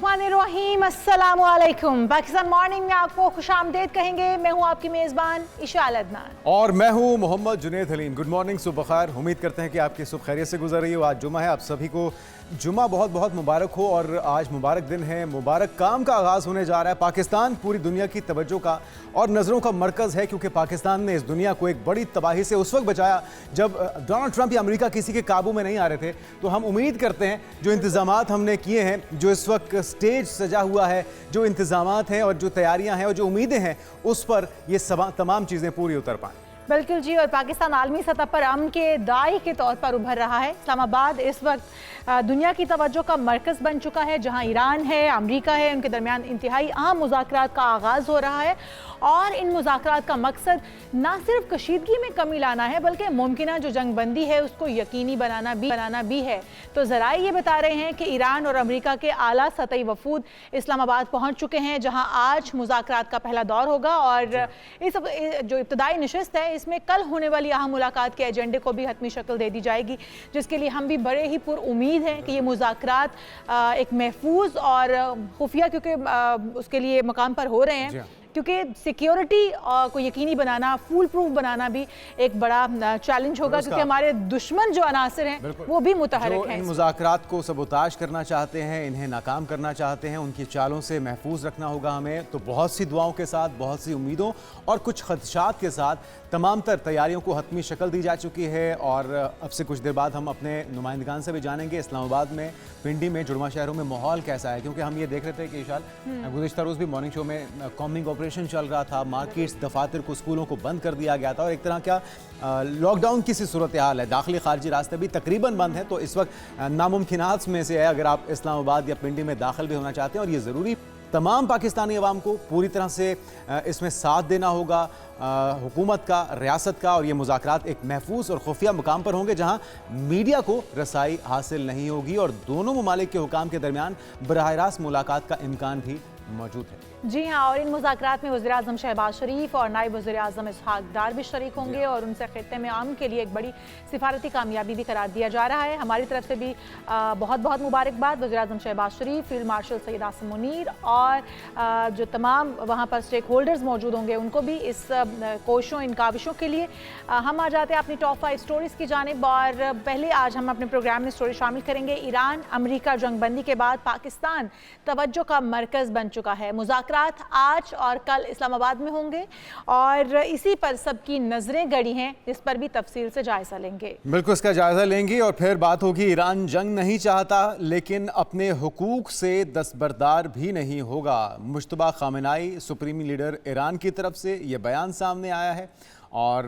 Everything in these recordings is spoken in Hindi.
बिस्मिल्लाहिर्रहमानिर्रहीम, अस्सलामु अलैकुम। पाकिस्तान मॉर्निंग में आपको खुशामदीद कहेंगे। मैं हूँ आपकी मेज़बान इशाल अदनान और मैं हूँ मोहम्मद जुनैद हलीम। गुड मॉर्निंग, सुबह खैर। उम्मीद करते हैं कि आपकी सुबह खैरियत से गुजर रही हो। आज जुमा है, आप सभी को जुमा बहुत बहुत मुबारक हो और आज मुबारक दिन है, मुबारक काम का आगाज़ होने जा रहा है। पाकिस्तान पूरी दुनिया की तवज्जो का और नज़रों का मरकज़ है, क्योंकि पाकिस्तान ने इस दुनिया को एक बड़ी तबाही से उस वक्त बचाया जब डोनाल्ड ट्रंप या अमेरिका किसी के काबू में नहीं आ रहे थे। तो हम उम्मीद करते हैं जो इंतज़ामात हमने किए हैं, जो इस वक्त स्टेज सजा हुआ है, जो इंतज़ामात हैं और जो तैयारियाँ हैं और जो उम्मीदें हैं, उस पर ये तमाम चीज़ें पूरी उतर पाएँ। बिल्कुल जी। और पाकिस्तान आलमी सतह पर अमन के दाई के तौर पर उभर रहा है। इस्लामाबाद इस वक्त दुनिया की तवज्जो का मरकज़ बन चुका है, जहां ईरान है, अमेरिका है, उनके दरमियान इंतहाई अहम मुज़ाकरात का आगाज़ हो रहा है। और इन मुज़ाकरात का मकसद ना सिर्फ कशीदगी में कमी लाना है, बल्कि मुमकिना जो जंगबंदी है उसको यकीनी बनाना भी है। तो ज़राए ये बता रहे हैं कि ईरान और अमेरिका के आला सतही वफूद इस्लामाबाद पहुँच चुके हैं, जहाँ आज मुज़ाकरात का पहला दौर होगा। और इस जो इब्तदाई नशिस्त है, इसमें कल होने वाली अहम मुलाकात के एजेंडे को भी हतमी शक्ल दे दी जाएगी, जिसके लिए हम भी बड़े ही पुरउम्मीद हैं कि ये मुज़ाकरात एक महफूज और खुफिया क्योंकि उसके लिए मकाम पर हो रहे हैं, क्योंकि सिक्योरिटी को यकीनी बनाना, फूल प्रूफ बनाना भी एक बड़ा चैलेंज होगा, क्योंकि हमारे दुश्मन जो अनासर हैं वो भी मुतहरिक हैं। इन मुज़ाकरात को सबोताश करना चाहते हैं, इन्हें नाकाम करना चाहते हैं, उनकी चालों से महफूज रखना होगा हमें। तो बहुत सी दुआओं के साथ, बहुत सी उम्मीदों और कुछ खदशात के साथ तमाम तर तैयारियों को हतमी शक्ल दी जा चुकी है। और अब से कुछ देर बाद हम अपने नुमाइंदगान से भी जानेंगे इस्लामाबाद में, पिंडी में, जुड़वा शहरों में माहौल कैसा है, क्योंकि हम ये देख रहे थे कि इशाल गुज़िश्ता रोज़ भी मॉर्निंग शो में कॉम्बिंग ऑपरेशन चल रहा था, मार्केट्स, दफातर को, स्कूलों को बंद कर दिया गया था और एक तरह का लॉकडाउन की सी सूरत हाल है। दाखिली खारजी रास्ते भी तकरीबन बंद हैं। तो इस वक्त नामुमकिनात में से है अगर आप इस्लामाबाद या पिंडी में दाखिल भी होना चाहते हैं, और ये ज़रूरी तमाम पाकिस्तानी अवाम को पूरी तरह से इसमें साथ देना होगा, हुकूमत का, रियासत का। और ये मुज़ाकरात एक महफूज और खुफिया मुकाम पर होंगे, जहाँ मीडिया को रसाई हासिल नहीं होगी और दोनों ममालिक के हुकाम के दरमियान बराह रास्त मुलाकात का इम्कान भी मौजूद है। जी हाँ। और इन मुज़ाकरात में वज़ीर आज़म शहबाज शरीफ और नायब वज़ीर आज़म इसहाक डार भी शरीक होंगे और उनसे खित्ते में अमन के लिए एक बड़ी सिफारती कामयाबी भी करार दिया जा रहा है। हमारी तरफ से भी बहुत बहुत मुबारकबाद वज़ीर आज़म शहबाज शरीफ, फील्ड मार्शल सैयद आसिम मुनीर और जो तमाम वहाँ पर स्टेक होल्डर्स मौजूद होंगे, उनको भी इस कोशिशों, इन काविशों के लिए। हम आ जाते हैं अपनी टॉप 5 स्टोरीज़ की जानिब। और पहले आज हम अपने प्रोग्राम में स्टोरी शामिल करेंगे, ईरान अमेरिका जंगबंदी के बाद पाकिस्तान तवज्जो का मरकज़ बन चुका है। मुज़ाकरात आज और कल इस्लामाबाद में होंगे और इसी पर सबकी नजरें गड़ी हैं, इस पर भी तफसील से जायजा लेंगे। बिल्कुल, इसका जायजा लेंगे और फिर बात होगी ईरान जंग नहीं चाहता लेकिन अपने हुकूक से दस्तबरदार भी नहीं होगा। मुश्तबा खामेनाई सुप्रीम लीडर ईरान की तरफ से ये बयान सामने आया है और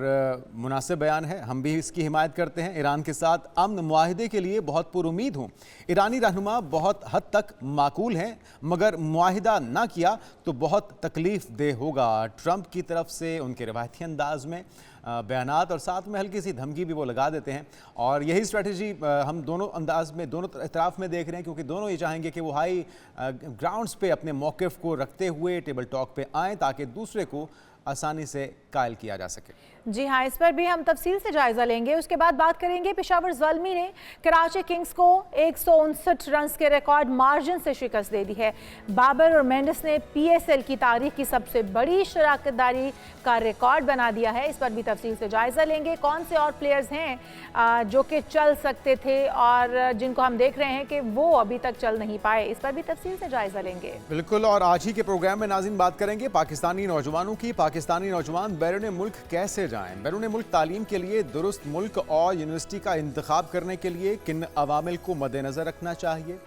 मुनासिब बयान है, हम भी इसकी हिमायत करते हैं। ईरान के साथ अमन मुआहिदे के लिए बहुत पुरुमीद हूँ। ईरानी रहनुमा बहुत हद तक माकूल हैं, मगर मुआहिदा ना किया तो बहुत तकलीफ दे होगा। ट्रंप की तरफ से उनके रवायती अंदाज में बयानात और साथ में हल्की सी धमकी भी वो लगा देते हैं। और यही स्ट्रेटजी हम दोनों अंदाज में, दोनों तरफ में देख रहे हैं, क्योंकि दोनों ये चाहेंगे कि वो हाई ग्राउंड्स पे अपने मौक़िफ़ को रखते हुए टेबल टॉक पे आएँ, ताकि दूसरे को आसानी से कायल किया जा सके। जी हाँ, इस पर भी हम तफसील से जायजा लेंगे। उसके बाद बात करेंगे पेशावर ज़ल्मी ने कराची किंग्स को 159 रन के रिकॉर्ड मार्जिन से शिकस्त दे दी है। बाबर और मेंडिस ने PSL की तारीख की सबसे बड़ी शराकतदारी का रिकॉर्ड बना दिया है। इस पर भी तफसील से जायजा लेंगे। कौन से और प्लेयर्स हैं जो कि चल सकते थे और जिनको हम देख रहे हैं कि वो अभी तक चल नहीं पाए, इस पर भी तफसील से जायजा लेंगे। बिल्कुल। और आज ही के प्रोग्राम में नाज़रीन बात करेंगे पाकिस्तानी नौजवानों की। पाकिस्तानी नौजवान बैरून मुल्क कैसे जाएं, बैरून मुल्क तालीम के लिए दुरुस्त मुल्क और यूनिवर्सिटी का इंतखाब करने के लिए किन अवामिल को मद्देनज़र रखना चाहिए।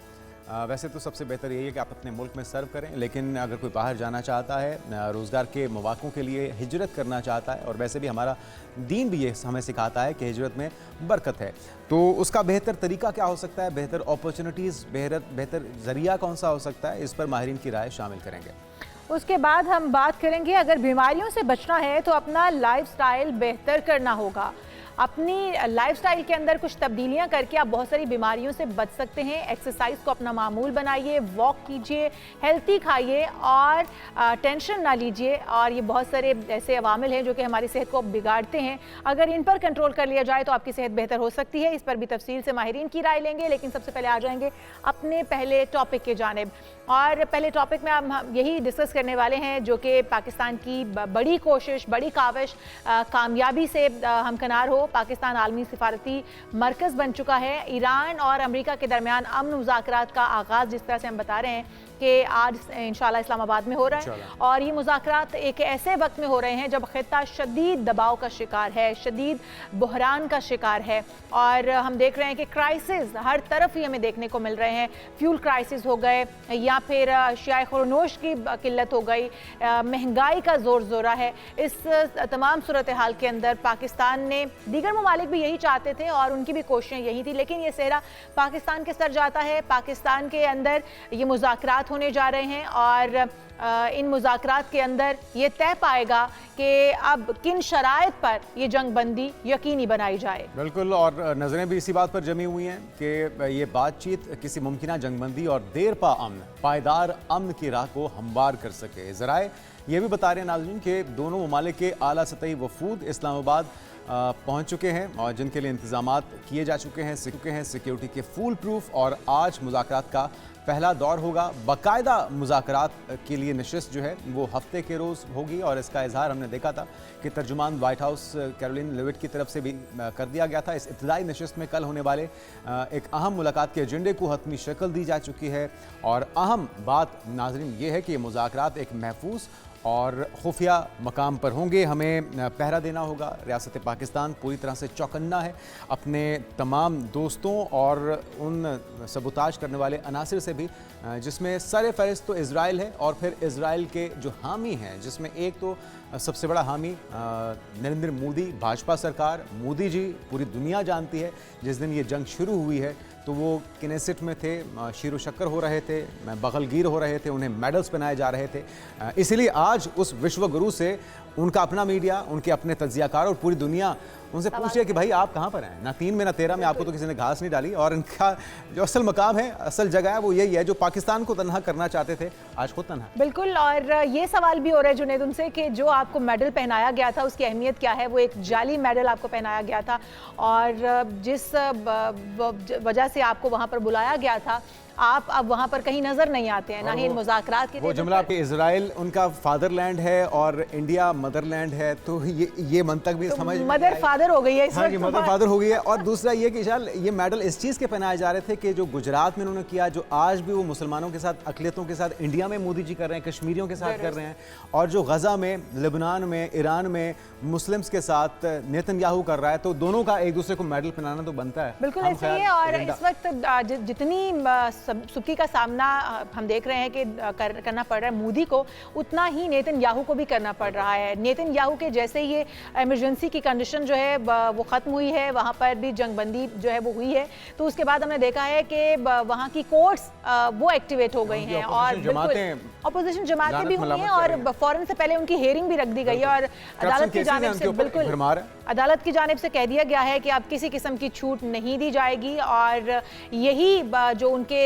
वैसे तो सबसे बेहतर यही है कि आप अपने मुल्क में सर्व करें, लेकिन अगर कोई बाहर जाना चाहता है, रोज़गार के मौक़ों के लिए हिजरत करना चाहता है, और वैसे भी हमारा दीन भी ये हमें सिखाता है कि हिजरत में बरकत है, तो उसका बेहतर तरीका क्या हो सकता है, बेहतर अपॉर्चुनिटीज़, बेहतर ज़रिया कौन सा हो सकता है, इस पर माहिरीन की राय शामिल करेंगे। उसके बाद हम बात करेंगे, अगर बीमारियों से बचना है तो अपना लाइफस्टाइल बेहतर करना होगा। अपनी लाइफस्टाइल के अंदर कुछ तब्दीलियां करके आप बहुत सारी बीमारियों से बच सकते हैं। एक्सरसाइज को अपना मामूल बनाइए, वॉक कीजिए, हेल्थी खाइए और टेंशन ना लीजिए। और ये बहुत सारे ऐसे अवामिल हैं जो कि हमारी सेहत को बिगाड़ते हैं, अगर इन पर कंट्रोल कर लिया जाए तो आपकी सेहत बेहतर हो सकती है। इस पर भी तफसील से माहिरीन की राय लेंगे, लेकिन सबसे पहले आ जाएंगे अपने पहले टॉपिक के जानिब। और पहले टॉपिक में हम यही डिस्कस करने वाले हैं जो कि पाकिस्तान की बड़ी कोशिश, बड़ी काविश कामयाबी से हमकनार हो। पाकिस्तान आलमी सिफारती मरकज़ बन चुका है। ईरान और अमेरिका के दरमियान अमन मुज़ाकरात का आगाज़ जिस तरह से हम बता रहे हैं कि आज इंशाल्लाह इस्लामाबाद में हो रहा है, और ये मुज़ाकरात एक ऐसे वक्त में हो रहे हैं जब ख़ित्ता शदीद दबाव का शिकार है, शदीद बहरान का शिकार है। और हम देख रहे हैं कि क्राइसिस हर तरफ ही हमें देखने को मिल रहे हैं। फ्यूल क्राइसिस हो गए या फिर अशियाए खुरनोश की किल्लत हो गई, महंगाई का ज़ोर ज़ोरा है। इस तमाम सूरत हाल के अंदर पाकिस्तान ने, दीगर ममालिक भी यही चाहते थे और उनकी भी कोशिशें यही थी, लेकिन ये सेहरा पाकिस्तान के सर जाता है। पाकिस्तान के अंदर ये मुज़ाकरात होने जा रहे हैं और इन मुज़ाकरात के अंदर ये तय पाएगा कि अब किन शराइत पर ये जंग बंदी यकीनी बनाई जाए। बिल्कुल, और नज़रें भी इसी बात पर जमी हुई हैं कि ये बातचीत किसी मुमकिन जंग बंदी और देर पा अमन, पायदार अमन की राह को हमवार कर सके। ज़राए ये भी बता रहे हैं नाज़रीन कि दोनों ममालिक के आला सतही वफूद इस्लामाबाद पहुँच चुके हैं और जिनके लिए इंतज़ामात किए जा चुके हैं सिक्योरिटी के फुल प्रूफ। और आज मुज़ाकरात का पहला दौर होगा। बाकायदा मुज़ाकरात के लिए नशिस्त जो है वो हफ्ते के रोज़ होगी, और इसका इजहार हमने देखा था कि तर्जुमान वाइट हाउस कैरोलिन लेविट की तरफ से भी कर दिया गया था। इस इब्तदाई नशिस्त में कल होने वाले एक अहम मुलाकात के एजेंडे को हतमी शक्ल दी जा चुकी है। और अहम बात नाज़रीन ये है कि ये मुज़ाकरात एक महफूज और खुफिया मकाम पर होंगे। हमें पहरा देना होगा। रियासत पाकिस्तान पूरी तरह से चौकन्ना है अपने तमाम दोस्तों और उन सबूताज करने वाले अनासिर से भी, जिसमें सर फहरिस्त तो इज़राइल है और फिर इज़राइल के जो हामी हैं, जिसमें एक तो सबसे बड़ा हामी नरेंद्र मोदी, भाजपा सरकार, मोदी जी पूरी दुनिया जानती है। जिस दिन ये जंग शुरू हुई है तो वो किनेसेट में थे, शीर शक्कर हो रहे थे, बगलगीर हो रहे थे, उन्हें मेडल्स पहनाए जा रहे थे। इसीलिए आज उस विश्व गुरु से उनका अपना मीडिया, उनके अपने तज्जियाकार और पूरी दुनिया उनसे पूछ रही है कि भाई आप कहाँ पर हैं। ना 3 में ना 13 में आपको तो किसी ने घास नहीं डाली, और इनका जो असल मकाम है, असल जगह है, वो यही है जो पाकिस्तान को तन्हा करना चाहते थे, आज खुद तन्हा। बिल्कुल, और ये सवाल भी हो रहा है जुनैद उनसे कि जो आपको मेडल पहनाया गया था उसकी अहमियत क्या है। वो एक जाली मेडल आपको पहनाया गया था और जिस वजह से आपको वहाँ पर बुलाया गया था, आप अब वहाँ पर कहीं नजर नहीं आते हैं, ना ही इन मुज़ाकरात के। वो जुमला आपके इज़राइल उनका फादरलैंड है और इंडिया मदरलैंड है, तो ये मंतक भी समझ मदर फादर हो गई है इस वक्त। हाँ, मदर फादर हो गई है। और दूसरा ये कि ये मेडल इस चीज़ के पहनाए जा रहे थे कि जो गुजरात में उन्होंने किया, जो आज भी वो मुसलमानों के साथ, अक़लियतों के साथ इंडिया में मोदी जी कर रहे हैं, कश्मीरियों के साथ कर रहे हैं, और जो गज़ा में, लेबनान में, ईरान में मुस्लिम्स के साथ नेतन्याहू कर रहा है, तो दोनों का एक दूसरे को मेडल पहनाना तो बनता है। बिल्कुल ऐसे ही है। और इस वक्त जितनी सुकी का सामना हम देख रहे हैं कि करना पड़ रहा है मोदी को, उतना ही नेतन्याहू को भी करना पड़ रहा है। नेतन्याहू के जैसे ये इमरजेंसी की कंडीशन जो है वो ख़त्म हुई है, वहाँ पर भी जंगबंदी जो है वो हुई है, तो उसके बाद हमने देखा है कि वहाँ की कोर्ट्स वो एक्टिवेट हो गई हैं और अपोजिशन जमातें भी हुई हैं और फ़ौरन से पहले उनकी हेयरिंग भी रख दी गई है और अदालत की जानिब से अदालत की जानिब से कह दिया गया है कि अब किसी किस्म की छूट नहीं दी जाएगी। और यही जो उनके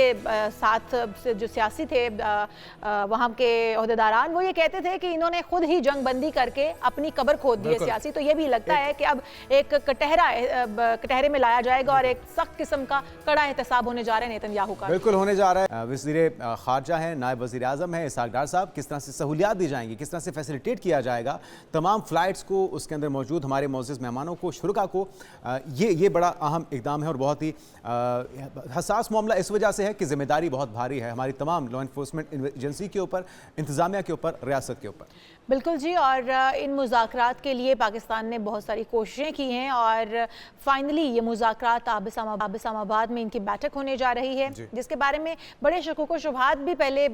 साथ जो सियासी थे वहाँ के ओहदेदारान, वो ये कहते थे कि इन्होंने खुद ही जंग बंदी करके अपनी कब्र खोद दी है सियासी। तो ये भी लगता है कि अब एक कटहरे में लाया जाएगा और एक सख्त किस्म का कड़ा एहतसाब होने जा रहा है नेतन्याहू का। बिल्कुल होने जा रहा है। वज़ीर ख़ारजा हैं, नायब वज़ीर आज़म हैं इसहाक़ डार साहब, किस तरह से सहूलियात दी जाएंगी, किस तरह से फैसिलिटेट किया जाएगा तमाम फ़्लाइट्स को, उसके अंदर मौजूद हमारे मोअज़्ज़ज़ मेहमानों को, शुरका को, ये बड़ा अहम इक़दाम है और बहुत ही हसास मामला इस वजह से है कि जिम्मेदारी बहुत भारी है हमारी तमाम लॉ इन्फोर्समेंट एजेंसी के ऊपर, इंतज़ामिया के ऊपर, रियासत के ऊपर। बिल्कुल जी, और इन मुज़ाकरात के लिए पाकिस्तान ने बहुत सारी कोशिशें की हैं और फाइनली ये मुज़ाकरात अब इस्लामाबाद में इनकी बैठक होने जा रही है, जिसके बारे में बड़े शकूक व शुबहात भी पहले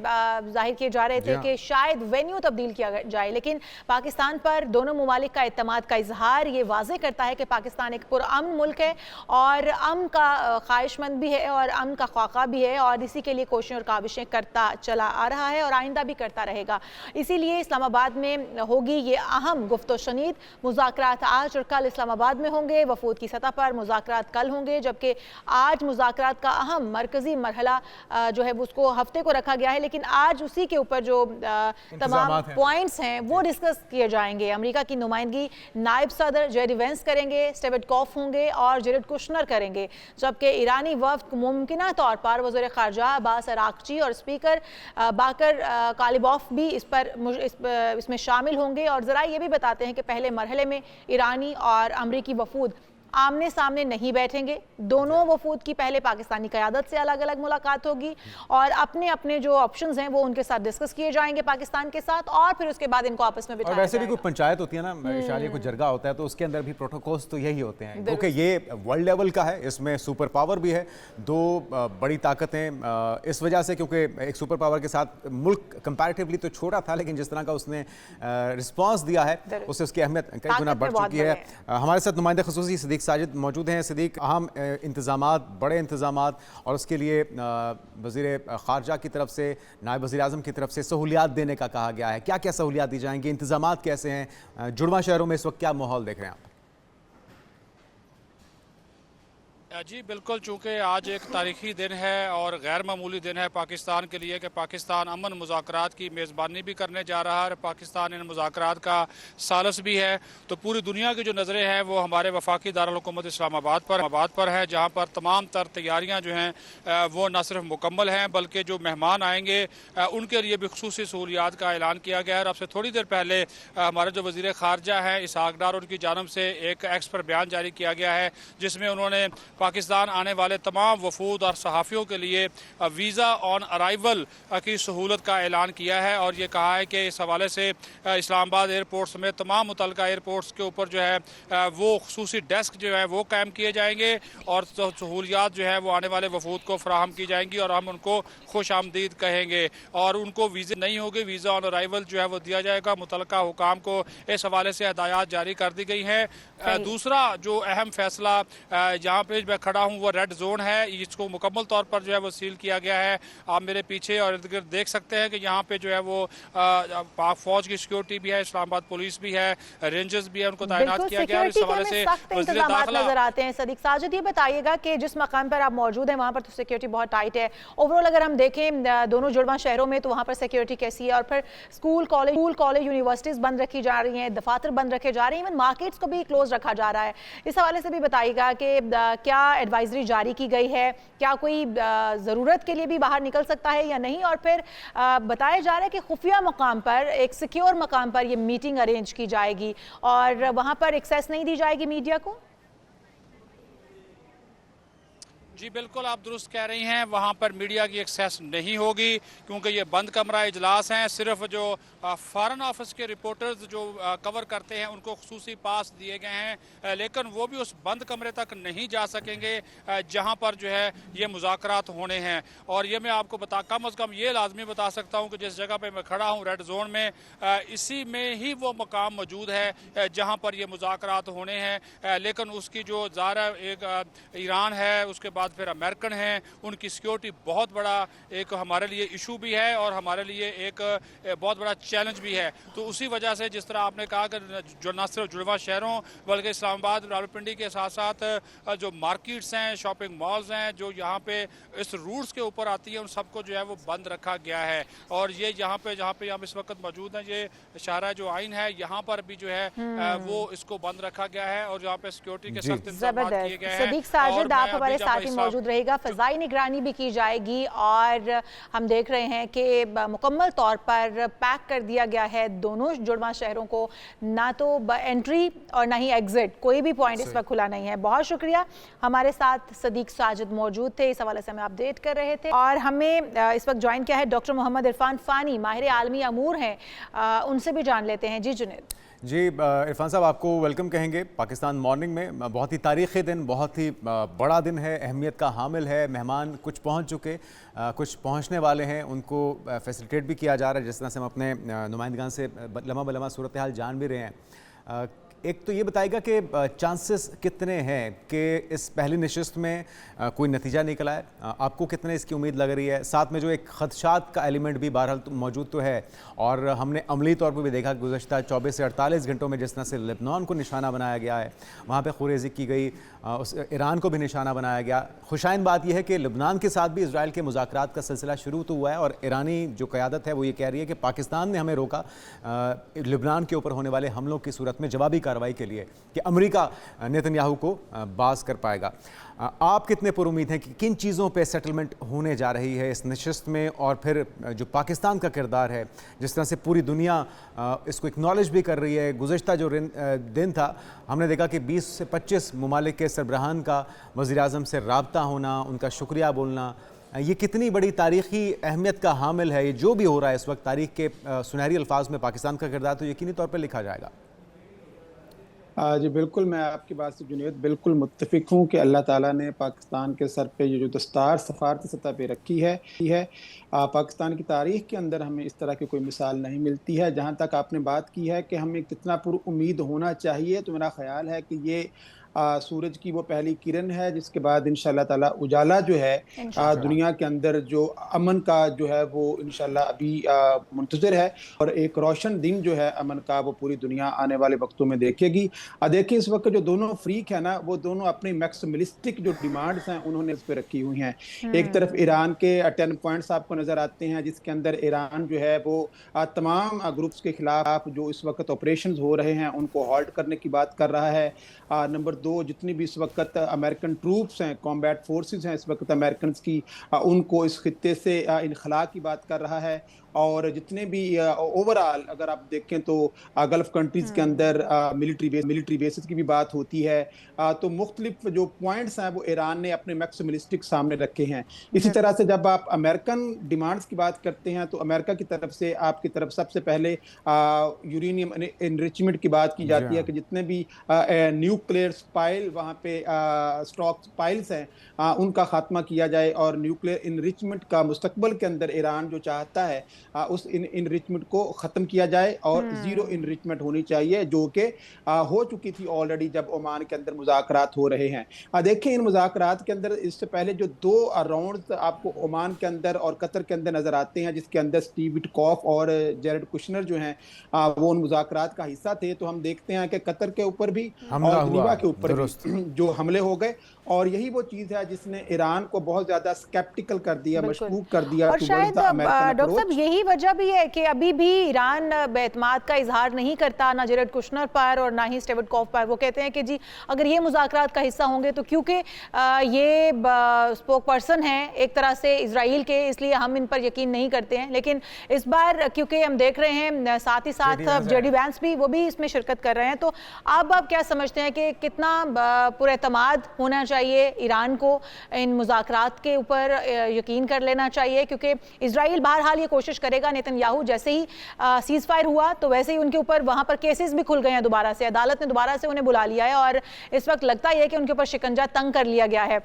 जाहिर किए जा रहे थे कि शायद वेन्यू तब्दील किया जाए, लेकिन पाकिस्तान पर दोनों ममालिक का एतमाद का इजहार ये वाज़े करता है कि पाकिस्तान एक पुरअमन मुल्क है और अमन का ख्वाहिशमंद भी है और अमन का ख्वाखा भी है, और इसी के लिए कोशिशें और काविशें करता चला आ रहा है और आइंदा भी करता रहेगा। इसीलिए इस्लामाबाद में होगी ये अहम गुफ्तो शनीद। मुज़ाकरात आज और कल इस्लामाबाद में होंगे, वफूद की सतह पर मुज़ाकरात कल होंगे, जबकि आज मुज़ाकरात का अहम मरकज़ी मरहला जो है उसको हफ्ते को रखा गया है, लेकिन आज उसी के ऊपर जो तमाम पॉइंट्स हैं वो डिस्कस किए जाएंगे। अमेरिका की नुमाइंदगी नायब सदर जेडी वेंस करेंगे, स्टेवेट कॉफ होंगे और जेरेड कुशनर करेंगे, जबकि ईरानी वफ्द मुमकिन तौर पर वज़ीर वज़ीर ख़ारजा अब्बास अराग़ची और स्पीकर बाकर कालिबॉफ भी इसमें शामिल होंगे। और ज़रा ये भी बताते हैं कि पहले मरहले में ईरानी और अमरीकी वफूद आमने सामने नहीं बैठेंगे। दोनों वफूद की पहले पाकिस्तानी क़यादत से अलग अलग मुलाकात होगी और अपने अपने जो ऑप्शंस हैं वो उनके साथ डिस्कस किए जाएंगे पाकिस्तान के साथ, और फिर उसके बाद इनको आपस में बिठाया जाएगा। वैसे भी जाएगा। कोई पंचायत होती है ना शालिया, कोई जरगा होता है, तो उसके अंदर भी प्रोटोकॉल्स तो यही होते हैं, क्योंकि ये वर्ल्ड लेवल का है, इसमें सुपर पावर भी है, दो बड़ी ताकतें, इस वजह से क्योंकि एक सुपर पावर के साथ मुल्क कंपैरेटिवली तो छोटा था, लेकिन जिस तरह का उसने रिस्पॉन्स दिया है उससे उसकी अहमियत कई गुना बढ़ चुकी है। हमारे साथ नुमाइंदा ख़ुसूसी सदीक साजिद मौजूद हैं। सदीक, अहम इंतज़ामात, बड़े इंतज़ामात, और उसके लिए वज़ीर ख़ारजा की तरफ से, नायब वज़ीर आज़म की तरफ से सहूलियात देने का कहा गया है। क्या क्या सहूलियात दी जाएंगी, इंतज़ामात कैसे हैं, जुड़वा शहरों में इस वक्त क्या माहौल देख रहे हैं आप? जी बिल्कुल, चूँकि आज एक तारीख़ी दिन है और गैर मामूली दिन है पाकिस्तान के लिए कि पाकिस्तान अमन मुज़ाकरात की मेज़बानी भी करने जा रहा है। पाकिस्तान इन मुज़ाकरात का सालस भी है, तो पूरी दुनिया की जो नज़रें हैं वो हमारे वफाकी दारुल हुकूमत इस्लामाबाद पर है, जहाँ पर तमाम तर तैयारियाँ जो हैं वो न सिर्फ मुकम्मल हैं बल्कि जो मेहमान आएंगे उनके लिए भी खुसूसी सहूलियात का ऐलान किया गया है। और अब से थोड़ी देर पहले हमारे जो वज़ीर ख़ारजा हैं इसहाक़ डार, उनकी जानिब से एक एक्स पर बयान जारी किया गया है, जिसमें उन्होंने पाकिस्तान आने वाले तमाम वफूद और सहाफ़ियों के लिए वीज़ा ऑन अराइवल की सहूलत का ऐलान किया है। और ये कहा है कि इस हवाले से इस्लामाबाद एयरपोर्ट समेत तमाम मुतल्लिका एयरपोर्ट्स के ऊपर जो है वो खुसूसी डेस्क जो है वो कायम किए जाएंगे और सहूलियात जो है वो आने वाले वफूद को फराहम की जाएंगी और हम उनको खुश आमदीद कहेंगे। और उनको वीज़े नहीं होगी, वीज़ा ऑन अराइवल जो है वो दिया जाएगा। मुतल्लिका हुकाम को इस हवाले से हिदायत जारी कर दी गई हैं। दूसरा जो अहम फैसला जहाँ पे मैं खड़ा हूँ वो रेड जोन है, इसको मुकम्मल तौर पर जो है वो सील किया गया है। आप मेरे पीछे और इर्द गिर्द देख सकते हैं कि यहाँ पे जो है वो पाक फौज की सिक्योरिटी भी है, इस्लामाबाद पुलिस भी है, रेंजर्स भी है, उनको तैनात किया गया है। इस हवाले से नजर आते हैं। सदीक साजिद, ये बताइएगा कि जिस मकाम पर आप मौजूद हैं वहाँ पर तो सिक्योरिटी बहुत टाइट है। ओवरऑल अगर हम देखें दोनों जुड़वा शहरों में तो वहाँ पर सिक्योरिटी कैसी है? और फिर स्कूल कॉलेज यूनिवर्सिटीज़ बंद रखी जा रही हैं, दफातर बंद रखे जा रहे हैं, इवन मार्केट्स को भी क्लोज रखा जा रहा है। इस हवाले से भी बताइएगा कि क्या एडवाइजरी जारी की गई है, क्या कोई ज़रूरत के लिए भी बाहर निकल सकता है या नहीं? और फिर बताया जा रहा है कि खुफिया मकाम पर, एक सिक्योर मकाम पर ये मीटिंग अरेंज की जाएगी और वहाँ पर एक्सेस नहीं दी जाएगी मीडिया को। जी बिल्कुल, आप दुरुस्त कह रही हैं, वहाँ पर मीडिया की एक्सेस नहीं होगी क्योंकि ये बंद कमरा इजलास हैं। सिर्फ जो फॉरेन ऑफिस के रिपोर्टर्स जो कवर करते हैं उनको खुसूसी पास दिए गए हैं, लेकिन वो भी उस बंद कमरे तक नहीं जा सकेंगे जहाँ पर जो है ये मुज़ाकरात होने हैं। और ये मैं आपको कम अज़ कम ये लाजमी बता सकता हूँ कि जिस जगह पर मैं खड़ा हूँ रेड जोन में, इसी में ही वो मकाम मौजूद है जहाँ पर ये मुज़ाकरात होने हैं। लेकिन उसकी जो ज़ारा एक ईरान है, उसके बाद फिर अमेरिकन हैं, उनकी सिक्योरिटी बहुत बड़ा एक हमारे लिए इशू भी है और हमारे लिए एक बहुत बड़ा चैलेंज भी है। तो उसी वजह से जिस तरह आपने कहा कि जो न सिर्फ जुड़वा शहरों बल्कि इस्लामाबाद रावलपिंडी के साथ साथ जो मार्केट्स हैं, शॉपिंग मॉल्स हैं, जो यहाँ पे इस रूट्स के ऊपर आती है, उन सबको जो है वो बंद रखा गया है। और ये जहाँ पे हम इस वक्त मौजूद हैं, ये शाहरा जो आइन है, यहाँ पर भी जो है वो इसको बंद रखा गया है और यहाँ पे सिक्योरिटी के सख्त इंतजाम किए गए हैं। सदीक साजिद, आप हमारे साथ ही मौजूद रहेगा, फ़ज़ाई निगरानी भी की जाएगी और हम देख रहे हैं कि मुकम्मल तौर पर पैक कर दिया गया है दोनों जुड़वा शहरों को, ना तो एंट्री और ना ही एग्जिट, कोई भी पॉइंट इस वक्त खुला नहीं है। बहुत शुक्रिया, हमारे साथ सदीक साजिद मौजूद थे, इस हवाले से हमें अपडेट कर रहे थे। और हमें इस वक्त ज्वाइन किया है डॉक्टर मोहम्मद इरफान फ़ानी, माहिर आलमी अमूर हैं, उनसे भी जान लेते हैं। जी जुनेद। जी इरफान साहब, आपको वेलकम कहेंगे पाकिस्तान मॉर्निंग में। बहुत ही तारीख़ी दिन, बहुत ही बड़ा दिन है, अहमियत का हामिल है। मेहमान कुछ पहुंच चुके, कुछ पहुंचने वाले हैं, उनको फैसिलिटेट भी किया जा रहा है। जिस तरह से हम अपने नुमाइंदगान से लम्हा बलम्हा सूरत हाल जान भी रहे हैं। एक तो ये बताएगा कि चांसेस कितने हैं कि इस पहली नशिस्त में कोई नतीजा निकला है, आपको कितने इसकी उम्मीद लग रही है? साथ में जो एक खदशात का एलिमेंट भी बहरहाल मौजूद तो है, और हमने अमली तौर पर भी देखा गुज़श्ता 24 से 48 घंटों में जिस तरह से लेबनान को निशाना बनाया गया है, वहाँ पर खुरेज़ी की गई, उस ईरान को भी निशाना बनाया गया। खुशाइन बात यह है कि लेबनान के साथ भी इसराइल के मुज़ाकरात का सिलसिला शुरू तो हुआ है और ईरानी जो क़यादत है वो ये कह रही है कि पाकिस्तान ने हमें रोका, लेबनान के ऊपर होने वाले हमलों की सूरत में जवाबी कार्रवाई के लिए कि अमेरिका नेतन्याहू को बाज कर पाएगा। आप कितने पुरुमीद हैं कि किन चीज़ों पे सेटलमेंट होने जा रही है इस नशिस्त में, और फिर जो पाकिस्तान का किरदार है, जिस तरह से पूरी दुनिया इसको एक्नॉलेज भी कर रही है। गुज़श्ता जो दिन था हमने देखा कि 20 से 25 ममालिक के सरबराहान का वज़ीर-ए-आज़म से रब्ता होना, उनका शुक्रिया बोलना, ये कितनी बड़ी तारीख़ी अहमियत का हामिल है। ये जो भी हो रहा है इस वक्त तारीख़ के सुनहरी अल्फाज में पाकिस्तान का किरदार तो यकीनी तौर पर लिखा जाएगा। जी बिल्कुल, मैं आपकी बात से जुनैद बिल्कुल मुत्तफिक हूँ कि अल्लाह ताला ने पाकिस्तान के सर पे ये जो दस्तार सफारती सतह पे रखी है पाकिस्तान की तारीख़ के अंदर हमें इस तरह की कोई मिसाल नहीं मिलती है। जहाँ तक आपने बात की है कि हमें कितना पुरुउम्मीद होना चाहिए, तो मेरा ख़्याल है कि ये सूरज की वो पहली किरण है जिसके बाद इंशाअल्लाह ताला उजाला जो है दुनिया के अंदर जो अमन का जो है वो इंशाअल्लाह अभी मुंतज़िर है, और एक रोशन दिन जो है अमन का वो पूरी दुनिया आने वाले वक्तों में देखेगी। देखिए इस वक्त जो दोनों फ्रीक है ना, वो दोनों अपनी मैक्सिमलिस्टिक जो डिमांड्स हैं उन्होंने इस पर रखी हुई हैं। एक तरफ ईरान के 10 पॉइंट्स आपको नज़र आते हैं, जिसके अंदर ईरान जो है वो तमाम ग्रुप्स के खिलाफ जो इस वक्त ऑपरेशन हो रहे हैं उनको हॉल्ट करने की बात कर रहा है। नंबर 2, जितनी भी इस वक्त अमेरिकन ट्रूप्स हैं, कॉम्बैट फोर्सेस हैं इस वक्त अमेरिकन की, उनको इस खित्ते से इनखला की बात कर रहा है। और जितने भी ओवरऑल अगर आप देखें तो गल्फ कंट्रीज़ के अंदर मिलिट्री बेसिस की भी बात होती है। तो मुख्तलिफ जो पॉइंट्स हैं वो ईरान ने अपने मैक्सिमलिस्टिक सामने रखे हैं। इसी तरह से जब आप अमेरिकन डिमांड्स की बात करते हैं तो अमेरिका की तरफ से आपकी तरफ सबसे पहले यूरेनियम इनरिचमेंट की बात की जाती है कि जितने भी न्यूक्लियर स्पाइल वहाँ पे स्टॉक स्पाइल्स हैं उनका खात्मा किया जाए, और न्यूक्लियर इनरिचमेंट का मुस्तकबल के अंदर ईरान जो चाहता है उस इनरिचमेंट को ख़त्म किया जाए, और ज़ीरो इनरिचमेंट होनी चाहिए, जो कि हो चुकी थी ऑलरेडी जब ओमान के अंदर मुज़ाकरात हो रहे हैं। देखिए इन मुज़ाकरात के अंदर इससे पहले जो 2 राउंड आपको ओमान के अंदर और कतर के अंदर नज़र आते हैं, जिसके अंदर स्टीव विटकॉफ और जेरेड कुशनर जो हैं वो उन मुज़ाकरात का हिस्सा थे। तो हम देखते हैं कि कतर के ऊपर भी और जनीवा के ऊपर भी जो हमले हो गए, और यही वो चीज़ है जिसने ईरान को बहुत ज़्यादा स्केप्टिकल कर दिया, मशकूक कर दिया। और शायद डॉक्टर साहब यही वजह भी है कि अभी भी ईरान बेएतमाद का इजहार नहीं करता, ना जेरेड कुशनर पर और ना ही स्टीव विटकॉफ पर। वो कहते हैं कि जी अगर ये मुज़ाकरात का हिस्सा होंगे तो क्योंकि ये स्पोक पर्सन है एक तरह से इजराइल के, इसलिए हम इन पर यकीन नहीं करते हैं। लेकिन इस बार क्योंकि हम देख रहे हैं साथ ही साथ जेडी वैंस भी वो भी इसमें शिरकत कर रहे हैं, तो आप क्या समझते हैं कि कितना पुरएतमाद होना चाहिए ईरान को, इन मुज़ाकरात के ऊपर यकीन कर लेना चाहिए? क्योंकि इजराइल बहरहाल ये कोशिश करेगा, नेतन्याहू जैसे ही सीज़ फायर हुआ तो वैसे ही उनके ऊपर वहाँ पर केसेस भी खुल गए हैं, दोबारा से अदालत ने दोबारा से उन्हें बुला लिया है, और इस वक्त लगता है कि उनके ऊपर शिकंजा तंग कर लिया गया है।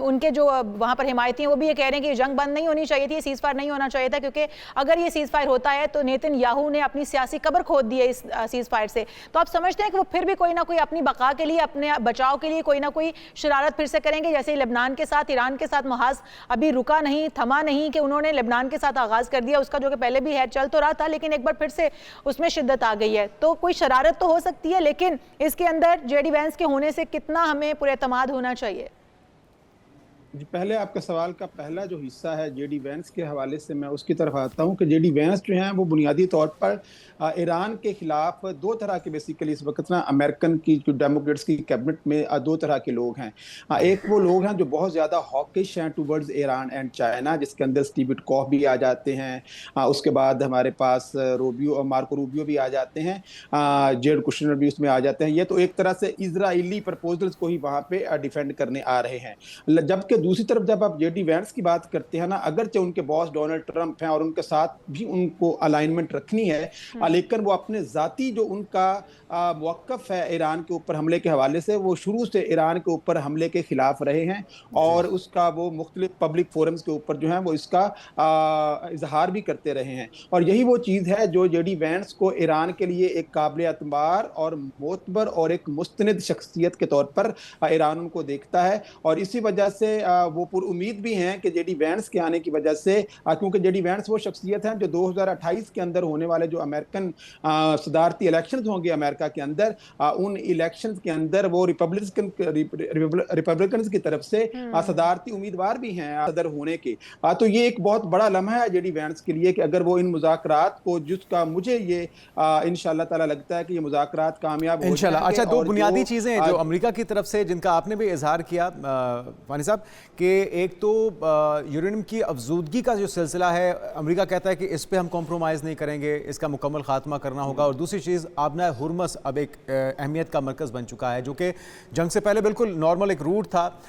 उनके जो वहाँ पर हिमायती हैं वो भी ये कह रहे हैं कि जंग बंद नहीं होनी चाहिए थी, सीज़ फायर नहीं होना चाहिए था, क्योंकि अगर ये सीज़ फायर होता है तो नेतन्याहू ने अपनी सियासी कब्र खोद दी है इस सीज़ फायर से। तो आप समझते हैं कि वो फिर भी कोई ना कोई अपनी बका के लिए, अपने बचाव के लिए कोई ना कोई शरारत फिर से करेंगे, जैसे लेबनान के साथ ईरान के साथ महाज अभी रुका नहीं, थमा नहीं, कि उन्होंने लेबनान के साथ आगाज कर दिया, उसका जो कि पहले भी है चल तो रहा था लेकिन एक बार फिर से उसमें शिद्दत आ गई है। तो कोई शरारत तो हो सकती है, लेकिन इसके अंदर जेडी वैंस के होने से कितना हमें पुरएतमाद होना चाहिए? जी, पहले आपका सवाल का पहला जो हिस्सा है जेडी वैंस के हवाले से, मैं उसकी तरफ आता हूँ कि जेडी वैंस जो हैं वो बुनियादी तौर पर ईरान के खिलाफ 2 तरह के बेसिकली इस वक्त ना अमेरिकन की जो डेमोक्रेट्स की कैबिनेट में 2 तरह के लोग हैं। एक वो लोग हैं जो बहुत ज़्यादा हॉकिश हैं टूवर्ड्स ईरान एंड चाइना, जिसके अंदर स्टीव विटकॉफ भी आ जाते हैं, उसके बाद हमारे पास मार्को रूबियो भी आ जाते हैं, जेरेड कुशनर भी उसमें आ जाते हैं। ये तो एक तरह से इजराइली प्रपोजल्स को ही वहाँ पे डिफेंड करने आ रहे हैं। जबकि दूसरी तरफ जब आप जेडी वैंस की बात करते हैं ना, अगरचे उनके बॉस डोनाल्ड ट्रंप हैं और उनके साथ भी उनको अलाइनमेंट रखनी है, लेकिन वो अपने ज़ाती जो उनका मौक़िफ़ है ईरान के ऊपर हमले के हवाले से, वो शुरू से ईरान के ऊपर हमले के ख़िलाफ़ रहे हैं, और उसका वो मुख्तलिफ पब्लिक फोरम्स के ऊपर जो है वो इसका इजहार भी करते रहे हैं। और यही वो चीज़ है जो जेडी वैंस को ईरान के लिए एक काबिल एतबार और मोतबर और एक मुस्तनिद शख्सियत के तौर पर ईरान उनको देखता है, और इसी वजह से वो पुरुमीद भी हैं कि जेडी वैंस के आने की वजह से, क्योंकि जेडी वैंस वो शख्सियत हैं जो 2028 के अंदर होने वाले जो अमेरिकन सदारती इलेक्शंस होंगे अमेरिका के अंदर, उन इलेक्शंस के अंदर वो रिपब्लिकन की तरफ से सदारती उम्मीदवार भी हैं सदर होने के। तो ये एक बहुत बड़ा लम्हा है जेडी वैंस के लिए कि अगर वो इन मुज़ाकरात को, जिसका मुझे ये इंशाल्लाह ताला लगता है कि ये मुज़ाकरात कामयाब हो इंशाल्लाह। अच्छा, दो बुनियादी चीज़ें जो अमेरिका की तरफ से जिनका आपने भी इजहार किया फानी साहब, कि एक तो यूरेनियम की अफजूदगी का जो सिलसिला है, अमेरिका कहता है कि इस पे हम कॉम्प्रोमाइज़ नहीं करेंगे, इसका मुकम्मल खात्मा करना होगा। और दूसरी चीज़, आबना हुर्मस अब एक अहमियत का मरकज़ बन चुका है, जो कि जंग से पहले बिल्कुल नॉर्मल एक रूट था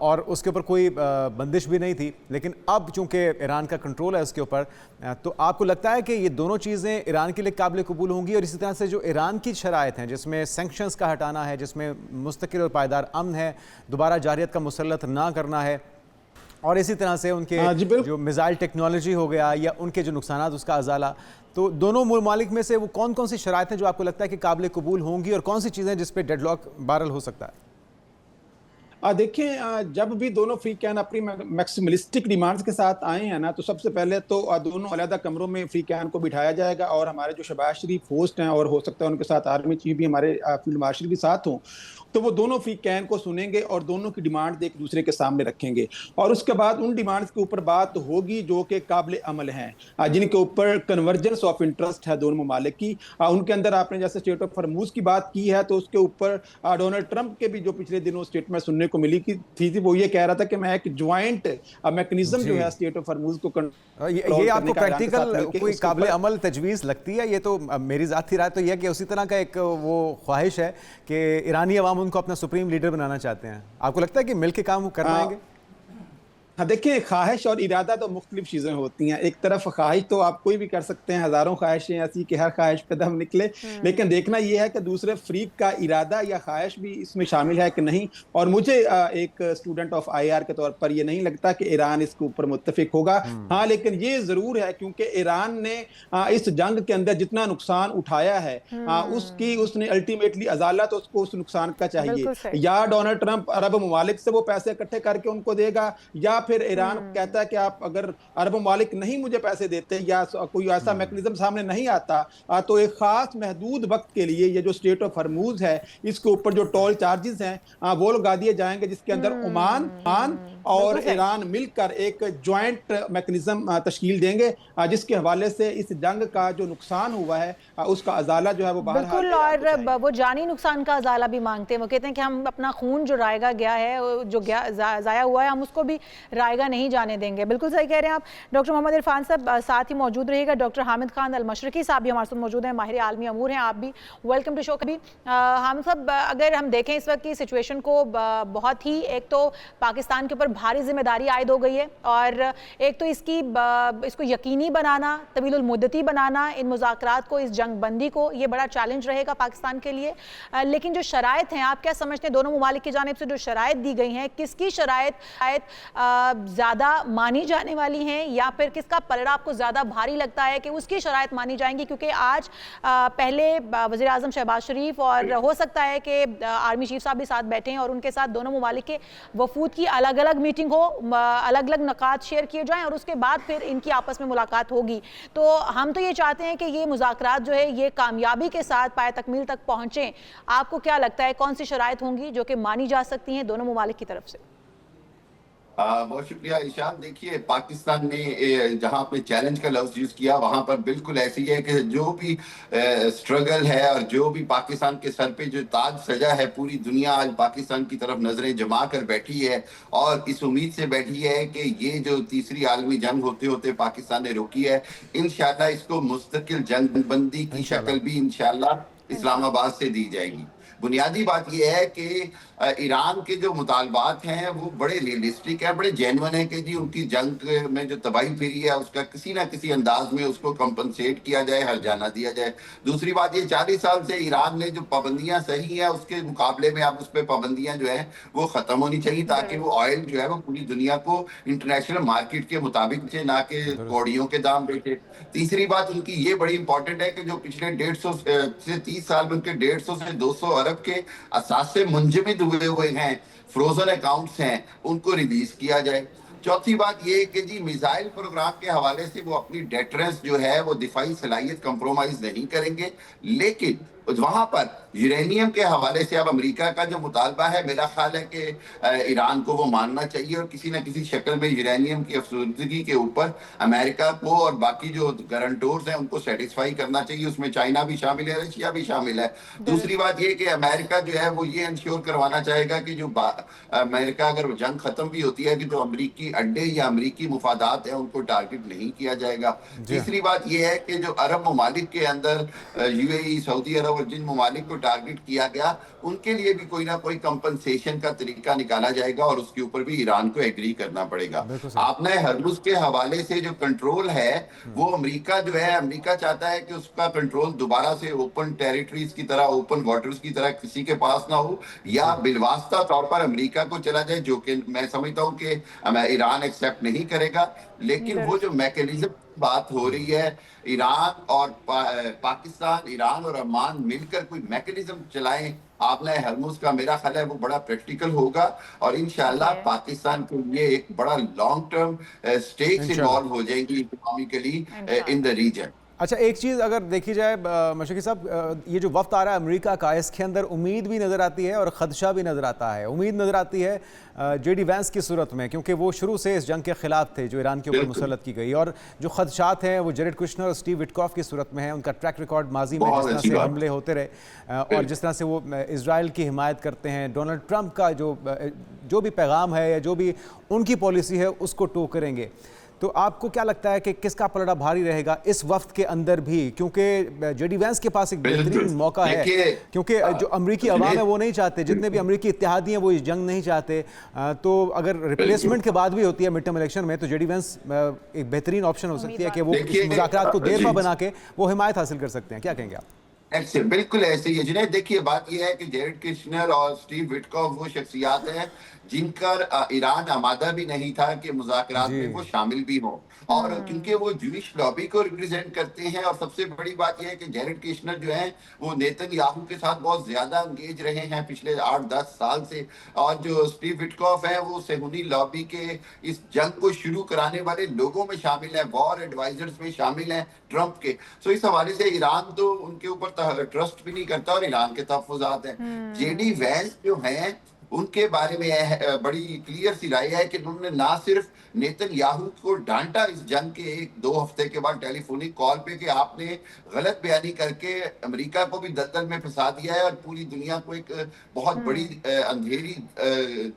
और उसके ऊपर कोई बंदिश भी नहीं थी, लेकिन अब चूंकि ईरान का कंट्रोल है उसके ऊपर, तो आपको लगता है कि ये दोनों चीज़ें ईरान के लिए काबिल कबूल होंगी? और इसी तरह से जो ईरान की शराइत हैं, जिसमें सैंक्शंस का हटाना है, जिसमें मुस्तकिल और पायदार अमन है, दोबारा जारियत का मुसल्लत ना करना है, और इसी तरह से उनके जो मिसाइल टेक्नोलॉजी हो गया या उनके जो नुकसानात उसका अजाला, तो दोनों ममालिक में से वो कौन कौन सी शराइत हैं जो आपको लगता है कि काबिल कबूल होंगी, और कौन सी चीज़ें जिस पर डेडलॉक बहरहाल हो सकता है? देखें, जब भी दोनों फ्री कैन अपनी मैक्सिमलिस्टिक डिमांड्स के साथ आए हैं ना, तो सबसे पहले तो दोनों अलग कमरों में फ्री कैन को बिठाया जाएगा और हमारे जो शहबाज शरीफ होस्ट हैं, और हो सकता है उनके साथ आर्मी चीफ भी, हमारे फील्ड मार्शल भी साथ हों, तो वो दोनों फ्री कैन को सुनेंगे और दोनों की डिमांड एक दूसरे के सामने रखेंगे, और उसके बाद उन डिमांड्स के ऊपर बात होगी जो कि काबिल अमल हैं, जिनके ऊपर कन्वर्जेंस ऑफ इंटरेस्ट है दोनों ममालिक की। उनके अंदर आपने जैसे स्टेट ऑफ हॉर्मुज की बात की है, तो उसके ऊपर डोनाल्ड ट्रंप के भी जो पिछले दिनों स्टेटमेंट सुनने को मिली थी वो ये कह रहा था कि मैं एक ज्वाइंट मैकेनिज्म जो है स्टेट ऑफ हॉर्मुज को ये आपको प्रैक्टिकल कोई काबिल अमल तजवीज़ लगती है? ये तो मेरी ज़ाती राय तो यह कि उसी तरह का एक वो ख्वाहिश है कि ईरानी अवाम उनको अपना सुप्रीम लीडर बनाना चाहते हैं। आपको लगता है कि मिल के काम कर पाएंगे? हाँ, देखिए, ख्वाहिश और इरादा तो मुख्तलिफ चीज़ें होती हैं। एक तरफ ख्वाहिश तो आप कोई भी कर सकते हैं, हज़ारों ख्वाहिशें ऐसी कि हर ख्वाहिश पे दम निकले, लेकिन देखना यह है कि दूसरे फरीक का इरादा या ख्वाहिश भी इसमें शामिल है कि नहीं। और मुझे एक स्टूडेंट ऑफ IR के तौर पर यह नहीं लगता कि ईरान इसके ऊपर मुत्तफिक होगा। हाँ, लेकिन ये ज़रूर है क्योंकि ईरान ने इस जंग के अंदर जितना नुकसान उठाया है, उसने अल्टीमेटली अजाला तो उसको उस नुकसान का चाहिए। या डोनाल्ड ट्रंप अरब ममालिक से वो पैसे इकट्ठे करके उनको देगा, या फिर ईरान कहता है कि आप अगर अरब ममालिक नहीं मुझे पैसे देते या कोई ऐसा मैकेनिज्म सामने नहीं आता, तो एक खास महदूद वक्त के लिए ये जो स्टेट ऑफ हॉर्मुज है, इसके ऊपर जो टोल चार्जेस हैं वो लगा दिए जाएंगे, जिसके अंदर ओमान और ईरान मिलकर एक ज्वाइंट मैकेनिज्म तश्कील देंगे, जिसके हवाले से इस जंग का जो नुकसान हुआ है उसका अजाला जो है वो बाहर बिल्कुल, और वो जानी नुकसान का अजाला भी मांगते हैं। वो कहते हैं कि हम अपना खून जो रायगा गया है, जो ज़ाया हुआ है, हम उसको भी रायगा नहीं जाने देंगे। बिल्कुल सही कह रहे हैं आप। डॉक्टर मोहम्मद इरफान साहब साथ ही मौजूद रहेगा। डॉक्टर हामिद खान अल मशरकी साहब भी हमारे साथ मौजूद हैं, माहिर आलमी अमूर हैं, आप भी वेलकम टू शो। कभी हामिद साहब, अगर हम देखें इस वक्त की सिचुएशन को, बहुत ही, एक तो पाकिस्तान के ऊपर भारी जिम्मेदारी आयद हो गई है, और एक तो इसको यकीनी बनाना, तवीलुल मुद्दती बनाना इन मुज़ाकरात को, इस जंग बंदी को, ये बड़ा चैलेंज रहेगा पाकिस्तान के लिए। लेकिन जो शराइत हैं, आप क्या समझते हैं, दोनों ममालिक की जानिब से जो शराइत दी गई हैं, किसकी शराइत ज़्यादा मानी जाने वाली हैं, या फिर किसका पलड़ा आपको ज़्यादा भारी लगता है कि उसकी शराइत मानी जाएंगी? क्योंकि आज पहले वज़ीर आज़म शहबाज शरीफ, और हो सकता है कि आर्मी चीफ साहब भी साथ बैठे हैं, और उनके साथ दोनों ममालिक के वफूद की अलग अलग मीटिंग हो, अलग अलग नकात शेयर किए जाएं, और उसके बाद फिर इनकी आपस में मुलाकात होगी। तो हम तो ये चाहते हैं कि ये मुज़ाकरात जो है ये कामयाबी के साथ पाए तकमील तक पहुँचें। आपको क्या लगता है, कौन सी शराइत होंगी जो कि मानी जा सकती हैं दोनों ममालिक की तरफ से? बहुत शुक्रिया ईशान। देखिए, पाकिस्तान ने जहां आपने चैलेंज का लफ्ज यूज किया, वहां पर बिल्कुल ऐसी है कि जो भी स्ट्रगल है और जो भी पाकिस्तान के सर पे जो ताज सजा है, पूरी दुनिया आज पाकिस्तान की तरफ नजरें जमा कर बैठी है, और इस उम्मीद से बैठी है कि ये जो तीसरी आलमी जंग होते होते पाकिस्तान ने रोकी है, इंशाल्लाह इसको मुस्तकिल जंग बंदी की शक्ल भी इंशाल्लाह इस्लामाबाद से दी जाएगी। बुनियादी बात यह है कि ईरान के जो मुतालबात हैं वो बड़े रियलिस्टिक है, बड़े जेन्युइन है कि जी उनकी जंग में जो तबाही फिरी है उसका किसी ना किसी अंदाज में उसको कंपनसेट किया जाए, हर्जाना दिया जाए। दूसरी बात ये, 40 साल से ईरान ने जो पाबंदियां सही हैं उसके मुकाबले में अब उस पर पाबंदियां जो है वो खत्म होनी चाहिए, ताकि वो ऑयल जो है वो पूरी दुनिया को इंटरनेशनल मार्केट के मुताबिक बेचे, ना कि कौड़ियों के दाम बेचे। तीसरी बात उनकी ये बड़ी इंपॉर्टेंट है कि जो पिछले 150 से 30 साल में उनके 150 से 200 अरब यूरोप के असासे मुंजमद हुए हैं, फ्रोजन अकाउंट्स हैं, उनको रिलीज किया जाए। चौथी बात ये है कि जी मिसाइल प्रोग्राम के हवाले से वो अपनी डेटरेंस जो है वो दिफाई सलाहियत कंप्रोमाइज नहीं करेंगे, लेकिन वहां पर यूरेनियम के हवाले से अब अमेरिका का जो मुतालबा है, मेरा ख्याल है कि ईरान को वो मानना चाहिए और किसी न किसी शक्ल में यूरेनियम की अफसुर्दगी के ऊपर अमेरिका को और बाकी जो गारंटोर्स हैं उनको सेटिस्फाई करना चाहिए। उसमें चाइना भी शामिल है, रशिया भी शामिल है। दूसरी बात ये कि अमेरिका जो है वो ये इंश्योर करवाना चाहेगा कि जो अमेरिका अगर जंग खत्म भी होती है कि जो अमरीकी अड्डे या अमरीकी मुफादात है उनको टारगेट नहीं किया जाएगा। तीसरी बात यह है कि जो अरब ममालिक के अंदर यूएई, सऊदी अरब और जिन ममालिक को टारगेट किया गया उनके लिए भी कोई ना कोई कंपनसेशन का तरीका निकाला जाएगा और उसके ऊपर भी ईरान को एग्री करना पड़ेगा। आपने हरमुज के हवाले से जो कंट्रोल है वो अमेरिका जो है, अमेरिका चाहता है कि उसका कंट्रोल दोबारा से ओपन टेरिटरीज की तरह, ओपन वाटर्स की तरह किसी के पास ना हो या बिलवास्ता तौर पर अमेरिका को चला जाए, जो कि मैं समझता हूं कि ईरान एक्सेप्ट नहीं करेगा। लेकिन वो जो मैकेनिज्म बात हो रही है, ईरान और पाकिस्तान, ईरान और अमान मिलकर कोई मैकेनिज्म चलाएं आपने हरमुज का, मेरा ख्याल है वो बड़ा प्रैक्टिकल होगा और इंशाल्लाह पाकिस्तान के लिए एक बड़ा लॉन्ग टर्म स्टेक्स इन्वॉल्व हो जाएंगी इकोनॉमिकली इन द रीजन। अच्छा, एक चीज़ अगर देखी जाए मशरकी साहब, ये जो वक्त आ रहा है अमेरिका का, इसके अंदर उम्मीद भी नज़र आती है और ख़दशा भी नज़र आता है। उम्मीद नज़र आती है जेडी वैंस की सूरत में, क्योंकि वो शुरू से इस जंग के खिलाफ थे जो ईरान के ऊपर मुसल्लत की गई, और जो खदशात हैं वो जेरेड कुशनर और स्टीव विटकॉफ की सूरत में है। उनका ट्रैक रिकॉर्ड माजी में जिस तरह से हमले होते रहे और जिस तरह से वो इसराइल की हिमायत करते हैं, डोनाल्ड ट्रंप का जो भी पैगाम है या जो भी उनकी पॉलिसी है उसको टो करेंगे। तो आपको क्या लगता है कि किसका पलड़ा भारी रहेगा इस वक्त के अंदर भी, क्योंकि जेडी वैंस के पास एक बेहतरीन मौका है, क्योंकि जो अमेरिकी अवाम है वो नहीं चाहते, जितने भी अमेरिकी इत्तेहादी हैं वो इस जंग नहीं चाहते। तो अगर रिप्लेसमेंट के बाद भी होती है मिड टर्म इलेक्शन में, तो जेडी वैंस एक बेहतरीन ऑप्शन हो सकती है कि वो मुज़ाकरात को देर बना के वो हिमायत हासिल कर सकते हैं। क्या कहेंगे आप? ऐसे बिल्कुल ऐसे ही है जुनैद। देखिए बात यह है कि जेरेड कुशनर और स्टीव विटकॉफ वो शख्सियात हैं जिनका ईरान आमादा भी नहीं था कि मुज़ाकरात में वो शामिल भी हो, और क्योंकि वो जूइश लॉबी को रिप्रेजेंट करते हैं। और सबसे बड़ी बात यह है कि जेरेड कुशनर जो है वो नेतन्याहू के साथ बहुत ज्यादा एंगेज रहे हैं पिछले 8-10 साल से, और जो स्टीव विटकॉफ है वो सेहूनी लॉबी के इस जंग को शुरू कराने वाले लोगों में शामिल है, वॉर एडवाइजर्स में शामिल हैं ट्रंप के। सो इस हवाले से ईरान तो उनके ऊपर ट्रस्ट भी नहीं करता और ईरान के तहफ़्फ़ुज़ात हैं। जेडी वैंस जो हैं उनके बारे में बड़ी क्लियर सी राय है कि उन्होंने ना सिर्फ नेतन्याहू को डांटा इस जंग के 1-2 हफ्ते के बाद टेलीफोनिक कॉल पे कि आपने गलत बयानी करके अमेरिका को भी दलदल में फंसा दिया है और पूरी दुनिया को एक बहुत बड़ी अंधेरी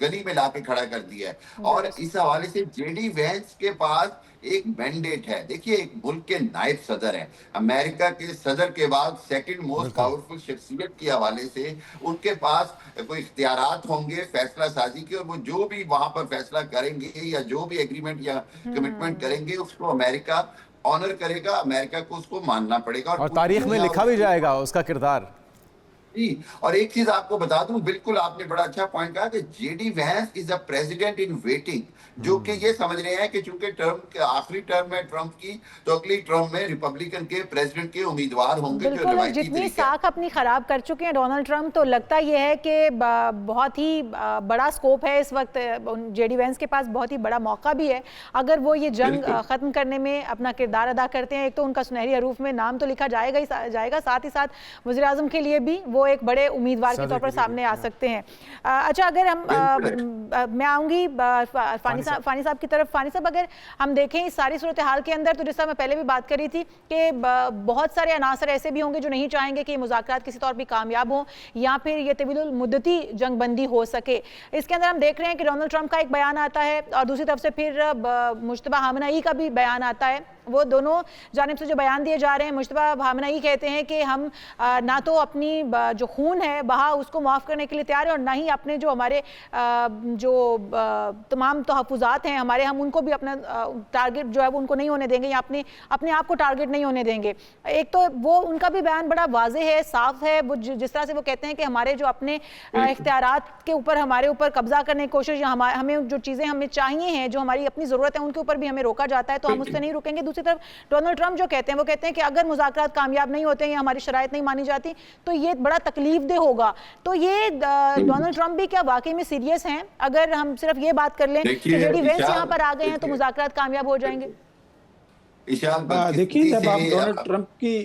गली में लाके खड़ा कर दिया है, और इस हवाले से जेडी वैंस के पास एक मैंडेट है। देखिए एक मुल्क के नायब सदर हैं, अमेरिका के सदर के बाद सेकंड मोस्ट पावरफुल शख्सियत के हवाले से उनके पास कोई इख्तियारात होंगे फैसला साजी के, और वो जो भी वहां पर फैसला करेंगे या जो भी एग्रीमेंट या कमिटमेंट करेंगे उसको अमेरिका ऑनर करेगा, अमेरिका को उसको मानना पड़ेगा और तारीख में लिखा भी जाएगा उसका किरदार। और एक चीज आपको बता दूं, बिल्कुल आपने बड़ा अच्छा पॉइंट कहा कि JD Vance is a president in waiting, जो कि ये समझ रहे हैं कि चूंकि टर्म के आखिरी टर्म है ट्रंप की, तो अगली टर्म में रिपब्लिकन के प्रेसिडेंट के उम्मीदवार होंगे। बिल्कुल, जितनी साख अपनी खराब कर चुके हैं डोनाल्ड ट्रंप, तो लगता यह है कि बहुत ही बड़ा स्कोप है इस वक्त जेडी वैंस के पास, बहुत ही बड़ा मौका भी है अगर वो ये जंग खत्म करने में अपना किरदार अदा करते हैं। एक तो उनका सुनहरी हरूफ में नाम तो लिखा जाएगा, साथ ही साथ वज़ीर आज़म के लिए भी वो एक बड़े उम्मीदवार के तौर पर सामने आ सकते हैं। अच्छा, अगर हम मैं आऊँगी फानी साहब की तरफ। फानी साहब, अगर हम देखें इस सारी सूरत हाल के अंदर, तो जैसा मैं पहले भी बात करी थी कि बहुत सारे अनासर ऐसे भी होंगे जो नहीं चाहेंगे कि मुज़ाकरात किसी तौर पर कामयाब हो या फिर ये तवील मुद्दती जंग बंदी हो सके। इसके अंदर हम देख रहे हैं कि डोनाल्ड ट्रंप का एक बयान आता है और दूसरी तरफ से फिर मुश्तबा हामनाई का भी बयान आता है। वो दोनों जानिब से जो बयान दिए जा रहे हैं, मुश्तबा हामनाई कहते हैं कि हम ना तो अपनी जो खून है बहा उसको माफ़ करने के लिए तैयार है और ना ही अपने जो हमारे जो तमाम तहफ़्फ़ुज़ात हैं हमारे, हम उनको भी अपना टारगेट जो है वो उनको नहीं होने देंगे या अपने आप को टारगेट नहीं होने देंगे। एक तो वो उनका भी बयान बड़ा वाज़ेह है, साफ है। वो जिस तरह से वो कहते हैं कि हमारे जो अपने इख्तियारात के ऊपर हमारे ऊपर कब्जा करने की कोशिश या हमें जो चीज़ें हमें चाहिए हैं, जो हमारी अपनी ज़रूरत है, उनके ऊपर भी हमें रोका जाता है, तो हम उससे नहीं रुकेंगे। दूसरी तरफ डोनाल्ड ट्रंप जो कहते हैं वो कहते हैं कि अगर मुज़ाकरात कामयाब नहीं होते हैं या हमारी शराइत नहीं मानी जाती तो ये बड़ा तकलीफदेह होगा। तो ये डोनाल्ड ट्रंप भी क्या वाकई में सीरियस हैं? अगर हम सिर्फ ये बात कर लें कि जेडी वेंस यहाँ पर आ गए हैं तो मुज़ाकरात कामयाब हो जाएंगे? देखिए, जब आप डोनाल्ड ट्रंप की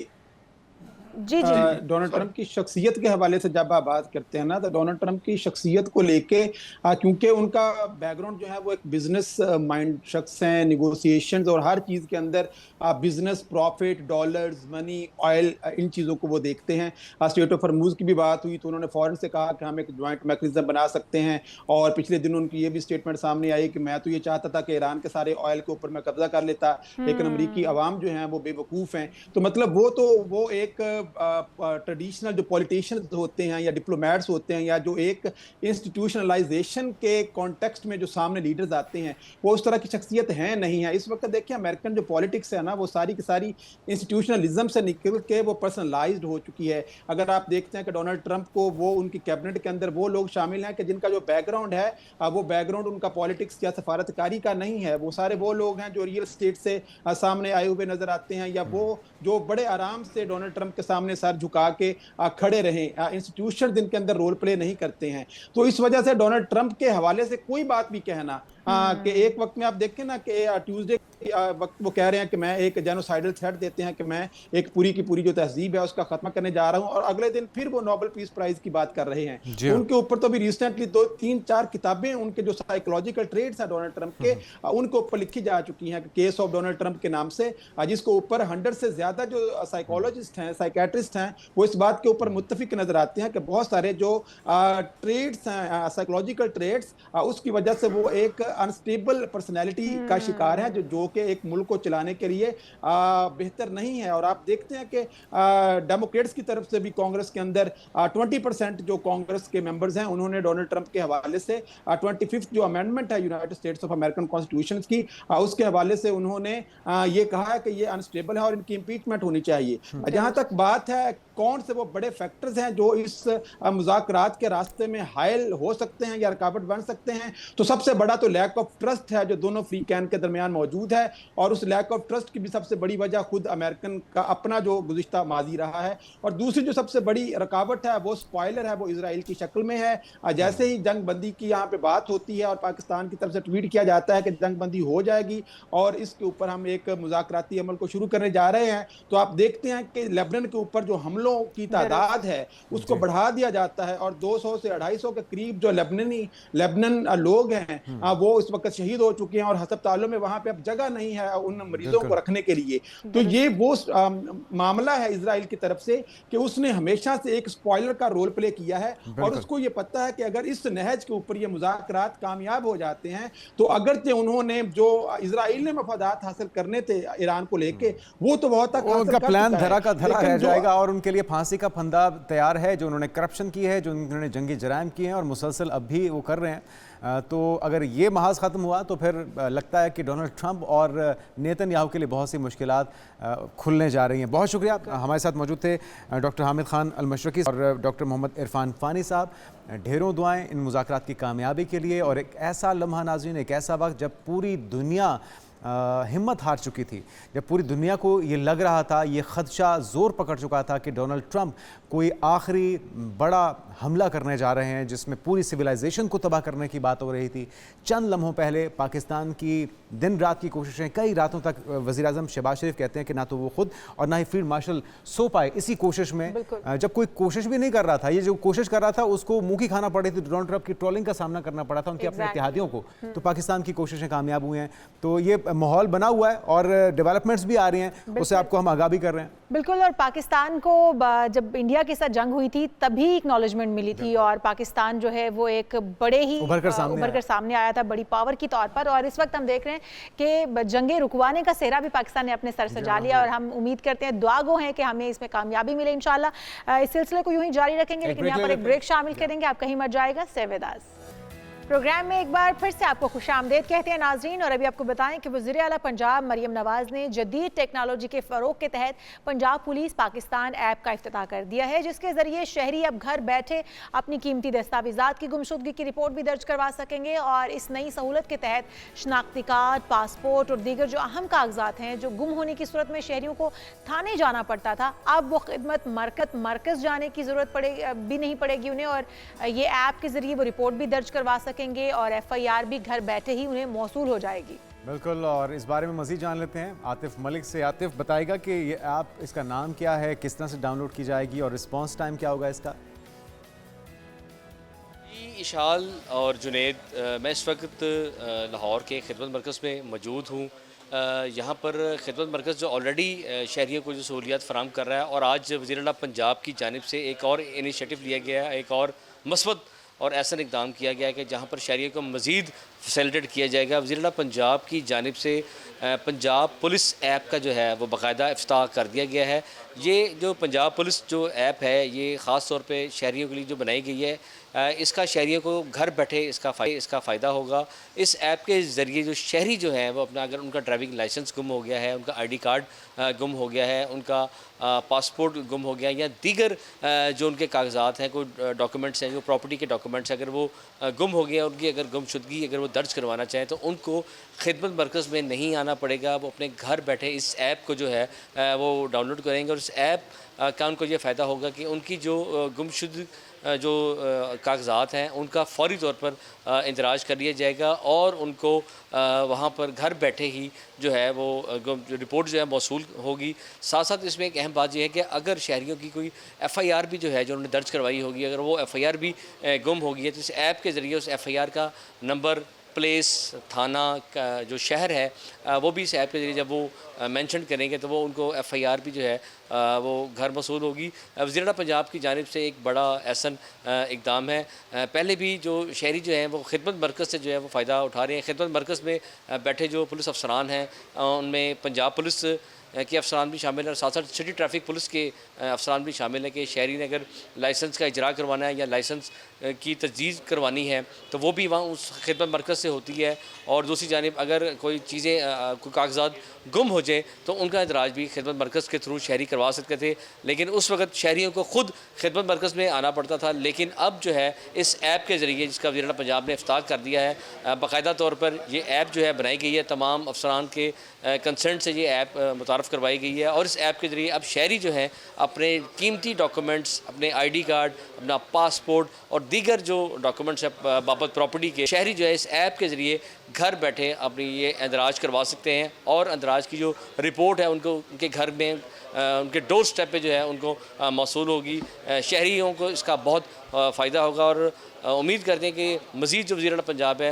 जी डोनाल्ड ट्रंप की शख्सियत के हवाले से जब आप बात करते हैं ना, तो डोनाल्ड ट्रंप की शख्सियत को लेके क्योंकि उनका बैकग्राउंड जो है वो एक बिजनेस माइंड शख्स हैं, निगोशिएशंस और हर चीज़ के अंदर business, profit, dollars, money, oil, इन चीज़ों को वो देखते हैं। स्टेट ऑफ हॉर्मुज़ की भी बात हुई तो उन्होंने फ़ौरन से कहा कि हम एक जॉइंट मैकेनिज्म बना सकते हैं, और पिछले दिन उनकी ये भी स्टेटमेंट सामने आई कि मैं तो ये चाहता था कि ईरान के सारे ऑयल के ऊपर मैं कब्जा कर लेता, लेकिन अमरीकी अवाम जो हैं वो बेवकूफ़ हैं। तो मतलब वो एक ट्रेडिशनल जो पॉलिटिशियंस होते हैं या डिप्लोमेट्स होते हैं या जो एक इंस्टीट्यूशनलाइजेशन के कॉन्टेक्स्ट में जो सामने लीडर्स आते हैं वो उस तरह की शख्सियत हैं नहीं है। इस वक्त देखिए अमेरिकन जो पॉलिटिक्स है ना वो सारी की सारी इंस्टीट्यूशनलिज्म से निकल के वो पर्सनलाइज्ड हो चुकी है। अगर आप देखते हैं कि डोनाल्ड ट्रंप को वो उनकी कैबिनेट के अंदर वो लोग शामिल हैं कि जिनका जो बैकग्राउंड है वो बैकग्राउंड उनका पॉलिटिक्स या सफारतकारी का नहीं है। वो सारे वो लोग हैं जो रियल स्टेट से सामने आए हुए नजर आते हैं, या वो जो बड़े आराम से डोनाल्ड ट्रंप के सामने सर झुका के खड़े रहे, इंस्टीट्यूशन जिनके अंदर रोल प्ले नहीं करते हैं। तो इस वजह से डोनाल्ड ट्रंप के हवाले से कोई बात भी कहना कि एक वक्त में आप देखें ना कि ट्यूसडे वक्त वो कह रहे हैं कि मैं एक जेनोसाइडल थ्रेट देते हैं कि मैं एक पूरी की पूरी जो तहजीब है उसका खात्मा करने जा रहा हूं, और अगले दिन फिर वो नोबेल पीस प्राइज की बात कर रहे हैं। उनके ऊपर तो भी रिसेंटली 2-3-4 किताबें उनके जो साइकोलॉजिकल ट्रेड्स हैं डोनाल्ड ट्रंप के उनके ऊपर लिखी जा चुकी हैं, केस ऑफ डोनाल्ड ट्रंप के नाम से, जिसके ऊपर 100 से ज्यादा जो साइकोलॉजिस्ट हैं, साइकेट्रिस्ट हैं, वो इस बात के ऊपर मुत्तफिक नजर आते हैं कि बहुत सारे जो ट्रेड्स हैं, साइकोलॉजिकल ट्रेड्स, उसकी वजह से वो एक अनस्टेबल पर्सनैलिटी का शिकार है जो कि एक मुल्क को चलाने के लिए बेहतर नहीं है। और आप देखते हैं कि डेमोक्रेट्स की तरफ से भी कांग्रेस के अंदर 20% जो कांग्रेस के मेंबर्स हैं उन्होंने डोनाल्ड ट्रंप के हवाले से 25th जो अमेंडमेंट है United states of American constitution की, उसके हवाले से उन्होंने ये कहा है कि ये अनस्टेबल है और इनकी इंपीचमेंट होनी चाहिए। जहां तक बात है कौन से वो बड़े फैक्टर्स हैं जो इस मुज़ाकरात के रास्ते में हायल हो सकते हैं या रुकावट बन सकते हैं, तो सबसे बड़ा तो लैक ऑफ ट्रस्ट है जो दोनों फ्री कैन के दरमियान मौजूद है, और उस लैक ऑफ ट्रस्ट की भी सबसे बड़ी वजह खुद अमेरिकन का अपना जो गुज़िश्ता माजी रहा है। और दूसरी जो सबसे बड़ी रुकावट है वो स्पॉइलर है, वो इजराइल की शक्ल में है। जैसे ही जंग बंदी की यहाँ पे बात होती है और पाकिस्तान की तरफ से ट्वीट किया जाता है कि जंग बंदी हो जाएगी और इसके ऊपर हम एक मुज़ाकराती अमल को शुरू करने जा रहे हैं, तो आप देखते हैं कि लेबनान के ऊपर जो हमलों की तादाद है उसको बढ़ा दिया जाता है, और 200 से 250 के करीब जो लेबनान लोग हैं वो इस वक्त शहीद हो चुके हैं, और अस्पतालों में वहां पे अब जगह नहीं है उन मरीजों को रखने के लिए। तो ये वो मामला है इजराइल की तरफ से कि उसने हमेशा से एक स्पॉइलर का रोल प्ले किया है, और उसको ये पता है कि अगर इस नहज के ऊपर ये मुज़ाकरात कामयाब हो जाते हैं तो अगरचे उन्होंने जो इजराइल ने मफादात हासिल करने थे ईरान को लेके वो तो बहुत तक उनका प्लान धरा का धरा रह जाएगा, और उनके लिए फांसी का फंदा तैयार है। जो उन्होंने करप्शन की है, जो उन्होंने जंगी जराइम किए हैं और मुसलसल अब भी वो कर रहे हैं, तो अगर ये महाज ख़त्म हुआ तो फिर लगता है कि डोनाल्ड ट्रंप और नेतन्याहू के लिए बहुत सी मुश्किलात खुलने जा रही हैं। बहुत शुक्रिया। हमारे साथ मौजूद थे डॉक्टर हामिद खान अल-मशरकी और डॉक्टर मोहम्मद इरफान फ़ानी साहब। ढेरों दुआएं इन मुज़ाकरात की कामयाबी के लिए, और एक ऐसा लम्हा नाज़रीन, एक ऐसा वक्त जब पूरी दुनिया हिम्मत हार चुकी थी, जब पूरी दुनिया को ये लग रहा था, ये खदशा ज़ोर पकड़ चुका था कि डोनाल्ड ट्रंप कोई आखिरी बड़ा हमला करने जा रहे हैं जिसमें पूरी सिविलाइजेशन को तबाह करने की बात हो रही थी। चंद लम्हों पहले पाकिस्तान की दिन रात की कोशिशें, कई रातों तक वज़ीर आज़म शहबाज शरीफ कहते हैं कि ना तो वो खुद और ना ही फील्ड मार्शल सो पाए इसी कोशिश में, जब कोई कोशिश भी नहीं कर रहा था। ये जो कोशिश कर रहा था उसको मुँह की खाना पड़ी थी, डोनाल्ड ट्रंप की ट्रोलिंग का सामना करना पड़ा था उनके अपने इत्तेहादियों को। तो पाकिस्तान की कोशिशें कामयाब हुई हैं, तो ये माहौल बना हुआ है और डेवलपमेंट्स भी आ रही हैं, उससे आपको हम आगाह भी कर रहे हैं। बिल्कुल। और पाकिस्तान को जब इंडिया के साथ जंग हुई थी तभी एक्नॉलेजमेंट मिली थी, और पाकिस्तान जो है वो एक बड़े ही उभर कर सामने आया था बड़ी पावर की तौर पर। और इस वक्त हम देख रहे हैं कि जंगे रुकवाने का सेहरा भी पाकिस्तान ने अपने सर सजा लिया, और हम उम्मीद करते हैं, दुआ गो हैं कि हमें इसमें कामयाबी मिले इंशाल्लाह। इस सिलसिले को यूं ही जारी रखेंगे, लेकिन यहाँ पर एक ब्रेक शामिल करेंगे। आप कहीं मत जाएगा, स्टे विद अस। प्रोग्राम में एक बार फिर से आपको खुशामदीद कहते हैं नाजरीन। और अभी आपको बताएं कि वज़ीर आला पंजाब मरियम नवाज ने जदीद टेक्नोलॉजी के फ़रोग के तहत पंजाब पुलिस पाकिस्तान ऐप का इफ्तिताह कर दिया है, जिसके ज़रिए शहरी अब घर बैठे अपनी कीमती दस्तावेज़ात की गुमशुदगी की रिपोर्ट भी दर्ज करवा सकेंगे। और इस नई सहूलत के तहत शनाख्ती कार्ड, पासपोर्ट और दीगर जो अहम कागजात हैं जो गुम होने की सूरत में शहरियों को थाने जाना पड़ता था, अब वो खिदमत मरकज़ जाने की ज़रूरत भी नहीं पड़ेगी उन्हें। और ये ऐप के ज़रिए वो रिपोर्ट भी दर्ज करवा सकेंगे और FIR भी घर बैठे ही उन्हें मौसूल हो जाएगी। बिल्कुल, और इस बारे में मज़ीद जान लेते हैं आतिफ मलिक से। आतिफ बताएगा कि ये ऐप, इसका नाम क्या है, किस तरह से डाउनलोड की जाएगी और रिस्पॉन्स टाइम क्या होगा इसका? इशाल और जुनेद, मैं इस वक्त लाहौर के खिदमत मरकज़ में मौजूद हूँ। यहाँ पर खिदमत मरकज़ जो ऑलरेडी शहरियों को जो सहूलियात फ़राहम कर रहा है, और आज वज़ीर आला पंजाब की जानिब से एक और इनिशिएटिव लिया गया है, एक और मस्बत और ऐसा इक़दाम किया गया है कि जहाँ पर शहरियों को मज़ीद फैसिलिटेट किया जाएगा। वज़ीर आला पंजाब की जानिब से पंजाब पुलिस ऐप का जो है वो बाकायदा इफ्तिताह कर दिया गया है। ये जो पंजाब पुलिस जो ऐप है, ये ख़ास तौर पे शहरियों के लिए जो बनाई गई है, इसका शहरियों को घर बैठे इसका फ़ायदा होगा। इस ऐप के ज़रिए जो शहरी जो हैं वो अपना, अगर उनका ड्राइविंग लाइसेंस गुम हो गया है, उनका ID कार्ड गुम हो गया है, उनका पासपोर्ट गुम हो गया, या दीगर जो उनके कागजात हैं, कोई डॉक्यूमेंट्स हैं, जो प्रॉपर्टी के डॉक्यूमेंट्स, अगर वो गुम हो गया, उनकी अगर गुमशुदगी अगर वो दर्ज करवाना चाहें तो उनको खिदमत मरकज़ में नहीं आना पड़ेगा। वो अपने घर बैठे इस ऐप को जो है वो डाउनलोड करेंगे, और इस ऐप का उनको ये फ़ायदा होगा कि उनकी जो गुमशुद जो कागजात हैं उनका फ़ौरी तौर पर इंदराज कर लिया जाएगा, और उनको वहाँ पर घर बैठे ही जो है वो रिपोर्ट जो है मौसूल होगी। साथ साथ इसमें एक अहम बात यह है कि अगर शहरियों की कोई FIR भी जो है जो उन्होंने दर्ज करवाई होगी, अगर वो FIR भी गुम होगी है, तो इस ऐप के ज़रिए उस FIR का नंबर, प्लेस, थाना का जो शहर है वो भी इस ऐप के ज़रिए जब वो मेंशन करेंगे तो वो उनको FIR भी जो है वो घर मसूल होगी। वज़ीर आला पंजाब की जानिब से एक बड़ा ऐसा इक़दाम है। पहले भी जो शहरी जो हैं वो खिदमत मरकज़ से जो है वो फ़ायदा उठा रहे हैं। खिदमत मरकज़ में बैठे जो पुलिस अफसरान हैं उनमें पंजाब पुलिस के अफसरान भी शामिल हैं, और साथ साथ सिटी ट्रैफिक पुलिस के अफसरान भी शामिल हैं कि शहरी ने अगर लाइसेंस का इजरा करवाना है या लाइसेंस की तजदीद करवानी है तो वो भी वहाँ उस खिदमत मरकज़ से होती है। और दूसरी जानिब अगर कोई चीज़ें, कोई कागजात गुम हो जाए तो उनका इदराज भी खिदमत मरकज़ के थ्रू शहरी करवा सकते थे, लेकिन उस वक्त शहरियों को ख़ुद खिदमत मरकज़ में आना पड़ता था। लेकिन अब जो है इस ऐप के ज़रिए, जिसका वज़ीर आला पंजाब ने इफ्तिताह कर दिया है, बाकायदा तौर पर ये ऐप जो है बनाई गई है, तमाम अफसरान के कंसेंट से ये ऐप मुतारफ़ करवाई गई है, और इस ऐप के ज़रिए अब शहरी जो हैं अपने कीमती डॉक्यूमेंट्स, अपने ID कार्ड, अपना पासपोर्ट और दीगर जो डॉक्यूमेंट्स हैं बाबत प्रॉपर्टी के, शहरी जो है इस ऐप के ज़रिए घर बैठे अपनी ये इंदराज करवा सकते हैं, और इंदराज की जो रिपोर्ट है उनको उनके घर में उनके डोर स्टेप पे जो है उनको मौसूल होगी। शहरियों को इसका बहुत फ़ायदा होगा, और उम्मीद करते हैं कि मज़ीद जो वज़ीर आला पंजाब है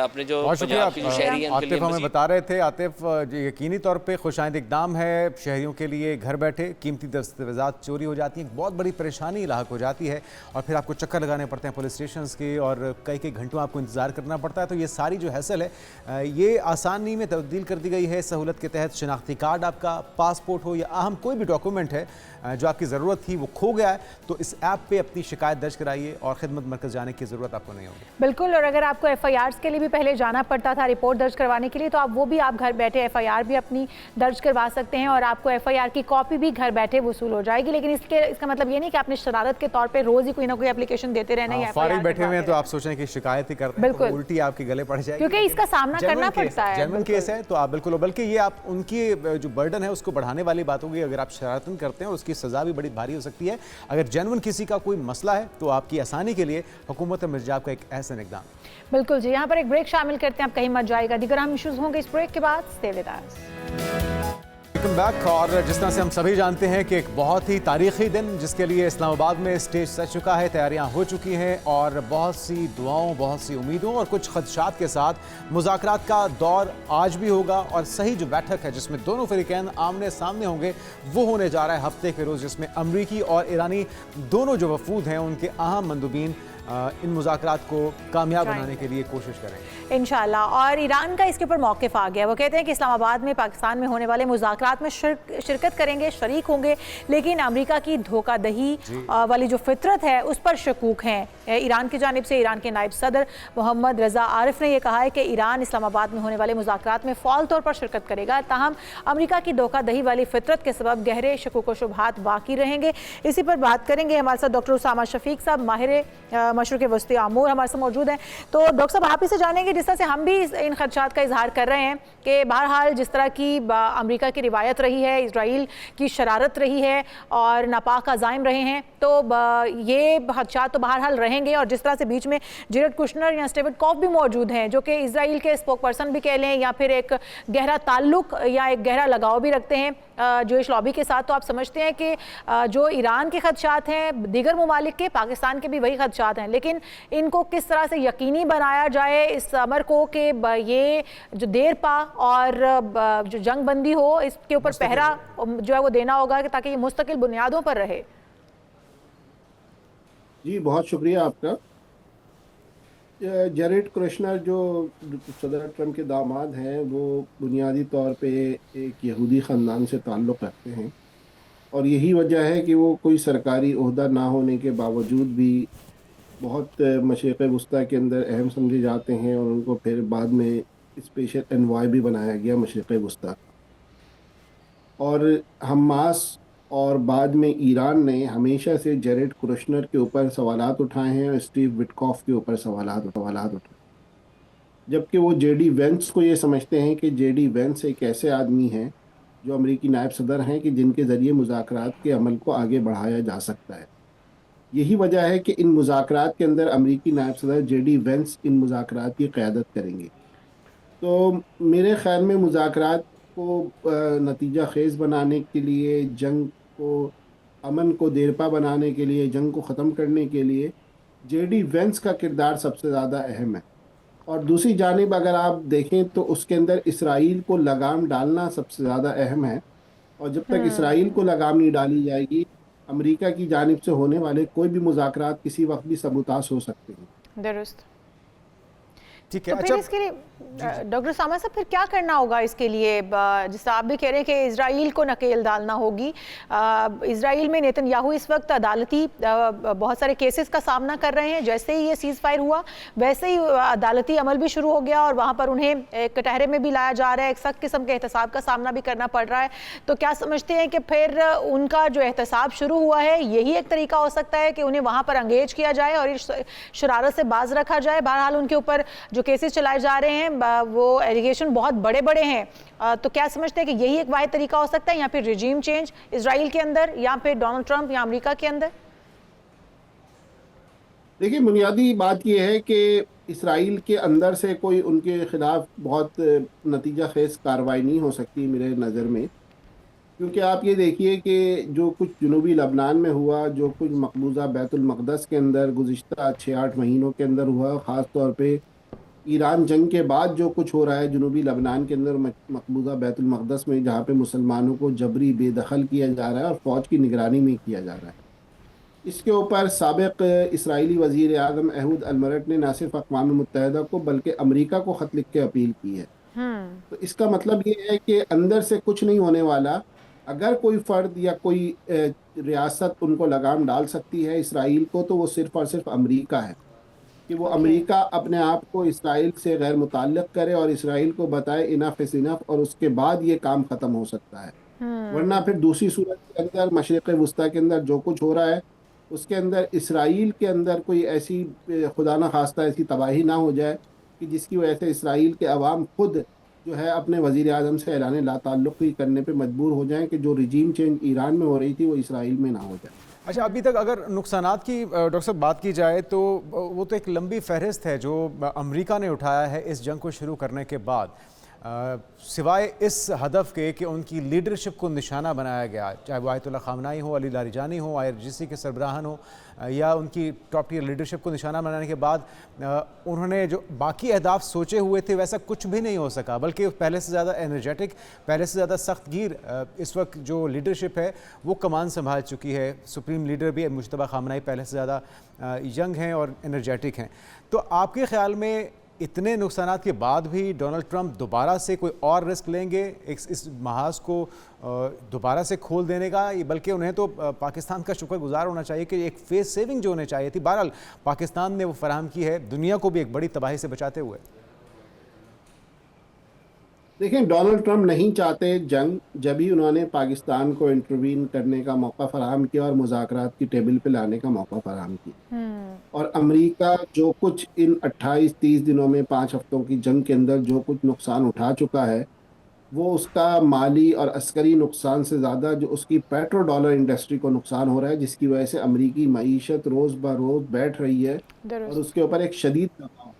अपने जो पंजाब के जो शहरी हैं उनके लिए हमें बता रहे थे। आतिफ, यकीनी तौर पे खुशाइंद इक़दाम है शहरियों के लिए। घर बैठे कीमती दस्तावेज़ात चोरी हो जाती हैं, बहुत बड़ी परेशानी लाहक हो जाती है, और फिर आपको चक्कर लगाने पड़ते हैं पुलिस स्टेशन के, और कई घंटों आपको इंतज़ार करना पड़ता है। तो ये सारी जो हैसल है ये आसानी में तब्दील कर दी गई है सहूलत के तहत। शनाख्ती कार्ड, आपका पासपोर्ट हो या अहम कोई भी डॉक्यूमेंट है जो आपकी ज़रूरत थी वो खो गया है, तो इस ऐप पे अपनी शिकायत दर्ज कराइए और खिदमत मरकज़ जाने की ज़रूरत आपको नहीं होगी। बिल्कुल, और अगर आपको FIRs के लिए भी पहले जाना पड़ता था रिपोर्ट दर्ज करवाने के लिए, तो आप वो भी, आप घर बैठे FIR भी अपनी दर्ज करवा सकते हैं, और आपको FIR की कॉपी भी घर बैठे वसूल हो जाएगी। लेकिन इसका मतलब ये नहीं कि आपने शरारत के तौर पर रोज़ ही कोई ना कोई एप्लीकेशन देते रहना है। फारिग बैठे हुए हैं तो आप सोच रहे हैं कि शिकायत ही कर रहे हैं, तो उल्टी आपके गले पड़ जाएगी, क्योंकि इसका सामना करना पड़ता है। जेन्युइन केस है तो आप बिल्कुल, बल्कि ये आप उनकी जो बर्डन है उसको बढ़ाने वाली बात होगी अगर आप शरारतन करते हैं, और उसकी सज़ा भी बड़ी भारी हो सकती है। अगर जेन्युइन किसी का कोई मसला है तो आपकी आसानी के लिए हुकूमत मिर्जाब का एक ऐसा इक़दाम। बिल्कुल जी, यहाँ पर एक ब्रेक शामिल करते हैं, आप कहीं मत जाएगा। दीगर हम इश्यूज होंगे इस ब्रेक के बाद। Stay with us. Welcome back. और जिस तरह से हम सभी जानते हैं कि एक बहुत ही तारीख़ी दिन जिसके लिए इस्लामाबाद में स्टेज सज चुका है, तैयारियां हो चुकी हैं, और बहुत सी दुआओं, बहुत सी उम्मीदों और कुछ खदशात के साथ मुज़ाकरात का दौर आज भी होगा। और सही जो बैठक है जिसमें दोनों फ़रीक़ैन आमने सामने होंगे वो होने जा रहा है हफ्ते के रोज़, जिसमें अमरीकी और ईरानी दोनों जो वफूद हैं उनके अहम मंदूबीन इन मुज़ाकरात को कामयाब बनाने के लिए कोशिश करेंगे इंशाल्लाह। और ईरान का इसके ऊपर मौक़िफ़ आ गया। वो कहते हैं कि इस्लामाबाद में पाकिस्तान में होने वाले मुज़ाकरात में शिरकत करेंगे, शरीक होंगे, लेकिन अमेरिका की धोखादही वाली जो फितरत है उस पर शकूक हैं। ईरान की जानिब से ईरान के नायब सदर मोहम्मद रज़ा आरिफ ने यह कहा है कि ईरान इस्लामाबाद में होने वाले मुज़ाकरात में फ़ौल तौर पर शिरकत करेगा, ताहम अमेरिका की धोखादही वाली फितरत के सबब गहरे शकूक व शुबहात बाकी रहेंगे। इसी पर बात करेंगे। हमारे साथ डॉक्टर उसामा शफीक साहब, माहिर मशरक़ वस्ती आमूर, हमारे साथ मौजूद हैं। तो डॉक्टर साहब, आप ही से जानेंगे, जिस तरह से हम भी इन खदशात का इजहार कर रहे हैं कि बहरहाल जिस तरह की अमेरिका की रिवायत रही है, इजराइल की शरारत रही है और नापाक अज़ाइम रहे हैं, तो ये खदशात तो बहरहाल रहेंगे। और जिस तरह से बीच में जेरेड कुशनर या स्टीव विटकॉफ भी मौजूद हैं, जो कि इजराइल के स्पोक पर्सन भी कह लें या फिर एक गहरा ताल्लुक या एक गहरा लगाव भी रखते हैं जूइश लॉबी के साथ। तो आप समझते हैं कि जो ईरान के खदशात हैं, दीगर ममालिक के, पाकिस्तान के भी वही खदशात हैं, लेकिन इनको किस तरह से यकीनी बनाया जाए इस अमर को कि ये जो देर पा और जो जंग बंदी हो, इसके ऊपर पहरा जो है वो देना होगा ताकि ये मुस्तकिल बुनियादों पर रहे। जी, बहुत शुक्रिया आपका। जेरेड कुशनर जो सदर ट्रंप के दामाद हैं, वो बुनियादी तौर पे एक यहूदी ख़ानदान से ताल्लुक़ रखते हैं और यही वजह है कि वो कोई सरकारी ओहदा ना होने के बावजूद भी बहुत मशरिक़ वस्ती के अंदर अहम समझे जाते हैं और उनको फिर बाद में स्पेशल एनवॉय भी बनाया गया मशरिक़ वस्ती। और हमास और बाद में ईरान ने हमेशा से जेरेड कुशनर के ऊपर सवालात उठाए हैं और स्टीव विटकॉफ के ऊपर सवालात उठाए, जबकि वो जेडी वेंस को ये समझते हैं कि जेडी वेंस एक ऐसे आदमी हैं जो अमेरिकी नायब सदर हैं कि जिनके ज़रिए मुज़ाकरात के अमल को आगे बढ़ाया जा सकता है। यही वजह है कि इन मुज़ाकरात के अंदर अमेरिकी नायब सदर जेडी वेंस इन मुज़ाकरात की क़यादत करेंगे। तो मेरे ख़्याल में मुज़ाकरात को नतीजा खेज़ बनाने के लिए, जंग को, अमन को देरपा बनाने के लिए, जंग को ख़त्म करने के लिए जेडी वेंस का किरदार सबसे ज़्यादा अहम है। और दूसरी जानिब अगर आप देखें तो उसके अंदर इसराइल को लगाम डालना सबसे ज़्यादा अहम है। और जब तक इसराइल को लगाम नहीं डाली जाएगी, अमेरिका की जानिब से होने वाले कोई भी मुज़ाकरात किसी वक्त भी सबूतास हो सकते हैं। दुरुस्त। ठीक है। तो फिर इसके लिए डॉक्टर उसामा साहब फिर क्या करना होगा इसके लिए? जिस आप भी कह रहे हैं कि इजराइल को नकेल डालना होगी। इजराइल में नेतन्याहू इस वक्त अदालती बहुत सारे केसेस का सामना कर रहे हैं। जैसे ही ये सीज़ फायर हुआ वैसे ही अदालती अमल भी शुरू हो गया और वहाँ पर उन्हें एक कटहरे में भी लाया जा रहा है, एक सख्त किस्म के एहतसाब का सामना भी करना पड़ रहा है। तो क्या समझते हैं कि फिर उनका जो एहतसाब शुरू हुआ है, यही एक तरीका हो सकता है कि उन्हें वहाँ पर एंगेज किया जाए और इस शरारत से बाज रखा जाए? बहरहाल उनके ऊपर जो केसेस चलाए जा रहे हैं वो एलिगेशन बहुत बड़े बड़े हैं। तो क्या समझते हैं कि यही एक वाहिद तरीका हो सकता है, या फिर रिजीम चेंज इजराइल के अंदर, या फिर डोनाल्ड ट्रंप या अमेरिका के अंदर? देखिए, बुनियादी बात यह है कि इजराइल के अंदर से कोई उनके ख़िलाफ़ बहुत नतीजा खेज़ कार्रवाई नहीं हो सकती मेरे नज़र में, क्योंकि आप ये देखिए कि जो कुछ जनूबी लबनान में हुआ, जो कुछ मकबूजा बैतुल मक़दस के अंदर गुज़िश्ता 6-8 महीनों के अंदर हुआ, ख़ास तौर पे ईरान जंग के बाद जो कुछ हो रहा है जनूबी लबनान के अंदर मकबूजा बैतुल मक़दस में, जहाँ पे मुसलमानों को जबरी बेदखल किया जा रहा है और फ़ौज की निगरानी में किया जा रहा है, इसके ऊपर साबिक़ इसराइली वज़ीर आज़म एहूद अलमरट ने न सिर्फ अक़वाम मुत्तहिदा को बल्कि अमेरिका को ख़त लिख के अपील की है। तो इसका मतलब ये है कि अंदर से कुछ नहीं होने वाला। अगर कोई फ़र्द या कोई रियासत उनको लगाम डाल सकती है इसराइल को, तो वो सिर्फ़ और सिर्फ अमेरिका है कि वो अमेरिका अपने आप को इसराइल से गैर मुताल्लिक़ करे और इसराइल को बताए इनफ इज़ इनफ, और उसके बाद ये काम ख़त्म हो सकता है। वरना फिर दूसरी सूरत के अंदर मशरिक़ वस्ती के अंदर जो कुछ हो रहा है उसके अंदर इसराइल के अंदर कोई ऐसी खुदा न खास्ता ऐसी तबाही ना हो जाए कि जिसकी वजह से इसराइल के अवाम खुद जो है अपने वज़ीर आज़म से ऐलान ला ताल्लुक़ करने पे मजबूर हो जाएं कि जो रिजीम चेंज ईरान में हो रही थी वो इसराइल में ना हो जाए। अच्छा, अभी तक अगर नुकसानात की डॉक्टर साहब बात की जाए तो वो तो एक लंबी फहरिस्त है जो अमेरिका ने उठाया है इस जंग को शुरू करने के बाद। सिवाय इस हदफ के कि उनकी लीडरशिप को निशाना बनाया गया, चाहे वो आयतुल्लाह खामनाई हो, अली लारिजानी हो, IRGC के सरबराहान हो, या उनकी टॉप टियर लीडरशिप को निशाना बनाने के बाद उन्होंने जो बाकी अहदाफ सोचे हुए थे वैसा कुछ भी नहीं हो सका, बल्कि पहले से ज़्यादा एनर्जेटिक, पहले से ज़्यादा सख्त गिर इस वक्त जो लीडरशिप है वो कमान संभाल चुकी है। सुप्रीम लीडर भी मुश्तबा खामनाई पहले से ज़्यादा यंग हैं और एनर्जेटिक हैं। तो आपके ख़्याल में इतने नुकसानात के बाद भी डोनाल्ड ट्रंप दोबारा से कोई और रिस्क लेंगे इस महाज को दोबारा से खोल देने का? बल्कि उन्हें तो पाकिस्तान का शुक्रगुजार होना चाहिए कि एक फेस सेविंग जो होने चाहिए थी, बहरहाल पाकिस्तान ने वो फराहम की है, दुनिया को भी एक बड़ी तबाही से बचाते हुए। देखें, डोनाल्ड ट्रंप नहीं चाहते जंग, जब ही उन्होंने पाकिस्तान को इंटरवीन करने का मौका फराहम किया और मुज़ाकरात की टेबल पे लाने का मौका फराहम किया। और अमेरिका जो कुछ इन 28-30 दिनों में 5 हफ्तों की जंग के अंदर जो कुछ नुकसान उठा चुका है, वो उसका माली और अस्करी नुकसान से ज़्यादा जो उसकी पेट्रो डॉलर इंडस्ट्री को नुकसान हो रहा है, जिसकी वजह से अमेरिकी मईशत रोज़ ब रोज़ बैठ रही है और उसके ऊपर एक शदीद दबाव।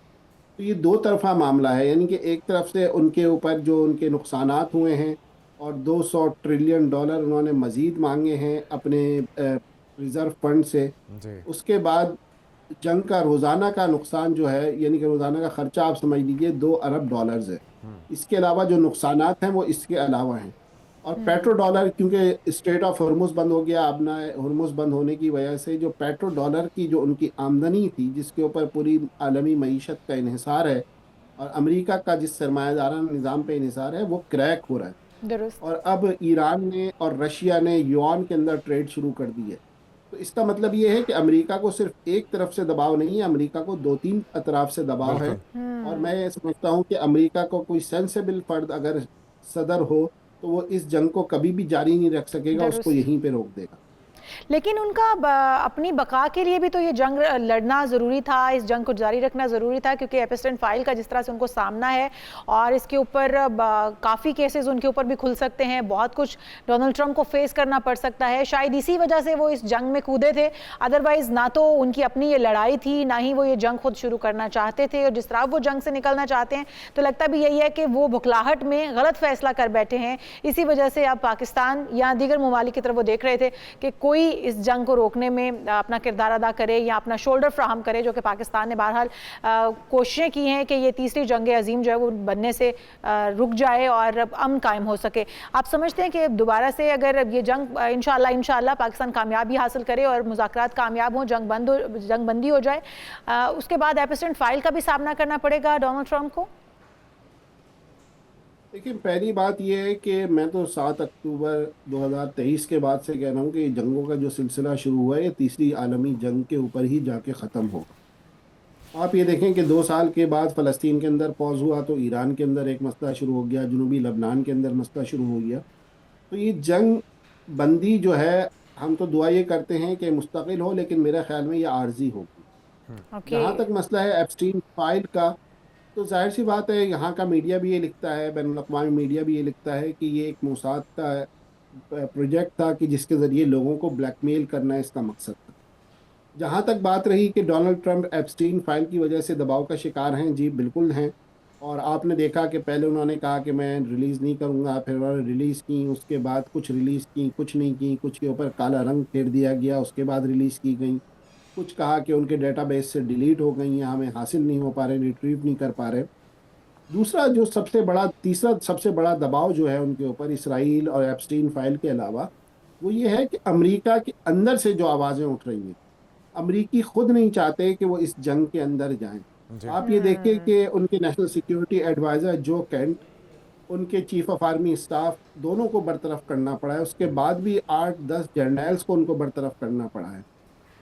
तो ये दो तरफा मामला है, यानी कि एक तरफ से उनके ऊपर जो उनके नुकसानात हुए हैं और 200 ट्रिलियन डॉलर उन्होंने मज़ीद मांगे हैं अपने रिज़र्व फंड से। उसके बाद जंग का रोज़ाना का नुकसान जो है, यानी कि रोज़ाना का ख़र्चा आप समझ लीजिए 2 अरब डॉलर्स है। इसके अलावा जो नुकसानात हैं वो इसके अलावा हैं। और पेट्रो डॉलर, क्योंकि स्ट्रेट ऑफ हॉर्मुज़ बंद हो गया, अब ना हॉर्मुज़ बंद होने की वजह से जो पेट्रो डॉलर की जो उनकी आमदनी थी, जिसके ऊपर पूरी आलमी मईशत का इन्हिसार है और अमेरिका का जिस सरमायादाराना निज़ाम पे इन्हिसार है, वो क्रैक हो रहा है। और अब ईरान ने और रशिया ने युआन के अंदर ट्रेड शुरू कर दी है। तो इसका मतलब ये है कि अमेरिका को सिर्फ एक तरफ से दबाव नहीं है, अमेरिका को 2-3 अतराफ से दबाव है। और मैं समझता हूँ कि अमेरिका को कोई सेंसेबल फर्द अगर सदर हो तो वो इस जंग को कभी भी जारी नहीं रख सकेगा, उसको यहीं पे रोक देगा। लेकिन उनका अपनी बका के लिए भी तो ये जंग लड़ना ज़रूरी था, इस जंग को जारी रखना ज़रूरी था, क्योंकि एपिस्टेन फाइल का जिस तरह से उनको सामना है और इसके ऊपर काफ़ी केसेस उनके ऊपर भी खुल सकते हैं, बहुत कुछ डोनाल्ड ट्रंप को फेस करना पड़ सकता है। शायद इसी वजह से वो इस जंग में कूदे थे, अदरवाइज़ ना तो उनकी अपनी ये लड़ाई थी, ना ही वो ये जंग खुद शुरू करना चाहते थे। और जिस तरह वो जंग से निकलना चाहते हैं तो लगता भी यही है कि वो बुखलाहट में गलत फैसला कर बैठे हैं। इसी वजह से अब पाकिस्तान या दीगर ममालिक की तरफ वो देख रहे थे कि कोई इस जंग को रोकने में अपना किरदार अदा करे या अपना शोल्डर फ्राहम करे, जो कि पाकिस्तान ने बहरहाल कोशिशें की हैं कि ये तीसरी जंग अजीम जो है वो बनने से रुक जाए और अमन कायम हो सके। आप समझते हैं कि दोबारा से अगर ये जंग इंशाल्लाह पाकिस्तान कामयाबी हासिल करे और मुज़ाकरात कामयाब हों, जंग बंदी हो जाए, उसके बाद एपिस्टेन फाइल का भी सामना करना पड़ेगा डोनाल्ड ट्रंप को? देखिए, पहली बात यह है कि मैं तो 7 अक्टूबर 2023 के बाद से कह रहा हूँ कि जंगों का जो सिलसिला शुरू हुआ है ये तीसरी आलमी जंग के ऊपर ही जाके ख़त्म होगा। आप ये देखें कि 2 साल के बाद फ़लस्तीन के अंदर पॉज हुआ तो ईरान के अंदर एक मसला शुरू हो गया, जनूबी लबनान के अंदर मसला शुरू हो गया। तो ये जंग बंदी जो है, हम तो दुआ ये करते हैं कि मुस्तकिल हो, लेकिन मेरे ख्याल में ये आर्जी होगी। जहाँ तक मसला है एप्स्टीन फाइल का, तो जाहिर सी बात है यहाँ का मीडिया भी ये लिखता है, बैनुल-अक़वामी मीडिया भी ये लिखता है कि ये एक मोसाद का प्रोजेक्ट था कि जिसके ज़रिए लोगों को ब्लैकमेल करना इसका मकसद था। जहाँ तक बात रही कि डोनाल्ड ट्रंप एप्स्टीन फाइल की वजह से दबाव का शिकार हैं, जी बिल्कुल हैं। और आपने देखा कि पहले उन्होंने कहा कि मैं रिलीज़ नहीं करूँगा, फिर उन्होंने रिलीज़ की, उसके बाद कुछ रिलीज़ की, कुछ नहीं की, कुछ के ऊपर काला रंग फेर दिया गया, उसके बाद रिलीज़ की गई। कुछ कहा कि उनके डेटाबेस से डिलीट हो गई हैं, हमें हासिल नहीं हो पा रहे, रिट्रीव नहीं कर पा रहे। दूसरा जो तीसरा सबसे बड़ा दबाव जो है उनके ऊपर इसराइल और एप्स्टीन फाइल के अलावा, वो ये है कि अमेरिका के अंदर से जो आवाज़ें उठ रही हैं, अमेरिकी खुद नहीं चाहते कि वो इस जंग के अंदर जाएं। आप ये देखिए कि उनके नेशनल सिक्योरिटी एडवाइज़र जो कैंट, उनके चीफ ऑफ आर्मी स्टाफ दोनों को बरतरफ करना पड़ा है। उसके बाद भी 8-10 जर्नल्स को उनको बरतरफ करना पड़ा है।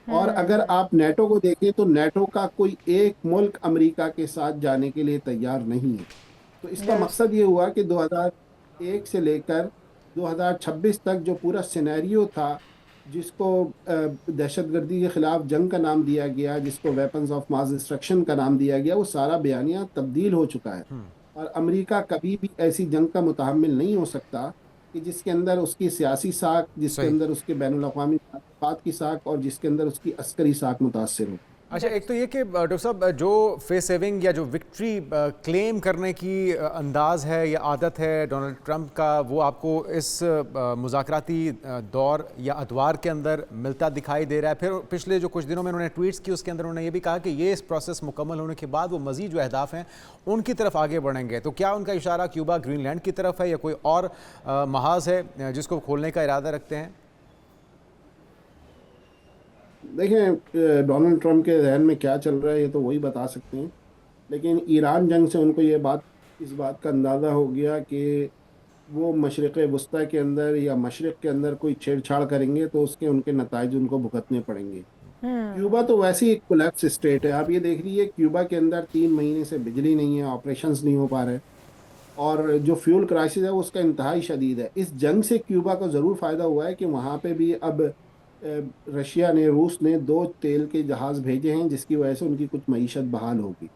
और अगर आप नेटो को देखें तो नेटो का कोई एक मुल्क अमेरिका के साथ जाने के लिए तैयार नहीं है। तो इसका मकसद ये हुआ कि 2001 से लेकर 2026 तक जो पूरा सिनेरियो था, जिसको दहशतगर्दी के ख़िलाफ़ जंग का नाम दिया गया, जिसको वेपन्स ऑफ मास डिस्ट्रक्शन का नाम दिया गया, वो सारा बयानिया तब्दील हो चुका है। और अमेरिका कभी भी ऐसी जंग का मुतहम्मिल नहीं हो सकता कि जिसके अंदर उसकी सियासी साख, जिसके अंदर उसके बैनुल-अक़वामी बात की साख और जिसके अंदर उसकी अस्करी साख मुतासर हो। अच्छा, एक तो ये कि डॉक्टर साहब जो फेस सेविंग या जो विक्ट्री क्लेम करने की अंदाज है या आदत है डोनाल्ड ट्रंप का, वो आपको इस मुज़ाकराती दौर या अदवार के अंदर मिलता दिखाई दे रहा है। फिर पिछले जो कुछ दिनों में उन्होंने ट्वीट्स की, उसके अंदर उन्होंने ये भी कहा कि ये इस प्रोसेस मुकम्मल होने के बाद वो मज़ीद जो अहदाफ हैं उनकी तरफ आगे बढ़ेंगे। तो क्या उनका इशारा क्यूबा, ग्रीनलैंड की तरफ है या कोई और महाज है जिसको खोलने का इरादा रखते हैं? देखें, डोनाल्ड ट्रंप के जहन में क्या चल रहा है ये तो वही बता सकते हैं, लेकिन ईरान जंग से उनको इस बात का अंदाज़ा हो गया कि वो मशरिक़ वस्ता के अंदर या मशरिक़ के अंदर कोई छेड़छाड़ करेंगे तो उनके नताइज उनको भुगतने पड़ेंगे। क्यूबा तो वैसे ही एक कोलैप्स स्टेट है। आप ये देख लीजिए, क्यूबा के अंदर 3 महीने से बिजली नहीं है, ऑपरेशंस नहीं हो पा रहे, और जो फ्यूल क्राइसिस है वो उसका इंतहाई शदीद है। इस जंग से क्यूबा को ज़रूर फ़ायदा हुआ है कि वहाँ पे भी अब रशिया ने, रूस ने 2 तेल के जहाज़ भेजे हैं, जिसकी वजह से उनकी कुछ मईशत बहाल होगी।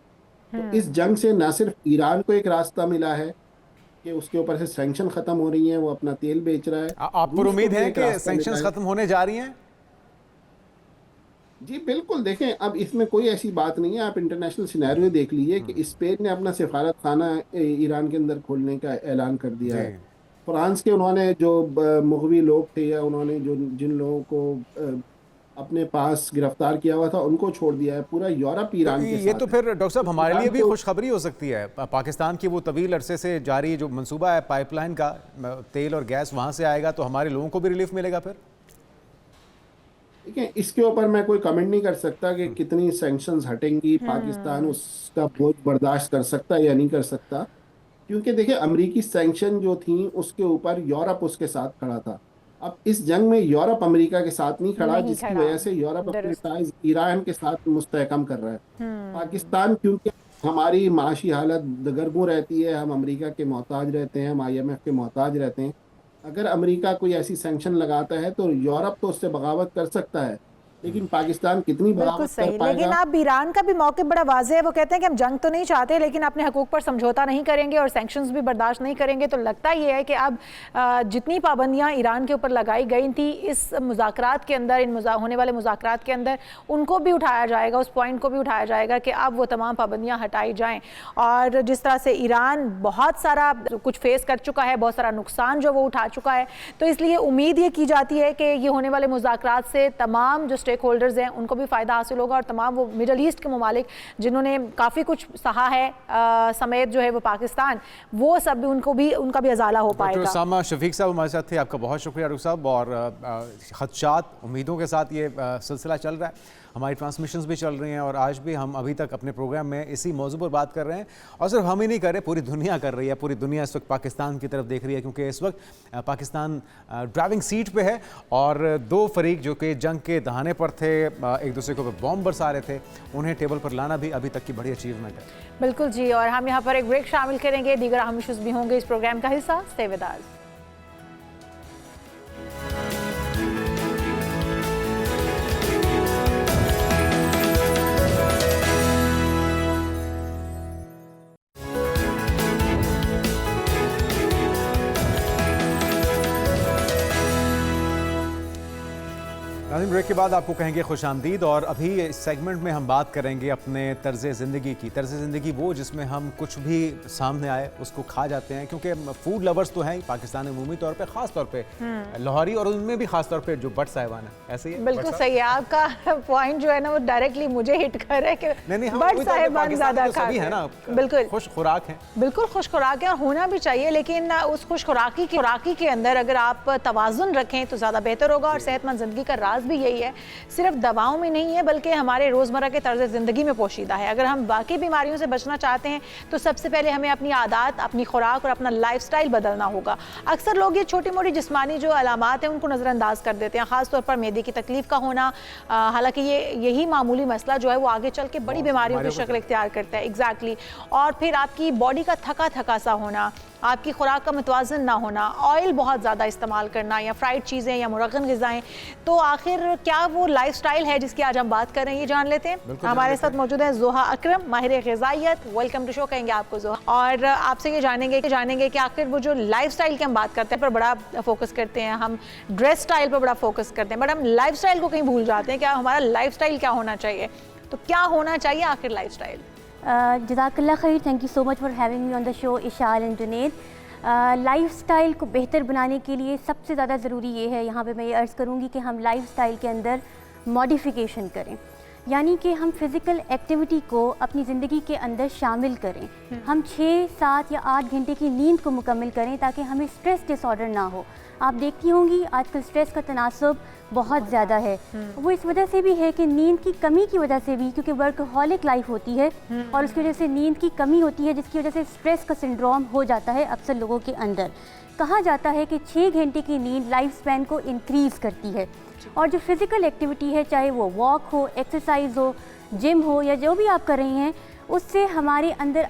तो इस जंग से न सिर्फ ईरान को एक रास्ता मिला है कि उसके ऊपर से सैंक्शन ख़त्म हो रही हैं, वो अपना तेल बेच रहा है। आपको उम्मीद है कि सैंक्शंस ख़त्म होने जा रही हैं? जी बिल्कुल। देखें, अब इसमें कोई ऐसी बात नहीं है। आप इंटरनेशनल सिनेरियो देख लीजिए कि स्पेन ने अपना सिफारत खाना ईरान के अंदर खोलने का ऐलान कर दिया है। फ्रांस के उन्होंने जो मुग़वी लोग थे या उन्होंने जिन लोगों को अपने पास गिरफ्तार किया हुआ था उनको छोड़ दिया है। पूरा यूरोप ईरान के साथ। ये तो फिर डॉक्टर साहब हमारे लिए भी खुशखबरी हो सकती है। पाकिस्तान की वो तवील अरसे से जारी जो मंसूबा है पाइपलाइन का, तेल और गैस वहाँ से आएगा तो हमारे लोगों को भी रिलीफ मिलेगा फिर। ठीक है, इसके ऊपर मैं कोई कमेंट नहीं कर सकता कि कितनी सैंक्शंस हटेंगी, पाकिस्तान उसका बोझ बर्दाश्त कर सकता है या नहीं कर सकता, क्योंकि देखिए अमेरिकी सैंक्शन जो थी उसके ऊपर यूरोप उसके साथ खड़ा था। अब इस जंग में यूरोप अमेरिका के साथ नहीं खड़ा, जिसकी वजह से यूरोप अपने टाइज ईरान के साथ मुस्तहकम कर रहा है। पाकिस्तान, क्योंकि हमारी माशी हालत दगरगू रहती है, हम अमेरिका के मोहताज रहते हैं, हम IMF के मोहताज रहते हैं। अगर अमेरिका कोई ऐसी सैंक्शन लगाता है तो यूरोप तो उससे बगावत कर सकता है, लेकिन पाकिस्तान कितनी बगावत कर पाएगा? लेकिन अब ईरान का भी मौक़िफ़ बड़ा वाज़ेह है। वो कहते हैं कि हम जंग तो नहीं चाहते लेकिन अपने हकूक़ पर समझौता नहीं करेंगे और सैंक्शंस भी बर्दाश्त नहीं करेंगे। तो लगता ये है कि अब जितनी पाबंदियां ईरान के ऊपर लगाई गई थी इस मुज़ाकरात के अंदर, होने वाले मुज़ाकरात के अंदर, उनको भी उठाया जाएगा, उस पॉइंट को भी उठाया जाएगा कि अब वो तमाम पाबंदियाँ हटाई जाएँ। और जिस तरह से ईरान बहुत सारा कुछ फेस कर चुका है, बहुत सारा नुकसान जो वो उठा चुका है, तो इसलिए उम्मीद ये की जाती है कि ये होने वाले मुज़ाकरात से तमाम जो स्टेक होल्डर्स हैं उनको भी फ़ायदा हासिल होगा और तमाम वो मिडल ईस्ट के ममालिक जिन्होंने काफ़ी कुछ सहा है समेत जो है वो पाकिस्तान, वो सब भी उनका भी अजाला हो पाएगा। डॉक्टर उसामा शफीक साहब हमारे साथ थे, आपका बहुत शुक्रिया डॉक्टर साहब। और खदशात, उम्मीदों के साथ ये सिलसिला चल रहा है, हमारी ट्रांसमिशंस भी चल रही हैं और आज भी हम अभी तक अपने प्रोग्राम में इसी मौजू पर बात कर रहे हैं। और सिर्फ हम ही नहीं कर रहे, पूरी दुनिया कर रही है। पूरी दुनिया इस वक्त पाकिस्तान की तरफ देख रही है, क्योंकि इस वक्त पाकिस्तान ड्राइविंग सीट पे है और 2 फरीक जो कि जंग के दहाने पर थे, एक दूसरे को बॉम्ब बरसा रहे थे, उन्हें टेबल पर लाना भी अभी तक की बड़ी अचीवमेंट है। बिल्कुल जी, और हम यहाँ पर एक ब्रेक शामिल करेंगे, दीगर अहम इश्यूज भी होंगे इस प्रोग्राम का हिस्सा। Stay with us. ब्रेक के बाद आपको कहेंगे खुश आमदीद। और अभी इस सेगमेंट में हम बात करेंगे अपने तर्ज़ ज़िंदगी की। तर्ज़ ज़िंदगी वो जिसमें हम कुछ भी सामने आए उसको खा जाते हैं, क्योंकि फूड लवर्स तो हैं ही पाकिस्तान में अमूमी तौर पे, ख़ास तौर पे लाहौरी, और उनमें भी ख़ास तौर पे जो बट साहिबान है। ऐसे ही है? बिल्कुल सही है आपका पॉइंट जो है ना, वो डायरेक्टली मुझे हिट कर रहा है कि बट साहिबान ज़्यादा खाते हैं ना। बिल्कुल खुश खुराक है, बिल्कुल खुश खुराक है और होना भी चाहिए, लेकिन उस खुश खुराकी के अंदर अगर आप तवाज़ुन रखें तो ज़्यादा बेहतर होगा। और सेहतमंद ज़िंदगी का राज भी यही है, सिर्फ दवाओं में नहीं है बल्कि हमारे रोज़मर्रा के तर्ज़ ज़िंदगी में पोशीदा है। अगर हम बाकी बीमारियों से बचना चाहते हैं तो सबसे पहले हमें अपनी आदत, अपनी खुराक और अपना लाइफस्टाइल बदलना होगा। अक्सर लोग ये छोटी मोटी जिस्मानी जो अलामात हैं उनको नज़रअंदाज कर देते हैं, ख़ासतौर पर मैदे की तकलीफ का होना। हालांकि यही मामूली मसला जो है वो आगे चल के बड़ी बीमारियों की शक्ल इख्तियार करता है। एग्जैक्टली। और फिर आपकी बॉडी का थका सा होना, आपकी खुराक का मुतवाज़न ना होना, ऑयल बहुत ज़्यादा इस्तेमाल करना या फ्राइड चीज़ें या मुरगन ग़िज़ाएँ। तो आखिर क्या वो लाइफस्टाइल है जिसकी आज हम बात कर रहे हैं, ये जान लेते हैं। हमारे साथ मौजूद है जोहा अकरम, माहिर ग़िज़ाइयत। वेलकम टू शो कहेंगे आपको जोहा। और आपसे ये जानेंगे कि आखिर वो जो लाइफस्टाइल की हम बात करते हैं पर बड़ा फोकस करते हैं, हम ड्रेस स्टाइल पर बड़ा फोकस करते हैं, बट हम लाइफस्टाइल को कहीं भूल जाते हैं। क्या हमारा लाइफस्टाइल क्या होना चाहिए? तो क्या होना चाहिए आखिर लाइफस्टाइल? जज़ाकल्लाह खैर, thank you so much for having me on the show Ishal and Junaid. Lifestyle को बेहतर बनाने के लिए सबसे ज़्यादा ज़रूरी ये है, यहाँ पे मैं ये अर्ज़ करूँगी कि हम लाइफस्टाइल के अंदर मॉडिफिकेशन करें, यानी कि हम फ़िज़िकल एक्टिविटी को अपनी ज़िंदगी के अंदर शामिल करें। हम 6, 7 या 8 घंटे की नींद को मुकम्मल करें ताकि हमें स्ट्रेस डिसऑर्डर ना हो। आप देखती होंगी आजकल स्ट्रेस का तनासब बहुत ज़्यादा है। वो इस वजह से भी है कि नींद की कमी की वजह से भी, क्योंकि वर्कहॉलिक लाइफ होती है और उसकी वजह से नींद की कमी होती है, जिसकी वजह से स्ट्रेस का सिंड्रोम हो जाता है अक्सर लोगों के अंदर। कहा जाता है कि 6 घंटे की नींद लाइफ स्पैन को इंक्रीज़ करती है। और जो फिज़िकल एक्टिविटी है, चाहे वो वॉक हो, एक्सरसाइज हो, जिम हो या जो भी आप कर रही हैं, उससे हमारे अंदर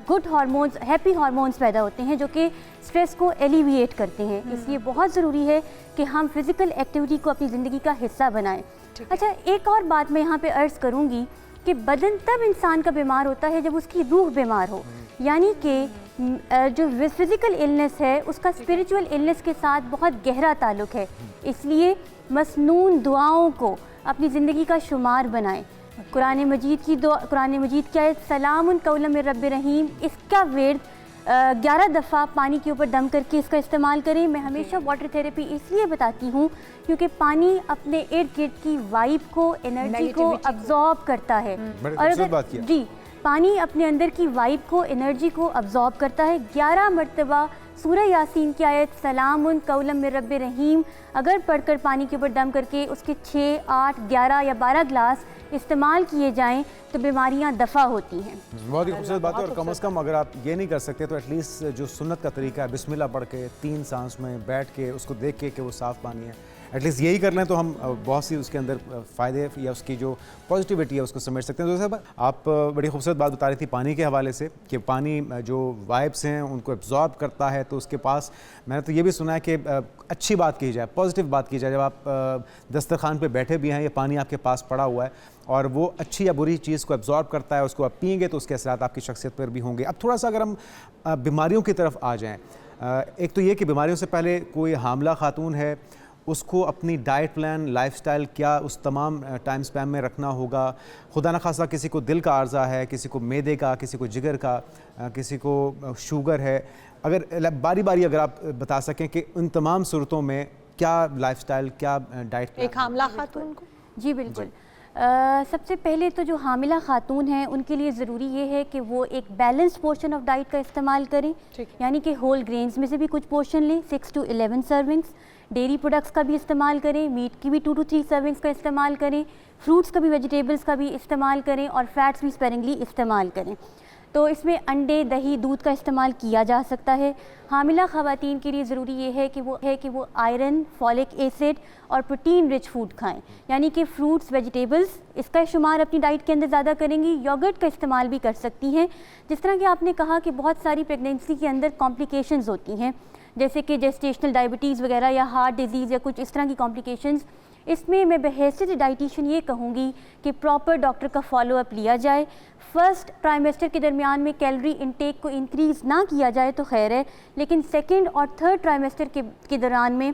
गुड हार्मोन्स, हैप्पी हार्मोन्स पैदा होते हैं जो कि स्ट्रेस को एलिविएट करते हैं। इसलिए बहुत ज़रूरी है कि हम फिज़िकल एक्टिविटी को अपनी ज़िंदगी का हिस्सा बनाएं। अच्छा, एक और बात मैं यहाँ पे अर्ज़ करूँगी कि बदन तब इंसान का बीमार होता है जब उसकी रूह बीमार हो, यानी कि जो फिज़िकल इलनेस है उसका स्पिरिचुअल इलनेस के साथ बहुत गहरा ताल्लुक़ है। इसलिए मसनून दुआओं को अपनी ज़िंदगी का शुमार बनाएं। कुरान मजीद की क्या है, सलामुन कौलन मिर रब्बिर रहीम, इसका विर्द 11 दफ़ा पानी के ऊपर दम करके इसका इस्तेमाल करें। मैं हमेशा वाटर थेरेपी इसलिए बताती हूँ क्योंकि पानी अपने इर्द गिर्द की वाइब को, एनर्जी को अब्जॉर्ब करता है। और अगर जी पानी अपने अंदर की वाइब को, एनर्जी को अब्जॉर्ब करता है। 11 मरतबा सूरह यासीन की आयत सलामुन कौलन मिर रब्बिर रहीम अगर पढ़कर पानी के ऊपर दम करके उसके 6, 8, 11 या 12 ग्लास इस्तेमाल किए जाएं तो बीमारियां दफ़ा होती हैं। बहुत ही खूबसूरत बात है। और कम से कम अगर आप ये नहीं कर सकते तो एटलीस्ट जो सुन्नत का तरीका है, बिस्मिल्लाह पढ़ के 3 सांस में बैठ के उसको देख के कि वो साफ़ पानी है, एटलीस्ट यही कर लें तो हम बहुत सी उसके अंदर फ़ायदे या उसकी जो पॉजिटिविटी है उसको समझ सकते हैं। तो जैसे आप बड़ी खूबसूरत बात बता रही थी पानी के हवाले से कि पानी जो वाइब्स हैं उनको एब्जॉर्ब करता है, तो उसके पास मैंने तो ये भी सुना है कि अच्छी बात की जाए, पॉजिटिव बात की जाए, जब आप दस्तरखान पे बैठे भी हैं, ये पानी आपके पास पड़ा हुआ है और वो अच्छी या बुरी चीज़ को एब्जॉर्ब करता है, उसको आप पिएंगे तो उसके असरात आपकी शख्सियत पर भी होंगे। अब थोड़ा सा अगर हम बीमारियों की तरफ आ जाएँ, एक तो ये कि बीमारियों से पहले कोई हामला खातून है उसको अपनी डाइट प्लान, लाइफस्टाइल क्या उस तमाम टाइम स्पैन में रखना होगा। खुदा न खासा किसी को दिल का आर्जा है, किसी को मैदे का, किसी को जिगर का, किसी को शुगर है, अगर बारी बारी अगर आप बता सकें कि उन तमाम सूरतों में क्या लाइफस्टाइल, क्या डाइट प्लान एक हामला खातून को? जी बिल्कुल। सबसे पहले तो जो हामिला खातून हैं उनके लिए ज़रूरी ये है कि वो एक बैलेंस्ड पोर्शन ऑफ डाइट का इस्तेमाल करें, यानी कि होल ग्रेन्स में से भी कुछ पोर्शन लें, 6 to 11 सर्विंग्स। डेयरी प्रोडक्ट्स का भी इस्तेमाल करें, मीट की भी 2 to 3 सर्विंग्स का इस्तेमाल करें, फ्रूट्स का भी, वेजिटेबल्स का भी इस्तेमाल करें और फैट्स भी स्पेरिंगली इस्तेमाल करें। तो इसमें अंडे, दही, दूध का इस्तेमाल किया जा सकता है। हामिला ख़वातीन के लिए ज़रूरी ये है कि वो आयरन, फॉलिक एसिड और प्रोटीन रिच फूड खाएं, यानी कि फ्रूट्स, वेजिटेबल्स, इसका शुमार अपनी डाइट के अंदर ज़्यादा करेंगी। योगर्ट का इस्तेमाल भी कर सकती हैं। जिस तरह कि आपने कहा कि बहुत सारी प्रेगनेंसी के अंदर कॉम्प्लिकेशंस होती हैं, जैसे कि जेस्टेशनल डायबिटीज़ वगैरह या हार्ट डिजीज़ या कुछ इस तरह की कॉम्प्लिकेशंस, इसमें मैं बहैसियत डाइटिशियन ये कहूँगी कि प्रॉपर डॉक्टर का फॉलोअप लिया जाए। फर्स्ट ट्राइमेस्टर के दरमियान में कैलोरी इंटेक को इंक्रीज़ ना किया जाए तो खैर है, लेकिन सेकंड और थर्ड ट्राइमेस्टर के दौरान में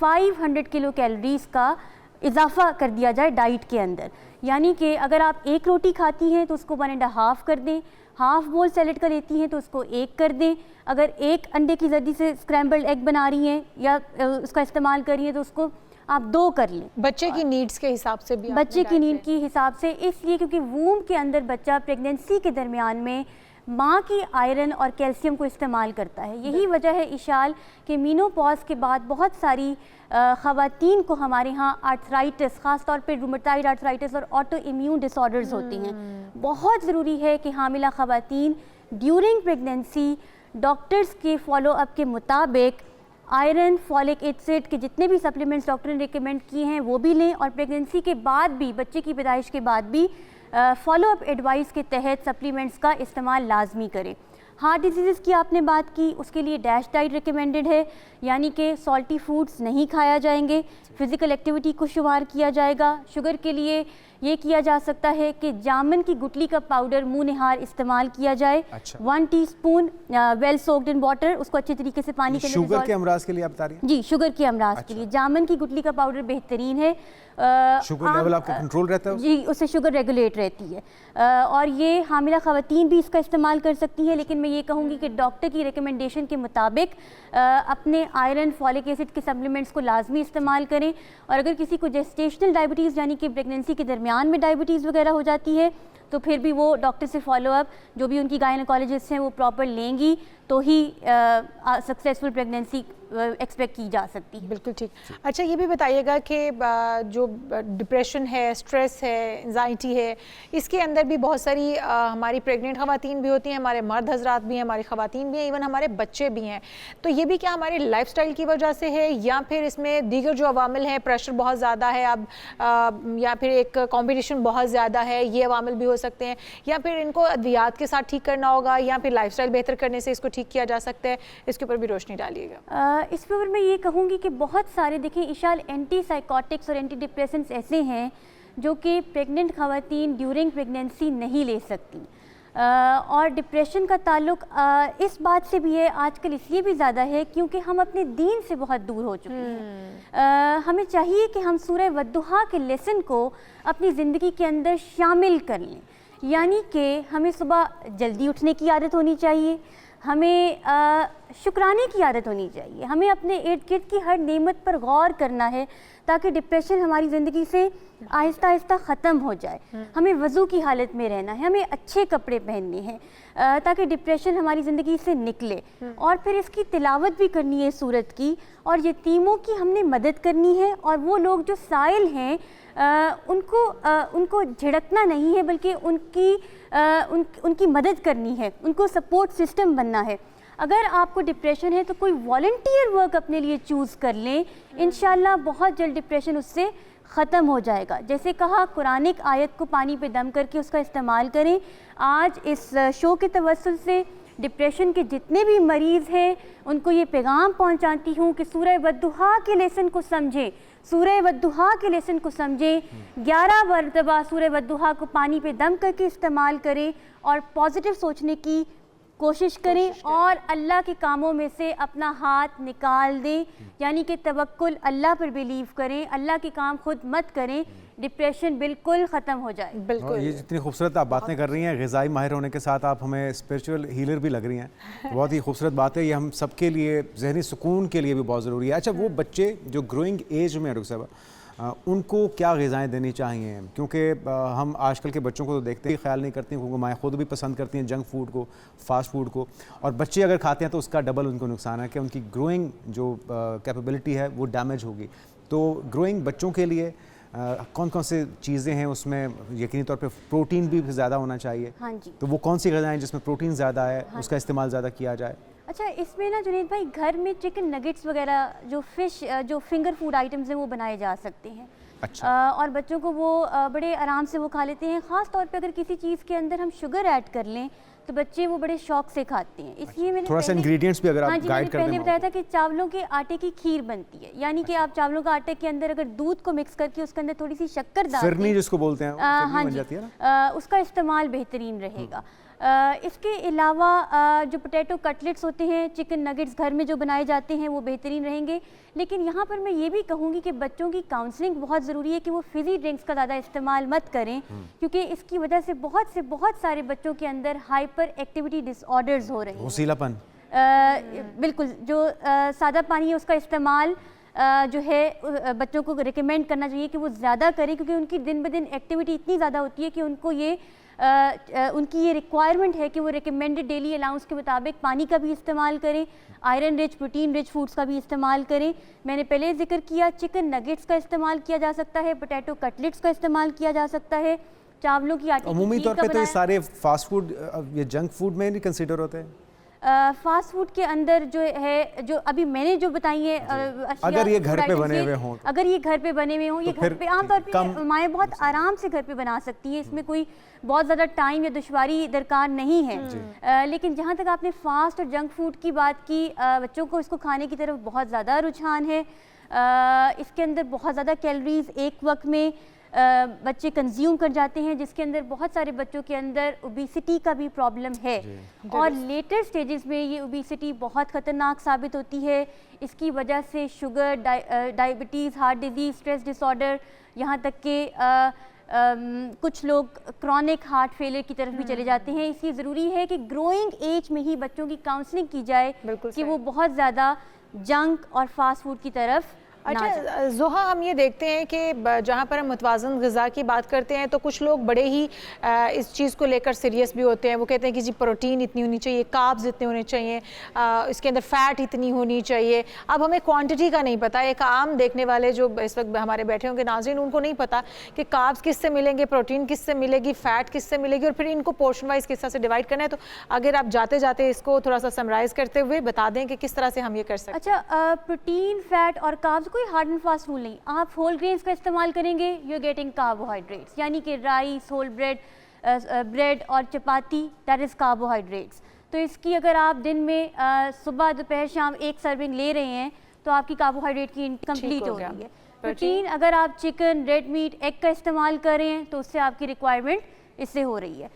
500 किलो कैलोरीज़ का इजाफा कर दिया जाए डाइट के अंदर। यानी कि अगर आप 1 रोटी खाती हैं तो उसको 1.5 कर दें, हाफ बोल सैलेड का लेती हैं तो उसको 1 कर दें, अगर 1 अंडे की जर्दी से स्क्रैम्बल्ड एग बना रही हैं या उसका इस्तेमाल कर रही हैं तो उसको आप 2 कर लें। बच्चे की नीड्स के हिसाब से भी, बच्चे की नीड के हिसाब से, इसलिए क्योंकि वूम के अंदर बच्चा प्रेगनेंसी के दरमियान में माँ की आयरन और कैल्शियम को इस्तेमाल करता है। यही वजह है इशाल कि मीनोपॉज के बाद बहुत सारी ख़वातीन को हमारे यहाँ आर्थराइटिस, ख़ास तौर पे रूमेटॉइड आर्थराइटिस और ऑटो इम्यून डिसऑर्डर्स होती हैं। बहुत ज़रूरी है कि हामिला ख़वातीन ड्यूरिंग प्रेगनेंसी डॉक्टर्स के फॉलोअप के मुताबिक आयरन, फॉलिक एसिड के जितने भी सप्लीमेंट्स डॉक्टर ने रिकमेंड किए हैं वो भी लें, और प्रेगनेंसी के बाद भी, बच्चे की पैदाइश के बाद भी फॉलोअप एडवाइस के तहत सप्लीमेंट्स का इस्तेमाल लाजमी करें। हार्ट डिजीज़ की आपने बात की, उसके लिए डैश डाइट रिकमेंडेड है, यानी कि सॉल्टी फूड्स नहीं खाया जाएंगे, फिज़िकल एक्टिविटी को शुमार किया जाएगा। शुगर के लिए ये किया जा सकता है कि जामुन की गुठली का पाउडर मुँह निहार इस्तेमाल किया जाए। अच्छा। 1 teaspoon well soaked in water, उसको अच्छे तरीके से पानी के अंदर शुगर के अमराज के लिए आप बता रही हैं? जी, शुगर के अमराज के अच्छा। लिए जामुन की गुठली का पाउडर बेहतरीन है। शुगर लेवल आपका कंट्रोल रहता है? जी, उससे शुगर रेगुलेट रहती है। और ये हामिला ख़वातीन भी इसका इस्तेमाल कर सकती हैं, लेकिन मैं ये कहूँगी कि डॉक्टर की रिकमेंडेशन के मुताबिक अपने आयरन, फॉलिक एसिड के सप्लीमेंट्स को लाजमी इस्तेमाल करें। और अगर किसी को जेस्टेशनल डायबिटीज़ यानी कि प्रेगनेंसी के दरमियान में डायबिटीज़ वगैरह हो जाती है तो फिर भी वो डॉक्टर से फॉलोअप, जो भी उनकी गायनेकोलॉजिस्ट हैं वो प्रॉपर लेंगी तो ही सक्सेसफुल प्रेगनेंसी एक्सपेक्ट की जा सकती है। बिल्कुल ठीक। अच्छा, ये भी बताइएगा कि जो डिप्रेशन है, स्ट्रेस है, एंजाइटी है, इसके अंदर भी बहुत सारी हमारी प्रेग्नेंट ख़वातीन भी होती हैं, हमारे मर्द हजरात भी हैं, हमारी ख़वातीन भी हैं, इवन हमारे बच्चे भी हैं। तो ये भी क्या हमारे लाइफस्टाइल की वजह से है या फिर इसमें दीगर जो अवामिल हैं, प्रेशर बहुत ज़्यादा है अब या फिर एक कॉम्पिटिशन बहुत ज़्यादा है, ये अवामिल भी हो सकते हैं, या फिर इनको अद्वियात के साथ ठीक करना होगा या फिर लाइफस्टाइल बेहतर करने से इसको ठीक किया जा सकता है? इसके ऊपर भी रोशनी डालिएगा। इस पर मैं ये कहूँगी कि बहुत सारे देखें इशाल एंटी साइकोटिक्स और एंटी डिप्रेसेंट्स ऐसे हैं जो कि प्रेग्नेंट ख़वातीन ड्यूरिंग प्रेगनेंसी नहीं ले सकती। और डिप्रेशन का ताल्लुक इस बात से भी है, आजकल इसलिए भी ज़्यादा है क्योंकि हम अपने दीन से बहुत दूर हो चुके हैं। हमें चाहिए कि हम सूरह वद्दुहा के लेसन को अपनी ज़िंदगी के अंदर शामिल कर लें, यानी कि हमें सुबह जल्दी उठने की आदत होनी चाहिए, हमें शुक्राने की आदत होनी चाहिए, हमें अपने इर्द गिर्द की हर नेमत पर गौर करना है ताकि डिप्रेशन हमारी ज़िंदगी से आहिस्ता आहिस्ता ख़त्म हो जाए। हमें वज़ू की हालत में रहना है, हमें अच्छे कपड़े पहनने हैं ताकि डिप्रेशन हमारी ज़िंदगी से निकले। और फिर इसकी तिलावत भी करनी है सूरत की, और यतीमों की हमने मदद करनी है। और वो लोग जो साइल हैं उनको झिड़कना नहीं है बल्कि उनकी मदद करनी है, उनको सपोर्ट सिस्टम बनना है। अगर आपको डिप्रेशन है तो कोई वॉलंटियर वर्क अपने लिए चूज़ कर लें, इंशाल्लाह बहुत जल्द डिप्रेशन उससे ख़त्म हो जाएगा। जैसे कहा, कुरानिक आयत को पानी पे दम करके उसका इस्तेमाल करें। आज इस शो के तवस्सुल से डिप्रेशन के जितने भी मरीज़ हैं उनको ये पैगाम पहुंचाती हूँ कि सूरह वद्दुहा के लेसन को समझें, सूरह वद्दुहा के लेसन को समझें। 11 मरतबा सूरह वद्दुहा को पानी पे दम करके इस्तेमाल करें और पॉजिटिव सोचने की कोशिश करें और अल्लाह के कामों में से अपना हाथ निकाल दें, यानी कि तवक्कुल अल्लाह पर बिलीव करें, अल्लाह के काम खुद मत करें, डिप्रेशन बिल्कुल ख़त्म हो जाए। बिल्कुल। ये जितनी खूबसूरत आप बातें कर रही हैं, ग़िज़ाई माहिर होने के साथ आप हमें स्पिरिचुअल हीलर भी लग रही हैं, बहुत ही खूबसूरत बात है। ये हम सब के लिए, जहनी सुकून के लिए भी बहुत ज़रूरी है। अच्छा, वो बच्चे जो ग्रोइंग एज में रुक साहब, उनको क्या ग़िज़ाएँ देनी चाहिए? क्योंकि हम आजकल के बच्चों को तो देखते ही ख्याल नहीं करती, क्योंकि माएँ ख़ुद भी पसंद करती हैं जंक फूड को, फास्ट फूड को, और बच्चे अगर खाते हैं तो उसका डबल उनको नुकसान है कि उनकी ग्रोइंग जो कैपेबिलिटी है वो डैमेज होगी। तो ग्रोइंग बच्चों के लिए कौन कौन से चीज़ें हैं उसमें? यकीनी तौर पे प्रोटीन भी ज़्यादा होना चाहिए। हाँ जी। तो वो कौन सी ग़िज़ाएँ जिसमें प्रोटीन ज़्यादा है, हाँ, उसका इस्तेमाल ज़्यादा किया जाए? अच्छा, इसमें ना जुनैद भाई, घर में चिकन नगेट्स वगैरह, जो फ़िश, जो फिंगर फूड आइटम्स हैं वो बनाए जा सकते हैं। अच्छा। और बच्चों को वो बड़े आराम से वो खा लेते हैं। ख़ास तौर पे अगर किसी चीज़ के अंदर हम शुगर ऐड कर लें तो बच्चे वो बड़े शौक से खाते हैं। इसलिए मैंने थोड़ा सा इंग्रेडिएंट्स भी अगर आप हाँ जी, गाइड कर दें। पहले बताया था कि चावलों के आटे की खीर बनती है, यानी कि आप चावलों का आटे के अंदर अगर दूध को मिक्स करके उसके अंदर थोड़ी सी शक्कर डाल दें, फिरनी जिसको बोलते हैं, हाँ बन जी, जाती है ना? उसका इस्तेमाल बेहतरीन रहेगा। इसके अलावा जो पोटैटो कटलेट्स होते हैं, चिकन नगेट्स घर में जो बनाए जाते हैं वो बेहतरीन रहेंगे। लेकिन यहाँ पर मैं ये भी कहूँगी कि बच्चों की काउंसलिंग बहुत ज़रूरी है कि वो फिज़ी ड्रिंक्स का ज़्यादा इस्तेमाल मत करें, क्योंकि इसकी वजह से बहुत सारे बच्चों के अंदर हाइपर एक्टिविटी डिसऑर्डर्स हो रहे हैं। वसीलापन। बिल्कुल, जो सादा पानी है उसका इस्तेमाल जो है बच्चों को रिकमेंड करना चाहिए कि वो ज़्यादा करें, क्योंकि उनकी दिन ब दिन एक्टिविटी इतनी ज़्यादा होती है कि उनको ये उनकी ये रिक्वायरमेंट है कि वो रिकमेंडेड डेली अलाउंस के मुताबिक पानी का भी इस्तेमाल करें, iron rich, protein rich foods का भी इस्तेमाल करें। मैंने पहले जिक्र किया, चिकन नगेट्स का इस्तेमाल किया जा सकता है, पोटैटो कटलेट्स का इस्तेमाल किया जा सकता है, चावलों की आटे की अमूमी खीर तौर का पे तो ये बनाया। सारे फास्ट फूड, ये जंक फूड में नहीं कंसीडर होते हैं? फास्ट फूड के अंदर जो है, जो अभी मैंने जो बताई है अगर ये घर पे बने हुए हों, अगर ये घर पे बने हुए हों, ये घर पे आमतौर पे माएँ बहुत आराम से घर पे बना सकती हैं, इसमें कोई बहुत ज़्यादा टाइम या दुश्वारी दरकार नहीं है। लेकिन जहाँ तक आपने फास्ट और जंक फूड की बात की, बच्चों को इसको खाने की तरफ बहुत ज़्यादा रुझान है। इसके अंदर बहुत ज़्यादा कैलोरीज एक वक्त में बच्चे कंज्यूम कर जाते हैं, जिसके अंदर बहुत सारे बच्चों के अंदर ओबेसिटी का भी प्रॉब्लम है और लेटर स्टेजेस में ये ओबेसिटी बहुत ख़तरनाक साबित होती है। इसकी वजह से sugar, diabetes, heart disease, stress disorder, यहाँ तक कि कुछ लोग क्रॉनिक हार्ट फेलियर की तरफ भी चले जाते हैं। इसलिए ज़रूरी है कि ग्रोइंग एज में ही बच्चों की काउंसलिंग की जाए कि वो बहुत ज़्यादा जंक और फास्ट फूड की तरफ। अच्छा ज़ोहा, हम ये देखते हैं कि जहाँ पर हम मुतवाज़न ग़िज़ा की बात करते हैं तो कुछ लोग बड़े ही इस चीज़ को लेकर सीरियस भी होते हैं। वो कहते हैं कि जी प्रोटीन इतनी होनी चाहिए, कार्ब्स इतने होने चाहिए, इसके अंदर फ़ैट इतनी होनी चाहिए। अब हमें क्वांटिटी का नहीं पता। एक आम देखने वाले जो इस वक्त हमारे बैठे होंगे नाज़रीन, उनको नहीं पता कि कार्ब्स किससे मिलेंगे, प्रोटीन किससे मिलेगी, फ़ैट किससे मिलेगी और फिर इनको पोर्शन वाइज किस तरह से डिवाइड करना है। तो अगर आप जाते जाते इसको थोड़ा सा समराइज़ करते हुए बता दें कि किस तरह से हम ये कर सकते हैं। अच्छा, प्रोटीन, फ़ैट और कार्ब्स कोई हार्ड एंड फास्ट रूल नहीं। आप होल ग्रेन्स का इस्तेमाल करेंगे, यू आर गेटिंग कार्बोहाइड्रेट्स, यानी कि राइस, होल ब्रेड और चपाती, दैट इज़ कार्बोहाइड्रेट्स। तो इसकी अगर आप दिन में सुबह दोपहर शाम एक सर्विंग ले रहे हैं तो आपकी कार्बोहाइड्रेट की कंप्लीट हो रही है। प्रोटीन, अगर आप चिकन, रेड मीट, एग का इस्तेमाल कर रहे हैं तो उससे आपकी रिक्वायरमेंट इससे हो रही है।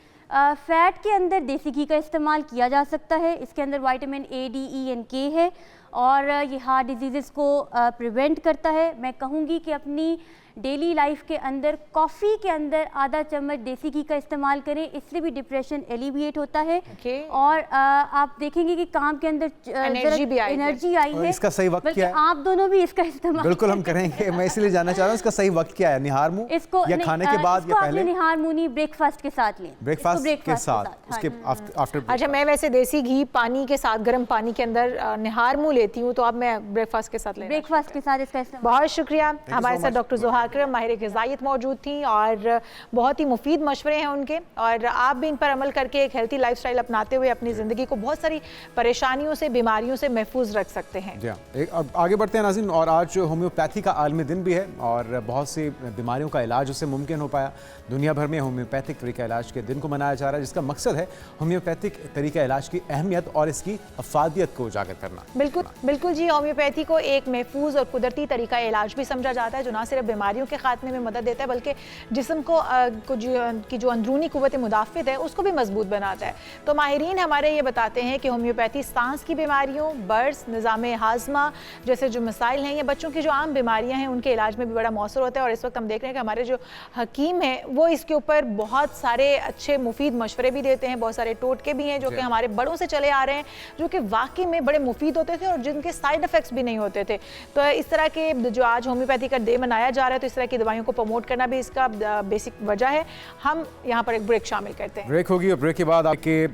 फ़ैट के अंदर देसी घी का इस्तेमाल किया जा सकता है। इसके अंदर vitamin A, D, E and K है और ये हार्ट डिजीज़ को प्रिवेंट करता है। मैं कहूँगी कि अपनी डेली लाइफ के अंदर कॉफ़ी के अंदर आधा चम्मच देसी घी का इस्तेमाल करें, इससे भी डिप्रेशन एलिविएट होता है और आप देखेंगे कि काम के अंदर एनर्जी आई है। इसका सही वक्त क्या है? आप दोनों भी इसका इस्तेमाल बिल्कुल हम करेंगे। मैं इसलिए जानना चाह रहा हूँ इसका सही वक्त क्या है? निहार मुंह इसको या खाने के बाद या पहले? निहार मुंह नहीं, ब्रेकफास्ट के साथ लें। ब्रेकफास्ट के साथ, उसके आफ्टर। अच्छा, मैं वैसे देसी घी पानी के साथ, गर्म पानी के अंदर निहार मुंह लेती हूँ, तो अब मैं ब्रेकफास्ट के साथ ब्रेकफास्ट के साथ इसका इस्तेमाल। बहुत शुक्रिया। हमारे साथ डॉक्टर ज़ोहा अकरम, माहिर ग़िज़ाइयत मौजूद थी और बहुत ही मुफीद मशवरे हैं उनके, और आप भी इन पर अमल करके एक हेल्थी लाइफस्टाइल अपनाते हुए अपनी ज़िंदगी को बहुत सारी परेशानियों से, बीमारियों से महफूज रख सकते हैं। जी हाँ, अब आगे बढ़ते हैं नाज़रीन। और आज होम्योपैथी का आलमी दिन भी है और बहुत सी बीमारियों का इलाज उससे मुमकिन हो पाया। दुनिया भर में होम्योपैथिक तरीका इलाज के दिन को मनाया जा रहा है, जिसका मकसद है होम्योपैथिक तरीका इलाज की अहमियत और इसकी अफादियत को उजागर करना। बिल्कुल जी, होम्योपैथी को एक महफूज और कुदरती तरीका इलाज भी समझा जाता है, जो ना सिर्फ बीमारियों के खात्मे में मदद देता है बल्कि जिस्म की जो अंदरूनी कुव्वत मुदाफ़ित है उसको भी मजबूत बनाता है। तो माहिरीन हमारे ये बताते हैं कि होम्योपैथी सांस की बीमारियों, बर्स, निज़ाम हाजमा जैसे जो मसाइल हैं, या बच्चों की जो आम बीमारियां हैं उनके इलाज में भी बड़ा मौसर होता है। और इस वक्त हम देख रहे हैं कि हमारे जो हकीम हैं वो इसके ऊपर बहुत सारे अच्छे मुफीद मशवरे भी देते हैं। बहुत सारे टोटके भी हैं जो कि हमारे बड़ों से चले आ रहे हैं, जो कि वाकई में बड़े मुफीद होते थे और जिनके साइड इफ़ेक्ट्स भी नहीं होते थे। तो इस तरह के जो आज होम्योपैथी का डे मनाया जा रहा है, तो इस तरह की दवाइयों को प्रमोट करना भी इसका बेसिक वजह है। हम यहाँ पर एक ब्रेक शामिल करते हैं। ब्रेक होगी और ब्रेक के बाद आपके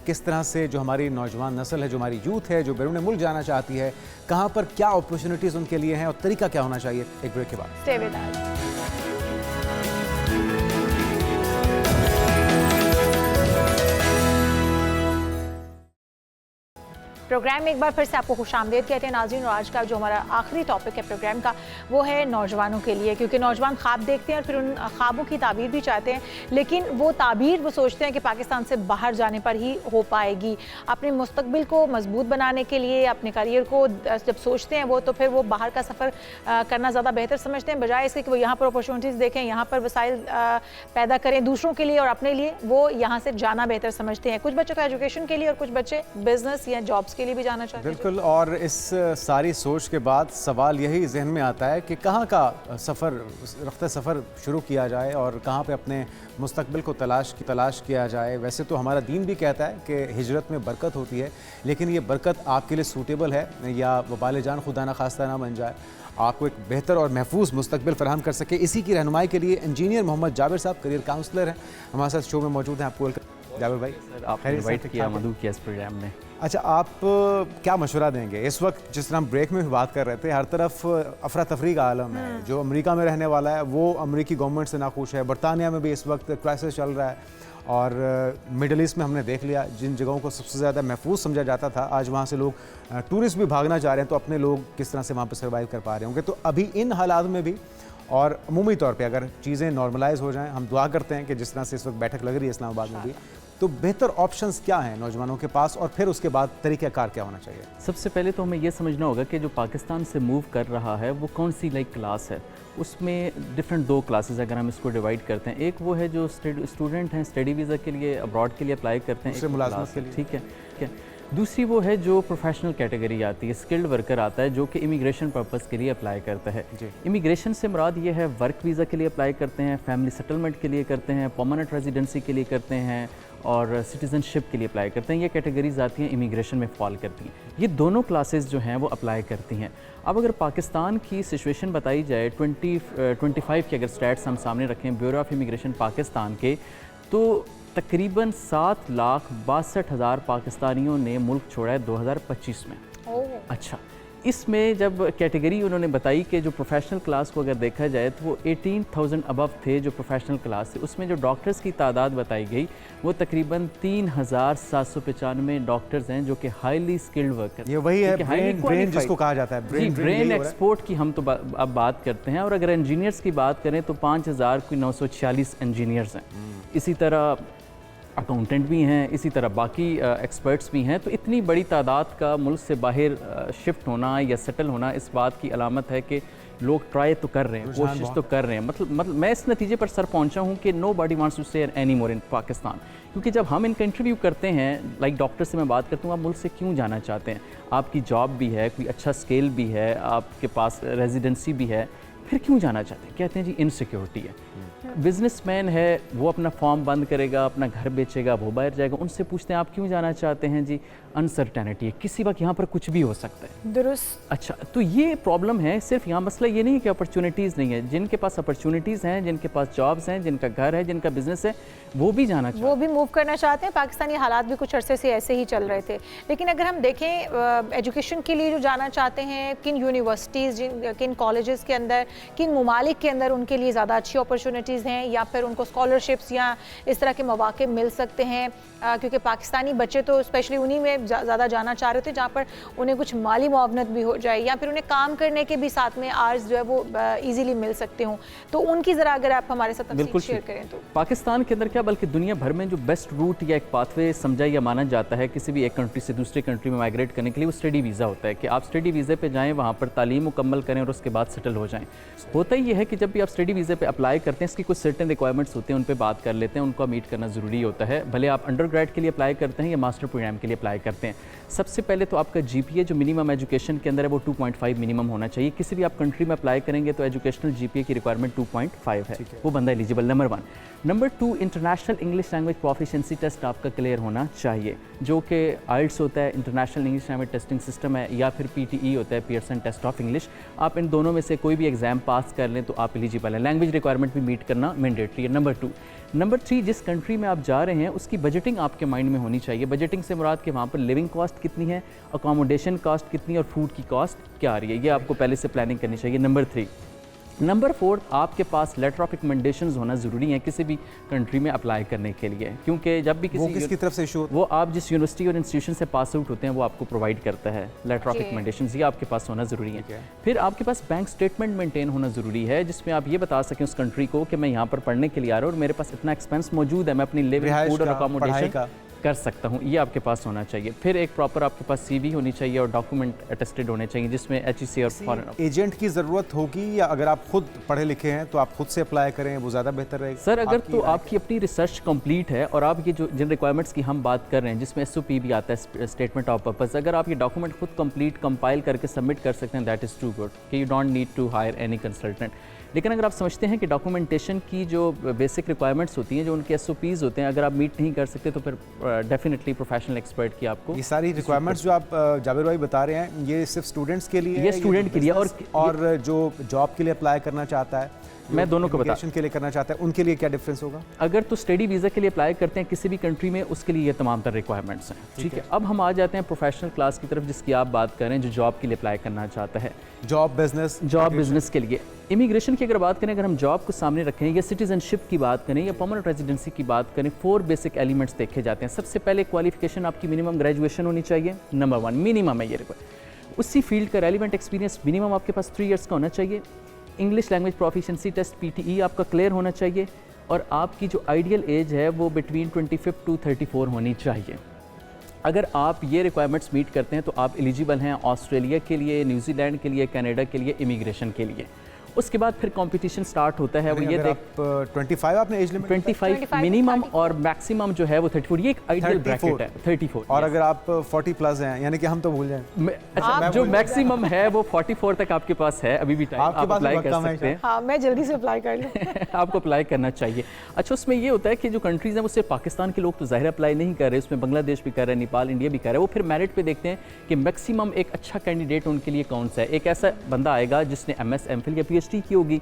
किस तरह से जो हमारी नौजवान नस्ल है, जो हमारी यूथ है, जो बैरून मुल्क जाना चाहती है, कहाँ पर क्या अपॉर्चुनिटीज़ उनके लिए हैं और तरीका क्या होना चाहिए, एक ब्रेक के बाद। Stay with us. प्रोग्राम में एक बार फिर से आपको खुशामदीद कहते हैं नाज़रीन। और आज का जो हमारा आखिरी टॉपिक है प्रोग्राम का वो है नौजवानों के लिए, क्योंकि नौजवान ख्वाब देखते हैं और फिर उन ख्वाबों की ताबीर भी चाहते हैं, लेकिन वो ताबीर वो सोचते हैं कि पाकिस्तान से बाहर जाने पर ही हो पाएगी। अपने मुस्तकबिल को मजबूत बनाने के लिए, अपने करियर को जब सोचते हैं वो, तो फिर वो बाहर का सफ़र करना ज़्यादा बेहतर समझते हैं, बजाय इसके कि वो यहाँ पर अपॉर्चुनिटीज़ देखें, यहाँ पर वसाइल पैदा करें दूसरों के लिए और अपने लिए, वो यहाँ से जाना बेहतर समझते हैं। कुछ बच्चों का एजुकेशन के लिए और कुछ बच्चे बिजनेस या जॉब्स के लिए भी जाना चाहते हैं। बिल्कुल, और इस सारी सोच के बाद सवाल यही जहन में आता है कि कहाँ का रफ्ता सफ़र शुरू किया जाए और कहाँ पे अपने मुस्तकबिल को तलाश किया जाए। वैसे तो हमारा दीन भी कहता है कि हिजरत में बरकत होती है, लेकिन ये बरकत आपके लिए सूटेबल है या वबाल जान खुदा न खास्ता ना बन जाए, आपको एक बेहतर और महफूज मुस्तकबिल फराहम कर सके। इसी की रहनुमाई के लिए इंजीनियर मोहम्मद जाबिर साहब करियर काउंसलर हैं, हमारे साथ शो में मौजूद हैं। आपको जाबिर भाई, सर आपने इनवाइट किया मधु किया इस प्रोग्राम में। अच्छा, आप क्या मशवरा देंगे इस वक्त, जिस तरह हम ब्रेक में भी बात कर रहे थे, हर तरफ अफरा तफरी का आलम है। जो अमेरिका में रहने वाला है वो अमेरिकी गवर्नमेंट से नाखुश है, बरतानिया में भी इस वक्त क्राइसिस चल रहा है, और मिडल ईस्ट में हमने देख लिया जिन जगहों को सबसे ज़्यादा महफूज समझा जाता था, आज वहाँ से लोग टूरिस्ट भी भागना चाह रहे हैं, तो अपने लोग किस तरह से वहाँ पर सर्वाइव कर पा रहे होंगे। तो अभी इन हालात में भी और अमूमी तौर पे अगर चीज़ें नॉर्मलाइज हो जाएं, हम दुआ करते हैं कि जिस तरह से इस वक्त बैठक लग रही है इस्लामाबाद में भी, तो बेहतर ऑप्शंस क्या हैं नौजवानों के पास, और फिर उसके बाद तरीक़ाकार क्या होना चाहिए? सबसे पहले तो हमें ये समझना होगा कि जो पाकिस्तान से मूव कर रहा है वो कौन सी क्लास है। उसमें डिफरेंट 2 क्लासेस अगर हम इसको डिवाइड करते हैं, एक वो है जो स्टूडेंट हैं, स्टडी वीज़ा के लिए अब्रॉड के लिए अप्लाई करते हैं, मुलाजमत के लिए, ठीक है। दूसरी वो है जो प्रोफेशनल कैटेगरी आती है, स्किल्ड वर्कर आता है, जो कि इमिग्रेशन पर्पस के लिए अप्लाई करता है। इमिग्रेशन से मुराद ये है वर्क वीज़ा के लिए अप्लाई करते हैं, फैमिली सेटलमेंट के लिए करते हैं, परमानेंट रेजिडेंसी के लिए करते हैं, और सिटीज़नशिप के लिए अप्लाई करते हैं। ये कैटेगरीज आती हैं, इमिग्रेशन में फॉल करती हैं। ये दोनों क्लासेस जो हैं वो अप्लाई करती हैं। अब अगर पाकिस्तान की सिचुएशन बताई जाए 2025 के अगर स्टैट्स हम सामने रखें ब्यूरो ऑफ इमिग्रेशन पाकिस्तान के, तो तकरीबन 7,62,000 पाकिस्तानियों ने मुल्क छोड़ा है 2025 में। अच्छा, इसमें जब कैटेगरी उन्होंने बताई कि जो प्रोफेशनल क्लास को अगर देखा जाए तो वो 18,000 अबव थे जो प्रोफेशनल क्लास थे। उसमें जो डॉक्टर्स की तादाद बताई गई वो तकरीबन 3,795 डॉक्टर्स हैं जो कि हाईली स्किल्ड वर्कर। ये वही है ब्रेन जिसको कहा जाता है, ब्रेन एक्सपोर्ट की हम तो अब बात करते हैं। और अगर इंजीनियर्स की बात करें तो 5,946 इंजीनियर्स हैं। इसी तरह अकाउंटेंट भी हैं, इसी तरह बाकी एक्सपर्ट्स भी हैं। तो इतनी बड़ी तादाद का मुल्क से बाहर शिफ्ट होना या सेटल होना इस बात की अलामत है कि लोग ट्राई तो कर रहे हैं, कोशिश तो कर रहे हैं। मतलब मैं इस नतीजे पर सर पहुंचा हूं कि nobody wants to stay any more in Pakistan. क्योंकि जब हम इनका इंटरव्यू करते हैं, लाइक डॉक्टर से मैं बात करता हूँ, आप मुल्क से क्यों जाना चाहते हैं, आपकी जॉब भी है, कोई अच्छा स्केल भी है, आपके पास रेजिडेंसी भी है, फिर क्यों जाना चाहते हैं? कहते हैं जी इनसिक्योरिटी है। बिजनेसमैन है, वो अपना फॉर्म बंद करेगा, अपना घर बेचेगा, वो बाहर जाएगा। उनसे पूछते हैं आप क्यों जाना चाहते हैं? जी अनसर्टेनिटी है, किसी वक्त यहाँ पर कुछ भी हो सकता है। दुरुस्त। अच्छा, तो ये प्रॉब्लम है। सिर्फ यहाँ मसला ये नहीं है कि अपॉर्चुनिटीज़ नहीं है। जिनके पास अपॉर्चुनिटीज़ हैं, जिनके पास जॉब्स हैं, जिनका घर है, जिनका बिजनेस है, वो भी जाना चाहते हैं, वो भी मूव करना चाहते हैं। पाकिस्तानी हालात भी कुछ अरसे से ऐसे ही चल रहे थे। लेकिन अगर हम देखें एजुकेशन के लिए जो जाना चाहते हैं, किन यूनिवर्सिटीज़, किन कॉलेजेस के अंदर, किन ममालिक के अंदर उनके लिए ज़्यादा अच्छी अपॉर्चुनिटीज़ हैं, या फिर उनको स्कॉलरशिप्स या इस तरह के मौके मिल सकते हैं, क्योंकि पाकिस्तानी बच्चे तो स्पेशली उन्हीं में ज़्यादा जाना चाह रहे थे जहाँ पर उन्हें कुछ माली मुआवनत भी हो जाए, या फिर उन्हें काम करने के भी साथ में आर्स जो है वो ईजीली मिल सकते हों। तो उनकी ज़रा अगर आप हमारे साथ तफसील शेयर करें तो। पाकिस्तान के अंदर क्या बल्कि दुनिया भर में जो बेस्ट रूट या एक पाथवे समझा या माना जाता है किसी भी एक कंट्री से दूसरे कंट्री में माइग्रेट करने के लिए, वो स्टडी वीज़ा होता है कि आप स्टडी वीज़े पे जाएँ, वहाँ पर तालीम मुकम्मल करें और उसके बाद सेटल हो जाएँ। होता ही ये है कि जब भी आप स्टडी वीज़े पे अप्लाई करते हैं, इसकी कुछ सर्टेन रिक्वायरमेंट्स होते हैं, उन पर बात कर लेते हैं, उनको मीट करना ज़रूरी होता है। भले आप अंडर ग्रेड के लिए अप्लाई करते हैं या मास्टर प्रोग्राम के लिए अप्लाई करते हैं। सबसे पहले तो आपका GPA जो मिनिमम एजुकेशन के अंदर है वो 2.5 मिनिमम होना चाहिए। किसी भी आप कंट्री में अप्लाई करेंगे तो एजुकेशनल GPA की रिक्वायरमेंट 2.5 है, वो बंदा eligible. Number 1। Number 2, international English language proficiency test आपका क्लियर होना चाहिए, जो कि IELTS होता है, international English language testing system है, या फिर PTE होता है, पियर्सन टेस्ट ऑफ इंग्लिश। आप इन दोनों में से कोई भी एग्जाम पास कर लें तो आप एलिजिबल हैं। लैंग्वेज रिक्वायरमेंट भी मीट करना मैंडेटरी है। नंबर 2। नंबर 3, जिस कंट्री में आप जा रहे हैं उसकी बजटिंग आपके माइंड में होनी चाहिए। बजटिंग से मुराद कि वहाँ पर लिविंग कॉस्ट कितनी है, अकोमोडेशन कॉस्ट कितनी है, और फूड की कॉस्ट क्या आ रही है, ये आपको पहले से प्लानिंग करनी चाहिए। नंबर 3। नंबर 4, आपके पास लेटर ऑफ रिकमेंडेशंस होना ज़रूरी है किसी भी कंट्री में अप्लाई करने के लिए, क्योंकि जब भी किसकी तरफ से इशू, वो आप जिस यूनिवर्सिटी और इंस्टीट्यूशन से पास आउट होते हैं वो आपको प्रोवाइड करता है लेटर ऑफ रिकमेंडेशंस, ये आपके पास होना ज़रूरी है। फिर आपके पास बैंक स्टेटमेंट मेंटेन होना ज़रूरी है, जिसमें आप ये बता सकें उस कंट्री को कि मैं यहाँ पर पढ़ने के लिए आ रहा हूँ और मेरे पास इतना एक्सपेंस मौजूद है, मैं अपनी लिविंग, फूड और अकोमोडेशन कर सकता हूँ, ये आपके पास होना चाहिए। फिर एक प्रॉपर आपके पास CV होनी चाहिए और डॉक्यूमेंट अटेस्टेड होने चाहिए, जिसमें HEC और फॉरेन एजेंट की ज़रूरत होगी, या अगर आप खुद पढ़े लिखे हैं तो आप खुद से अप्लाई करें, वो ज़्यादा बेहतर रहेगा? सर, अगर तो आपकी अपनी रिसर्च कंप्लीट है और आप ये जो जिन रिक्वायरमेंट्स की हम बात कर रहे हैं, जिसमें SOP भी आता है, स्टेटमेंट ऑफ पर्पस, अगर आप ये डॉक्यूमेंट खुद कंप्लीट कंपाइल करके सबमिट कर सकते हैं, दैट इज़ टू गुड, कि you don't need to hire any consultant. लेकिन अगर आप समझते हैं कि डॉक्यूमेंटेशन की जो बेसिक रिक्वायरमेंट्स होती हैं, जो उनके SOPs होते हैं, अगर आप मीट नहीं कर सकते तो फिर डेफिनेटली प्रोफेशनल एक्सपर्ट की आपको ये सारी रिक्वायरमेंट्स जो आप जाबिर भाई बता रहे हैं, ये सिर्फ स्टूडेंट्स के लिए, ये स्टूडेंट के लिए, और जो जॉब के लिए अप्लाई करना चाहता है मैं दोनों को बता, इमिग्रेशन के लिए करना चाहते हैं उनके लिए क्या डिफरेंस होगा? अगर तो स्टडी वीज़ा के लिए अप्लाई करते हैं किसी भी कंट्री में, उसके लिए ये तमाम तर रिक्वायरमेंट्स हैं, ठीक है। अब हम आ जाते हैं प्रोफेशनल क्लास की तरफ, जिसकी आप बात करें, जो जॉब के लिए अप्लाई करना चाहता है, जॉब बिजनेस के लिए। इमिग्रेशन की अगर बात करें, अगर हम जॉब को सामने रखें या सिटीजनशिप की बात करें या परमानेंट रेजिडेंसी की बात करें, 4 बेसिक एलिमेंट्स देखे जाते हैं। सबसे पहले क्वालिफिकेशन आपकी मिनिमम ग्रेजुएशन होनी चाहिए, नंबर 1 मिनिमम है ये रिक्वायर। उसी फील्ड का रेलिवेंट एक्सपीरियंस मिनिमम आपके पास 3 इयर्स का होना चाहिए। English language proficiency test PTE आपका क्लियर होना चाहिए और आपकी जो आइडियल एज है वो बिटवीन 25 to 34 होनी चाहिए। अगर आप ये रिक्वायरमेंट्स मीट करते हैं तो आप एलिजिबल हैं ऑस्ट्रेलिया के लिए, न्यूजीलैंड के लिए, कनाडा के लिए इमिग्रेशन के लिए। उसके बाद फिर कंपटीशन स्टार्ट होता है, वो ये देख 25 आपने एज लिमिट 25 मिनिमम और मैक्सिमम जो है वो 34, ये एक आइडियल ब्रैकेट है 34। और अगर आप 40 प्लस हैं, यानी कि हम तो भूल जाएं, अच्छा जो मैक्सिमम है वो 44 तक आपके पास है, अभी भी टाइम, आप अप्लाई कर सकते हैं। हाँ, मैं जल्दी से अप्लाई कर लूँ। आपको अप्लाई करना चाहिए। अच्छा, उसमें ये होता है कि जो कंट्रीज़ हैं वो सिर्फ पाकिस्तान के लोग तो ज़ाहिर अप्लाई नहीं कर रहे, उसमें बांग्लादेश भी कर रहे हैं, नेपाल, इंडिया भी कर रहे हैं। वो फिर मेरिट पे देखते हैं कि मैक्सिमम एक अच्छा कैंडिडेट उनके लिए कौन सा है। एक ऐसा बंदा आएगा जिसने MS, MPhil या PhD की होगी।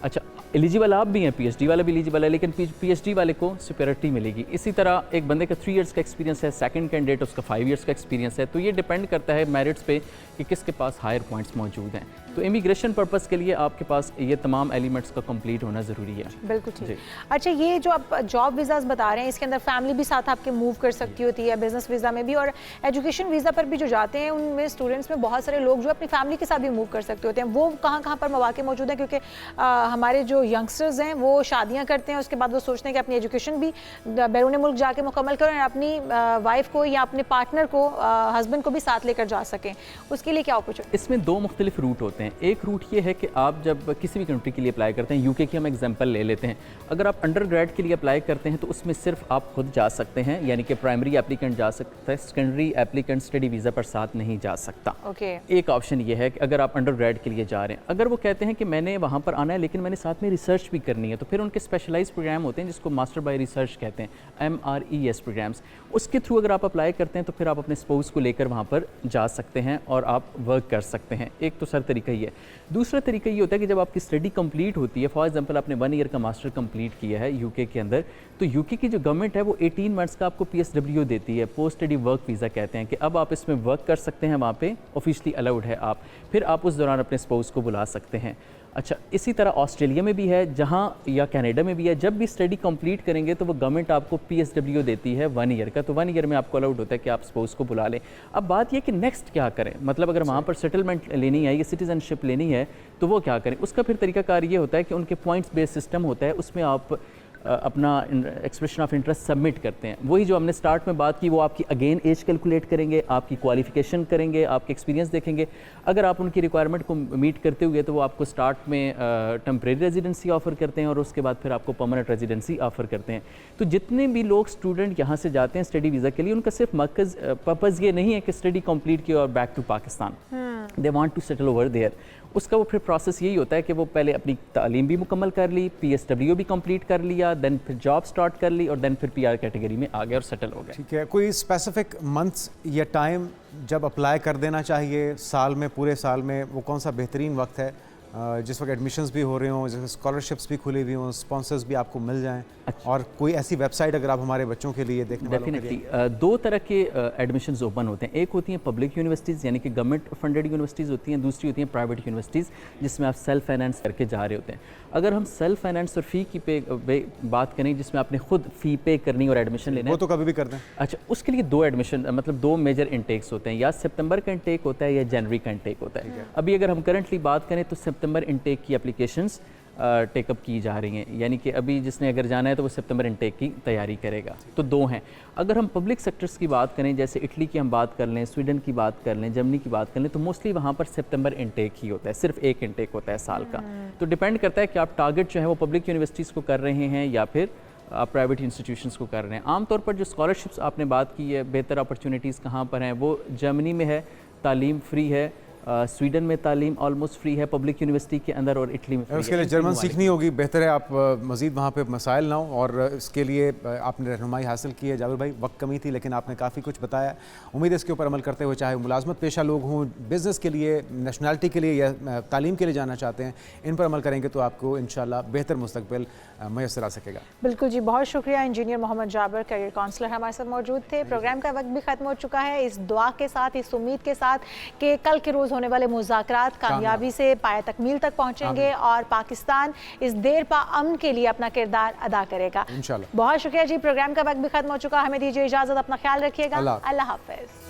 अच्छा, एलिजिबल आप भी हैं, PhD वाला भी एलिजिबल है, लेकिन PhD वाले को सुपीरियरिटी मिलेगी। इसी तरह एक बंदे का 3 इयर्स का एक्सपीरियंस है, सेकंड कैंडिडेट उसका 5 इयर्स का एक्सपीरियंस है। तो ये डिपेंड करता है मेरिट्स पे कि किसके पास हायर पॉइंट्स मौजूद हैं। तो इमिग्रेशन पर्पस के लिए आपके पास ये तमाम एलिमेंट्स का कंप्लीट होना ज़रूरी है। बिल्कुल ठीक। अच्छा, ये जो आप जॉब वीज़ास बता रहे हैं, इसके अंदर फैमिली भी साथ आपके मूव कर सकती होती है, बिजनेस वीज़ा में भी, और एजुकेशन वीज़ा पर भी जो जाते हैं उनमें स्टूडेंट्स में बहुत सारे लोग जो अपनी फैमिली के साथ भी मूव कर सकते होते हैं। वो कहाँ कहाँ पर मौके मौजूद हैं? क्योंकि हमारे जो यंगस्टर्स हैं वो शादियाँ करते हैं, उसके बाद वो सोचते हैं कि अपनी एजुकेशन भी बैरून मुल्क जाके मुकम्मल करें और अपनी वाइफ को या अपने पार्टनर को, हस्बैंड को भी साथ लेकर जा सकें। उसके लिए क्या अपॉर्चुनिटी? इसमें 2 मुख्तलिफ रूट होते हैं। एक रूट ये है कि आप जब किसी भी कंट्री के लिए अप्लाई करते हैं, UK की हम एग्जांपल ले लेते हैं, अगर आप अंडर ग्रेड के लिए अप्लाई करते हैं तो उसमें सिर्फ आप खुद जा सकते हैं, यानी कि प्राइमरी एप्लीकेंट जा सकता है, सेकेंडरी एप्लीकेंट स्टडी वीज़ा पर साथ नहीं जा सकता। एक ऑप्शन ये है कि अगर आप अंडर ग्रेड के लिए जा रहे हैं, अगर वो कहते हैं कि मैंने वहाँ पर आना है लेकिन मैंने साथ में रिसर्च भी करनी है, तो फिर उनके स्पेशलाइज्ड प्रोग्राम होते हैं जिसको मास्टर बाय रिसर्च कहते हैं, MRES प्रोग्राम्स। उसके थ्रू अगर आप अप्लाई करते हैं तो फिर आप अपने स्पाउस को लेकर वहाँ पर जा सकते हैं और आप वर्क कर सकते हैं। एक तो सर तरीका ये है। दूसरा तरीका ये होता है कि जब आपकी स्टडी कंप्लीट होती है, फॉर एग्जांपल आपने 1 ईयर का मास्टर कंप्लीट किया है UK के अंदर, तो UK की जो गवर्नमेंट है वो 18 मंथ्स का आपको PSW देती है, पोस्ट स्टडी वर्क वीज़ा कहते हैं, कि अब आप इसमें वर्क कर सकते हैं, वहाँ पे ऑफिशियली अलाउड है आप। फिर आप उस दौरान अपने स्पाउस को बुला सकते हैं। अच्छा, इसी तरह ऑस्ट्रेलिया में भी है, जहाँ या कनाडा में भी है, जब भी स्टडी कंप्लीट करेंगे तो वो गवर्नमेंट आपको PSW देती है 1 ईयर का, तो 1 ईयर में आपको अलाउड होता है कि आप स्पाउस को बुला लें। अब बात यह कि नेक्स्ट क्या करें, मतलब अगर वहाँ पर सेटलमेंट लेनी है या सिटीजनशिप लेनी है तो वो क्या करें। उसका फिर तरीकाकार ये होता है कि उनके पॉइंट्स बेस्ड सिस्टम होता है, उसमें आप अपना एक्सप्रेशन ऑफ इंटरेस्ट सबमिट करते हैं। वही जो हमने स्टार्ट में बात की, वो आपकी अगेन एज कैलकुलेट करेंगे, आपकी क्वालिफिकेशन करेंगे, आपके एक्सपीरियंस देखेंगे। अगर आप उनकी रिक्वायरमेंट को मीट करते हुए तो वो आपको स्टार्ट में टेम्परेरी रेजिडेंसी ऑफर करते हैं और उसके बाद फिर आपको परमानेंट रेजिडेंसी ऑफर करते हैं। तो जितने भी लोग स्टूडेंट यहाँ से जाते हैं स्टडी वीज़ा के लिए, उनका सिर्फ पर्पज़ ये नहीं है कि स्टडी कंप्लीट की और back to Pakistan, they want to settle over there. उसका वो फिर प्रोसेस यही होता है कि वो पहले अपनी तालीम भी मुकम्मल कर ली, PSW भी कंप्लीट कर लिया, देन फिर जॉब स्टार्ट कर ली और देन फिर PR कैटेगरी में आ गए और सेटल हो गए। ठीक है, कोई स्पेसिफिक मंथ्स या टाइम जब अप्लाई कर देना चाहिए साल में, पूरे साल में, वो कौन सा बेहतरीन वक्त है जिस वक्त एडमिशन्स भी हो रहे हों, जिस स्कॉलरशिप्स भी खुली हुई हों, स्पॉन्सर्स भी आपको मिल जाएं? अच्छा। और कोई ऐसी वेबसाइट अगर आप हमारे बच्चों के लिए देखने वालों के लिए? डेफिनेटली 2 तरह के एडमिशन्स ओपन होते हैं। एक होती हैं पब्लिक यूनिवर्सिटीज़, यानी कि गवर्नमेंट फंडेड यूनिवर्सिटीज़ होती हैं, दूसरी होती हैं प्राइवेट यूनिवर्सिटीज़ जिसमें आप सेल्फ फाइनेंस करके जा रहे होते हैं। अगर हम सेल्फ फाइनेंस और फ़ी की बात करें, जिसमें आपने खुद फ़ी पे करनी और एडमिशन लेना है, वो तो कभी भी करते हैं। अच्छा, उसके लिए 2 एडमिशन, मतलब 2 मेजर इंटेक्स होते हैं, या सितंबर का इंटेक होता है या जनवरी का इंटेक होता है। अभी अगर हम करंटली बात करें तो सितंबर इंटेक की एप्लीकेशंस टेकअप की जा रही हैं, यानी कि अभी जिसने अगर जाना है तो वो सितंबर इंटेक की तैयारी करेगा। तो 2 हैं। अगर हम पब्लिक सेक्टर्स की बात करें, जैसे इटली की हम बात कर लें, स्वीडन की बात कर लें, जर्मनी की बात कर लें, तो मोस्टली वहाँ पर सितंबर इंटेक ही होता है, सिर्फ 1 इंटेक होता है साल का। तो डिपेंड करता है कि आप टारगेट जो है वो पब्लिक यूनिवर्सिटीज़ को कर रहे हैं या फिर आप प्राइवेट इंस्टीट्यूशंस को कर रहे हैं। आमतौर पर जो स्कॉलरशिप्स आपने बात की है, बेहतर अपॉर्चुनिटीज़ कहाँ पर हैं, वो जर्मनी में है, तालीम फ्री है, स्वीडन में तालीम ऑलमोस्ट फ्री है पब्लिक यूनिवर्सिटी के अंदर, और इटली में free उसके लिए है। जर्मन सीखनी होगी, बेहतर है आप मज़ीद वहाँ पे मसाइल ना हो, और इसके लिए आपने रहनुमाई हासिल की है। जाबिर भाई, वक्त कमी थी लेकिन आपने काफ़ी कुछ बताया। उम्मीद है इसके ऊपर अमल करते हुए, चाहे मुलाजमत पेशा लोग हों, बिज़नेस के लिए, नेशनलिटी के लिए या तालीम के लिए जाना चाहते हैं, इन पर अमल करेंगे तो आपको इंशाल्लाह बेहतर मुस्तकबिल मैसर आ सकेगा। बिल्कुल जी, बहुत शुक्रिया। Engineer Mohammad Jabir, career counsellor, हमारे साथ मौजूद थे। प्रोग्राम का वक्त भी खत्म हो चुका है। इस दुआ के साथ, इस उम्मीद के साथ कि कल के रोज़ होने वाले मुज़ाकरात कामयाबी से पाया तकमील तक पहुँचेंगे और पाकिस्तान इस देर पा अमन के लिए अपना किरदार अदा करेगा इंशाल्लाह। बहुत शुक्रिया जी। प्रोग्राम का वक्त भी खत्म हो चुका, हमें दीजिए इजाज़त, अपना ख्याल रखिएगा। अल्लाह हाफ़िज़।